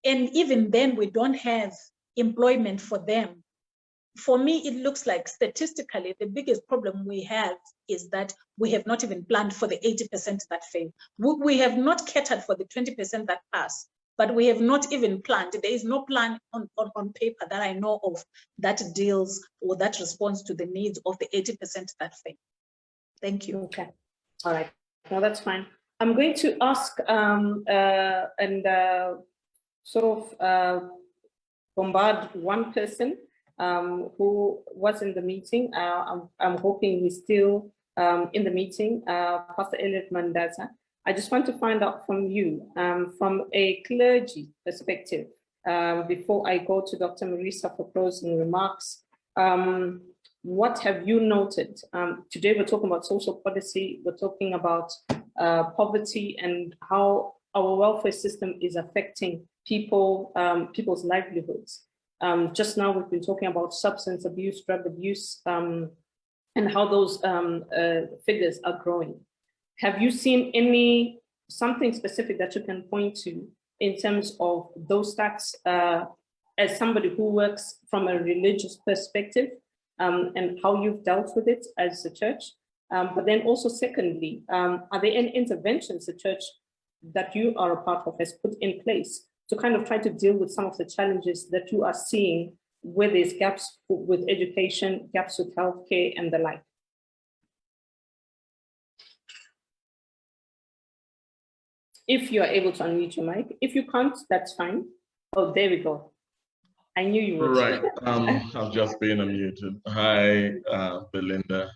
and even then we don't have employment for them, for me, it looks like statistically the biggest problem we have is that we have not even planned for the 80% that fail. We have not catered for the 20% that pass, but we have not even planned. There is no plan on paper that I know of that deals or that responds to the needs of the 80% that fail. Thank you. Okay. All right. No, that's fine. I'm going to ask bombard one person who was in the meeting. I'm hoping he's still in the meeting, Pastor Elliot Mandaza. I just want to find out from you, from a clergy perspective, before I go to Dr. Marisa for closing remarks, What have you noted? Today we're talking about social policy, we're talking about poverty and how our welfare system is affecting people, people's livelihoods. Just now we've been talking about substance abuse, drug abuse, and how those figures are growing. Have you seen something specific that you can point to in terms of those stats as somebody who works from a religious perspective, and how you've dealt with it as a church? But then also secondly, are there any interventions the church that you are a part of has put in place to kind of try to deal with some of the challenges that you are seeing where there's gaps with education, gaps with healthcare and the like? If you are able to unmute your mic. If you can't, that's fine. Oh, there we go. I knew you would. Right, I've just been unmuted. Hi, Belinda.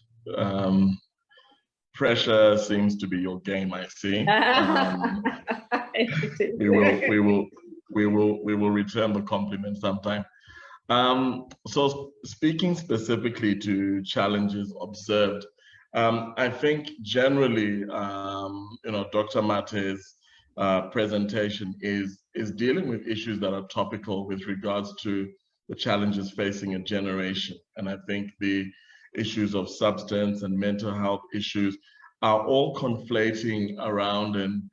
Pressure seems to be your game, I see. We will return the compliment sometime. So speaking specifically to challenges observed, I think generally, Dr. Mate's presentation is dealing with issues that are topical with regards to the challenges facing a generation. And I think the issues of substance and mental health issues are all conflating around an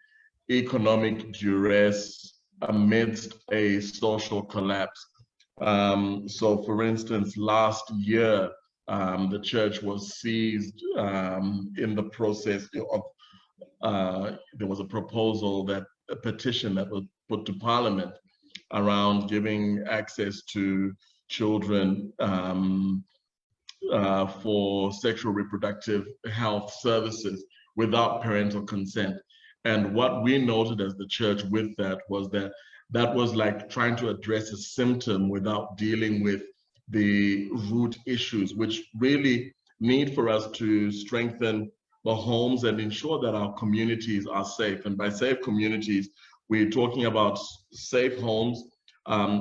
economic duress amidst a social collapse. So for instance, last year, the church was seized in the process of, there was a proposal a petition that was put to Parliament around giving access to children for sexual reproductive health services without parental consent. And what we noted as the church with that was that was like trying to address a symptom without dealing with the root issues, which really need for us to strengthen the homes and ensure that our communities are safe. And by safe communities, we're talking about safe homes,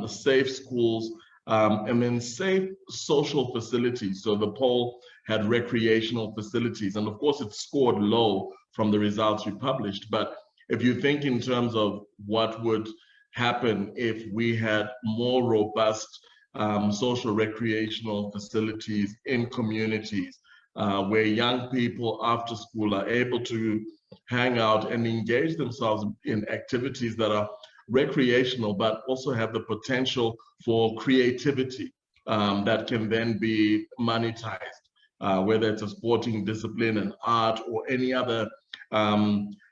safe schools, and then safe social facilities. So the poll had recreational facilities, and of course it scored low from the results we published. But if you think in terms of what would happen if we had more robust social recreational facilities in communities, where young people after school are able to hang out and engage themselves in activities that are recreational, but also have the potential for creativity that can then be monetized, whether it's a sporting discipline, an art, or any other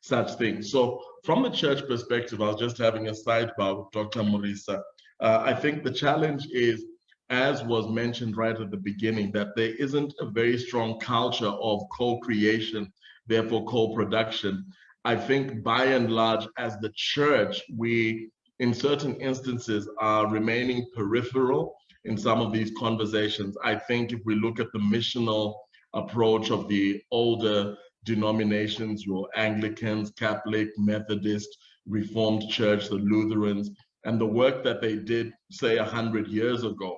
such thing. So from the church perspective, I was just having a sidebar with Dr. Morisa. I think the challenge is, as was mentioned right at the beginning, that there isn't a very strong culture of co-creation, therefore co-production. I think by and large, as the church, we, in certain instances, are remaining peripheral in some of these conversations. I think if we look at the missional approach of the older denominations, your Anglicans, Catholic, Methodist, Reformed Church, the Lutherans, and the work that they did, say, 100 years ago,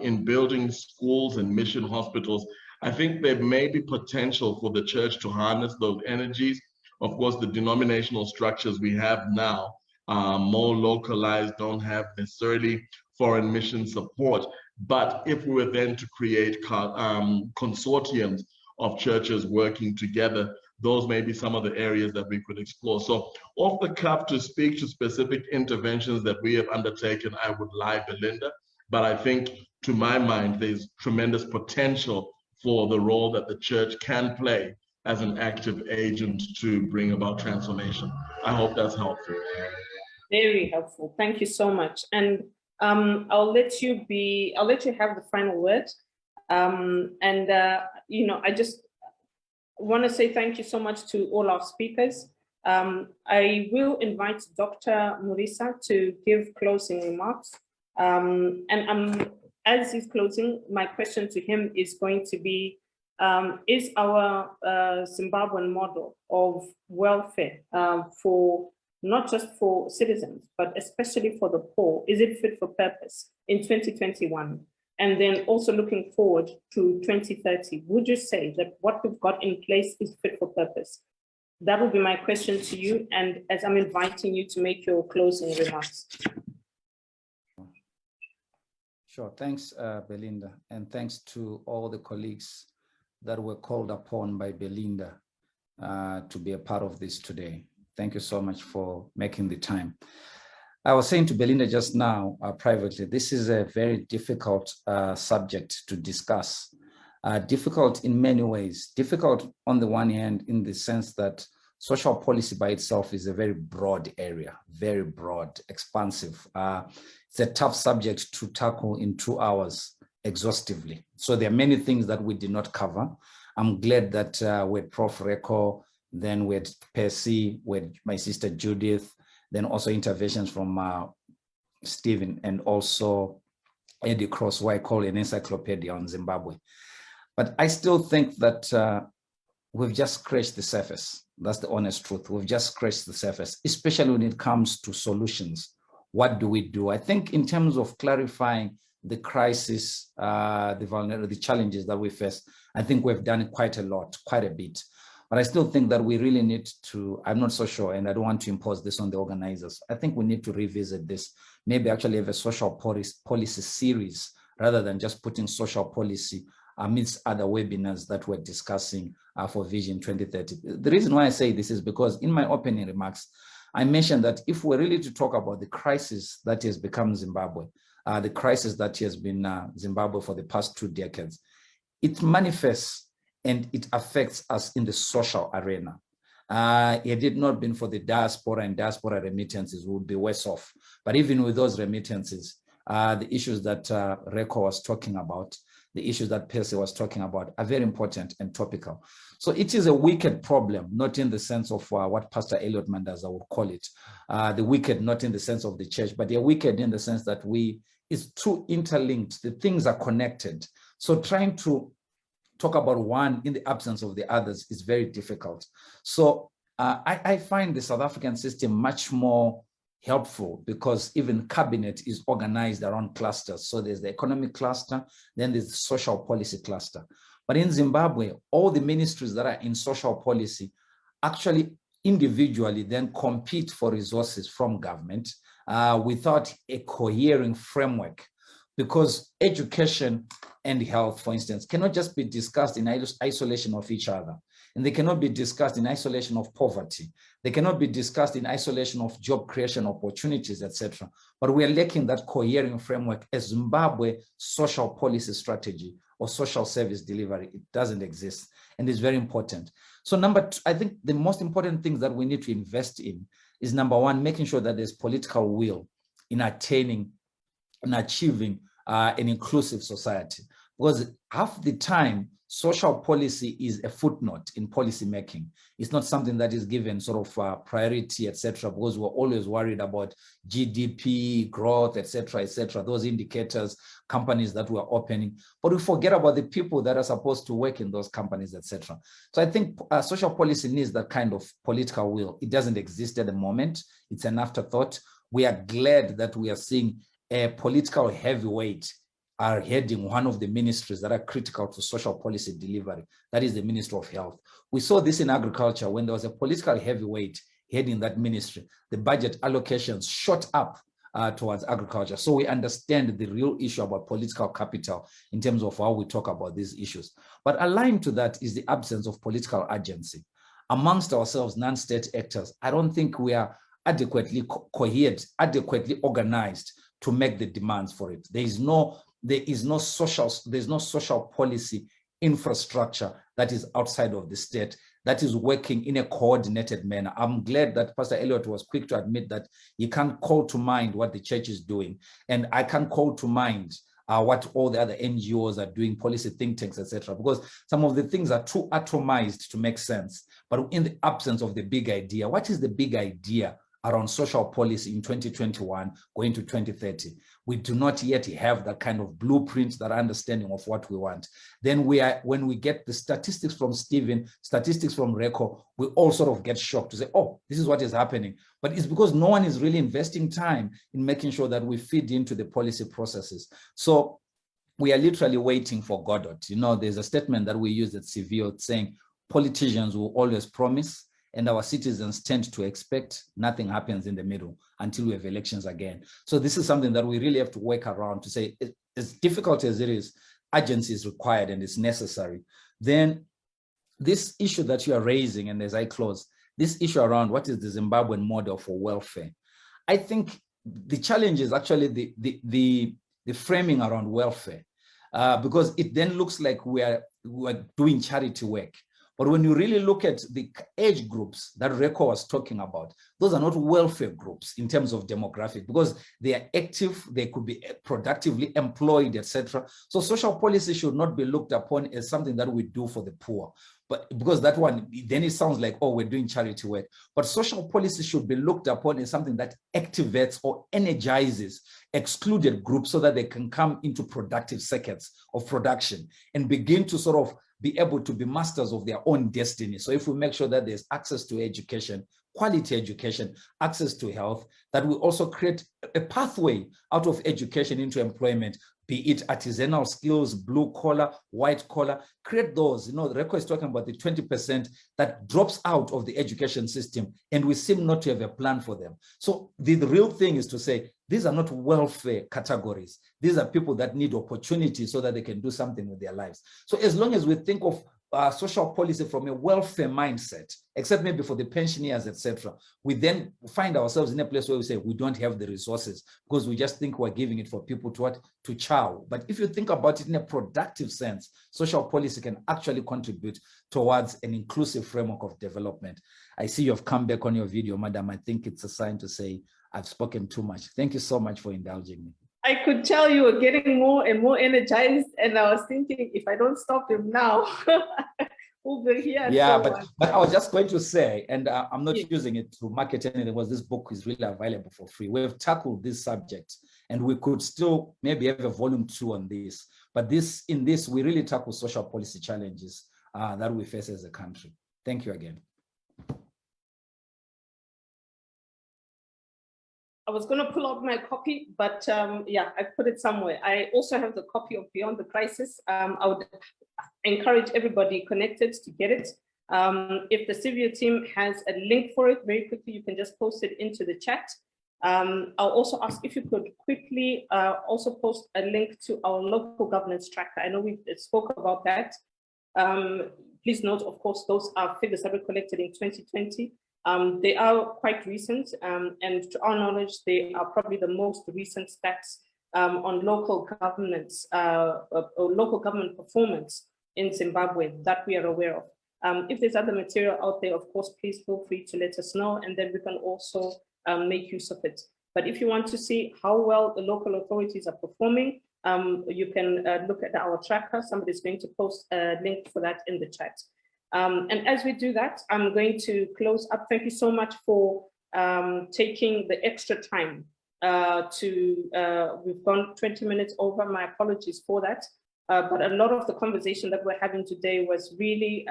in building schools and mission hospitals, I think there may be potential for the church to harness those energies. Of course, the denominational structures we have now are more localized, don't have necessarily foreign mission support. But if we were then to create consortiums of churches working together, those may be some of the areas that we could explore. So off the cuff, to speak to specific interventions that we have undertaken, I would lie, Belinda. But I think, to my mind, there's tremendous potential for the role that the church can play as an active agent to bring about transformation. I hope that's helpful. Very helpful. Thank you so much. And I'll let you have the final word. I just want to say thank you so much to all our speakers. I will invite Dr. Morisa to give closing remarks. As he's closing, my question to him is going to be, is our Zimbabwean model of welfare for not just for citizens, but especially for the poor, is it fit for purpose in 2021? And then also looking forward to 2030, would you say that what we've got in place is fit for purpose? That will be my question to you, and as I'm inviting you to make your closing remarks. Sure, thanks, Belinda, and thanks to all the colleagues that were called upon by Belinda to be a part of this today. Thank you so much for making the time. I was saying to Belinda just now, privately, this is a very difficult subject to discuss. Difficult in many ways. Difficult on the one hand, in the sense that social policy by itself is a very broad area, very broad, expansive. It's a tough subject to tackle in 2 hours exhaustively. So there are many things that we did not cover. I'm glad that we had Prof. Reko, then we had Percy, we had my sister Judith, then also interventions from Stephen, and also Eddie Cross, who I call an encyclopedia on Zimbabwe. But I still think that we've just scratched the surface. That's the honest truth. We've just scratched the surface, especially when it comes to solutions. What do we do? I think in terms of clarifying the crisis, the challenges that we face, I think we've done quite a lot, quite a bit. But I still think that we really need to, I'm not so sure, and I don't want to impose this on the organizers. I think we need to revisit this, maybe actually have a social policy series rather than just putting social policy amidst other webinars that we're discussing for Vision 2030. The reason why I say this is because in my opening remarks, I mentioned that if we're really to talk about the crisis that has become Zimbabwe, the crisis that has been Zimbabwe for the past 2 decades, it manifests and it affects us in the social arena. Had it not been for the diaspora and diaspora remittances, we would be worse off. But even with those remittances, the issues that Reko was talking about, the issues that Percy was talking about are very important and topical. So it is a wicked problem, not in the sense of what Pastor Elliot Mandaza would call it. The wicked, not in the sense of the church, but they're wicked in the sense that it's too interlinked. The things are connected. So trying to talk about one in the absence of the others is very difficult. So I find the South African system much more helpful because even cabinet is organized around clusters. So there's the economic cluster, then there's the social policy cluster. But in Zimbabwe, all the ministries that are in social policy actually individually then compete for resources from government without a coherent framework, because education and health, for instance, cannot just be discussed in isolation of each other. And they cannot be discussed in isolation of poverty. They cannot be discussed in isolation of job creation opportunities, etc. But we are lacking that coherent framework as Zimbabwe social policy strategy or social service delivery. It doesn't exist, and it's very important. So number 2, I think the most important things that we need to invest in is number 1, making sure that there's political will in attaining and achieving an inclusive society. Because half the time, social policy is a footnote in policy making. It's not something that is given sort of priority, etc., because we're always worried about GDP, growth, etc., those indicators, companies that we're opening. But we forget about the people that are supposed to work in those companies, etc. So I think social policy needs that kind of political will. It doesn't exist at the moment. It's an afterthought. We are glad that we are seeing a political heavyweight are heading one of the ministries that are critical to social policy delivery. That is the Ministry of Health. We saw this in agriculture when there was a political heavyweight heading that ministry. The budget allocations shot up towards agriculture. So we understand the real issue about political capital in terms of how we talk about these issues. But aligned to that is the absence of political agency. Amongst ourselves, non-state actors, I don't think we are adequately cohered, adequately organized to make the demands for it. There's no social policy infrastructure that is outside of the state that is working in a coordinated manner. I'm glad that Pastor Elliot was quick to admit that he can't call to mind what the church is doing. And I can't call to mind what all the other NGOs are doing, policy think tanks, etc., because some of the things are too atomized to make sense. But in the absence of the big idea, what is the big idea around social policy in 2021 going to 2030? We do not yet have that kind of blueprint, that understanding of what we want. Then when we get the statistics from Stephen, statistics from Reko, we all sort of get shocked to say, oh, this is what is happening. But it's because no one is really investing time in making sure that we feed into the policy processes. So we are literally waiting for Godot. You know, there's a statement that we use at CVO saying politicians will always promise and our citizens tend to expect. Nothing happens in the middle until we have elections again. So this is something that we really have to work around to say, as difficult as it is, urgency is required and it's necessary. Then this issue that you are raising, and as I close, this issue around what is the Zimbabwean model for welfare, I think the challenge is actually the framing around welfare, because it then looks like we're doing charity work. But when you really look at the age groups that Reko was talking about, those are not welfare groups in terms of demographic, because they are active, they could be productively employed, etc. So social policy should not be looked upon as something that we do for the poor. But because that one, then it sounds like, oh, we're doing charity work. But social policy should be looked upon as something that activates or energizes excluded groups so that they can come into productive circuits of production and begin to sort of be able to be masters of their own destiny. So if we make sure that there's access to education, quality education, access to health, that we also create a pathway out of education into employment, be it artisanal skills, blue collar, white collar, create those. You know, Reko is talking about the 20% that drops out of the education system, and we seem not to have a plan for them. So the real thing is to say, these are not welfare categories. These are people that need opportunity so that they can do something with their lives. So as long as we think of social policy from a welfare mindset, except maybe for the pensioners, etc., we then find ourselves in a place where we say we don't have the resources because we just think we're giving it for people to what? To chow. But if you think about it in a productive sense, social policy can actually contribute towards an inclusive framework of development. I see you've come back on your video, madam. I think it's a sign to say I've spoken too much. Thank you so much for indulging me. I could tell you were getting more and more energized, and I was thinking, if I don't stop him now, we'll be here. Yeah, but I was just going to say, and I'm not using it to market anything, because this book is really available for free. We've tackled this subject, and we could still maybe have a volume 2 on this. But in this, we really tackle social policy challenges that we face as a country. Thank you again. I was going to pull out my copy, but yeah, I put it somewhere. I also have the copy of Beyond the Crisis. I would encourage everybody connected to get it. If the CVO team has a link for it, very quickly, you can just post it into the chat. I'll also ask if you could quickly also post a link to our local governance tracker. I know we spoke about that. Please note, of course, those are figures that were collected in 2020. They are quite recent, and to our knowledge, they are probably the most recent stats on local governance or local government performance in Zimbabwe that we are aware of. If there's other material out there, of course, please feel free to let us know, and then we can also make use of it. But if you want to see how well the local authorities are performing, you can look at our tracker. Somebody's going to post a link for that in the chat. And as we do that, I'm going to close up. Thank you so much for taking the extra time we've gone 20 minutes over. My apologies for that. But a lot of the conversation that we're having today was really,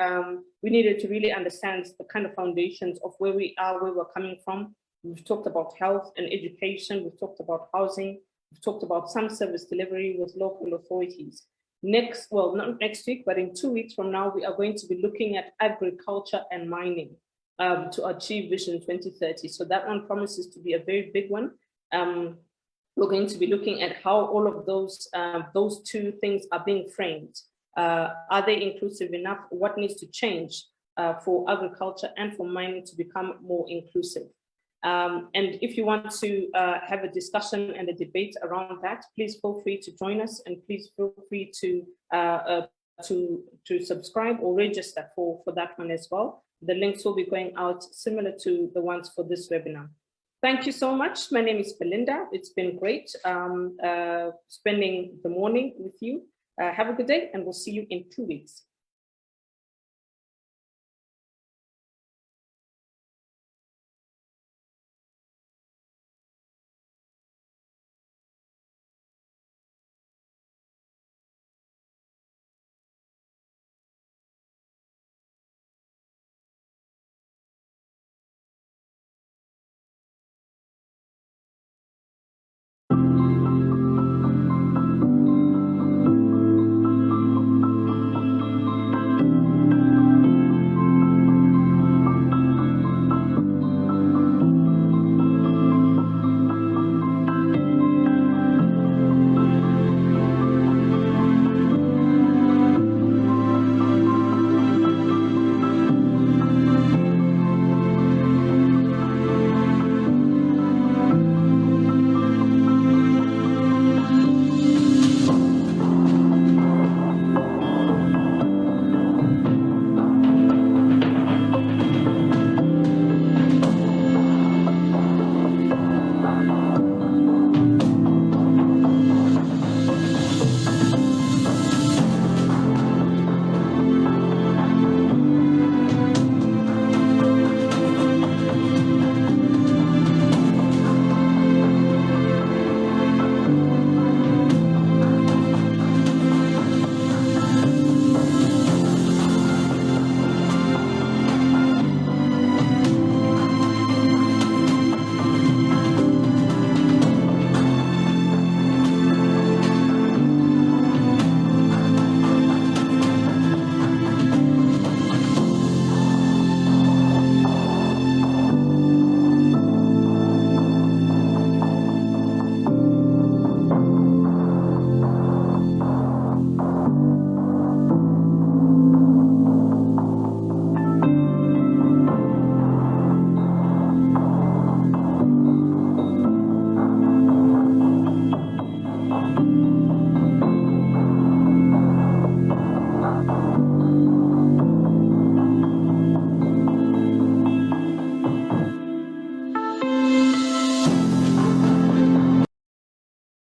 we needed to really understand the kind of foundations of where we are, where we're coming from. We've talked about health and education. We've talked about housing. We've talked about some service delivery with local authorities. Well, not next week, but in 2 weeks from now, we are going to be looking at agriculture and mining to achieve Vision 2030. So that one promises to be a very big one. We're going to be looking at how all of those two things are being framed. Are they inclusive enough? What needs to change for agriculture and for mining to become more inclusive? And if you want to have a discussion and a debate around that, please feel free to join us, and please feel free to subscribe or register for that one as well. The links will be going out similar to the ones for this webinar. Thank you so much. My name is Belinda. It's been great spending the morning with you. Have a good day, and we'll see you in 2 weeks.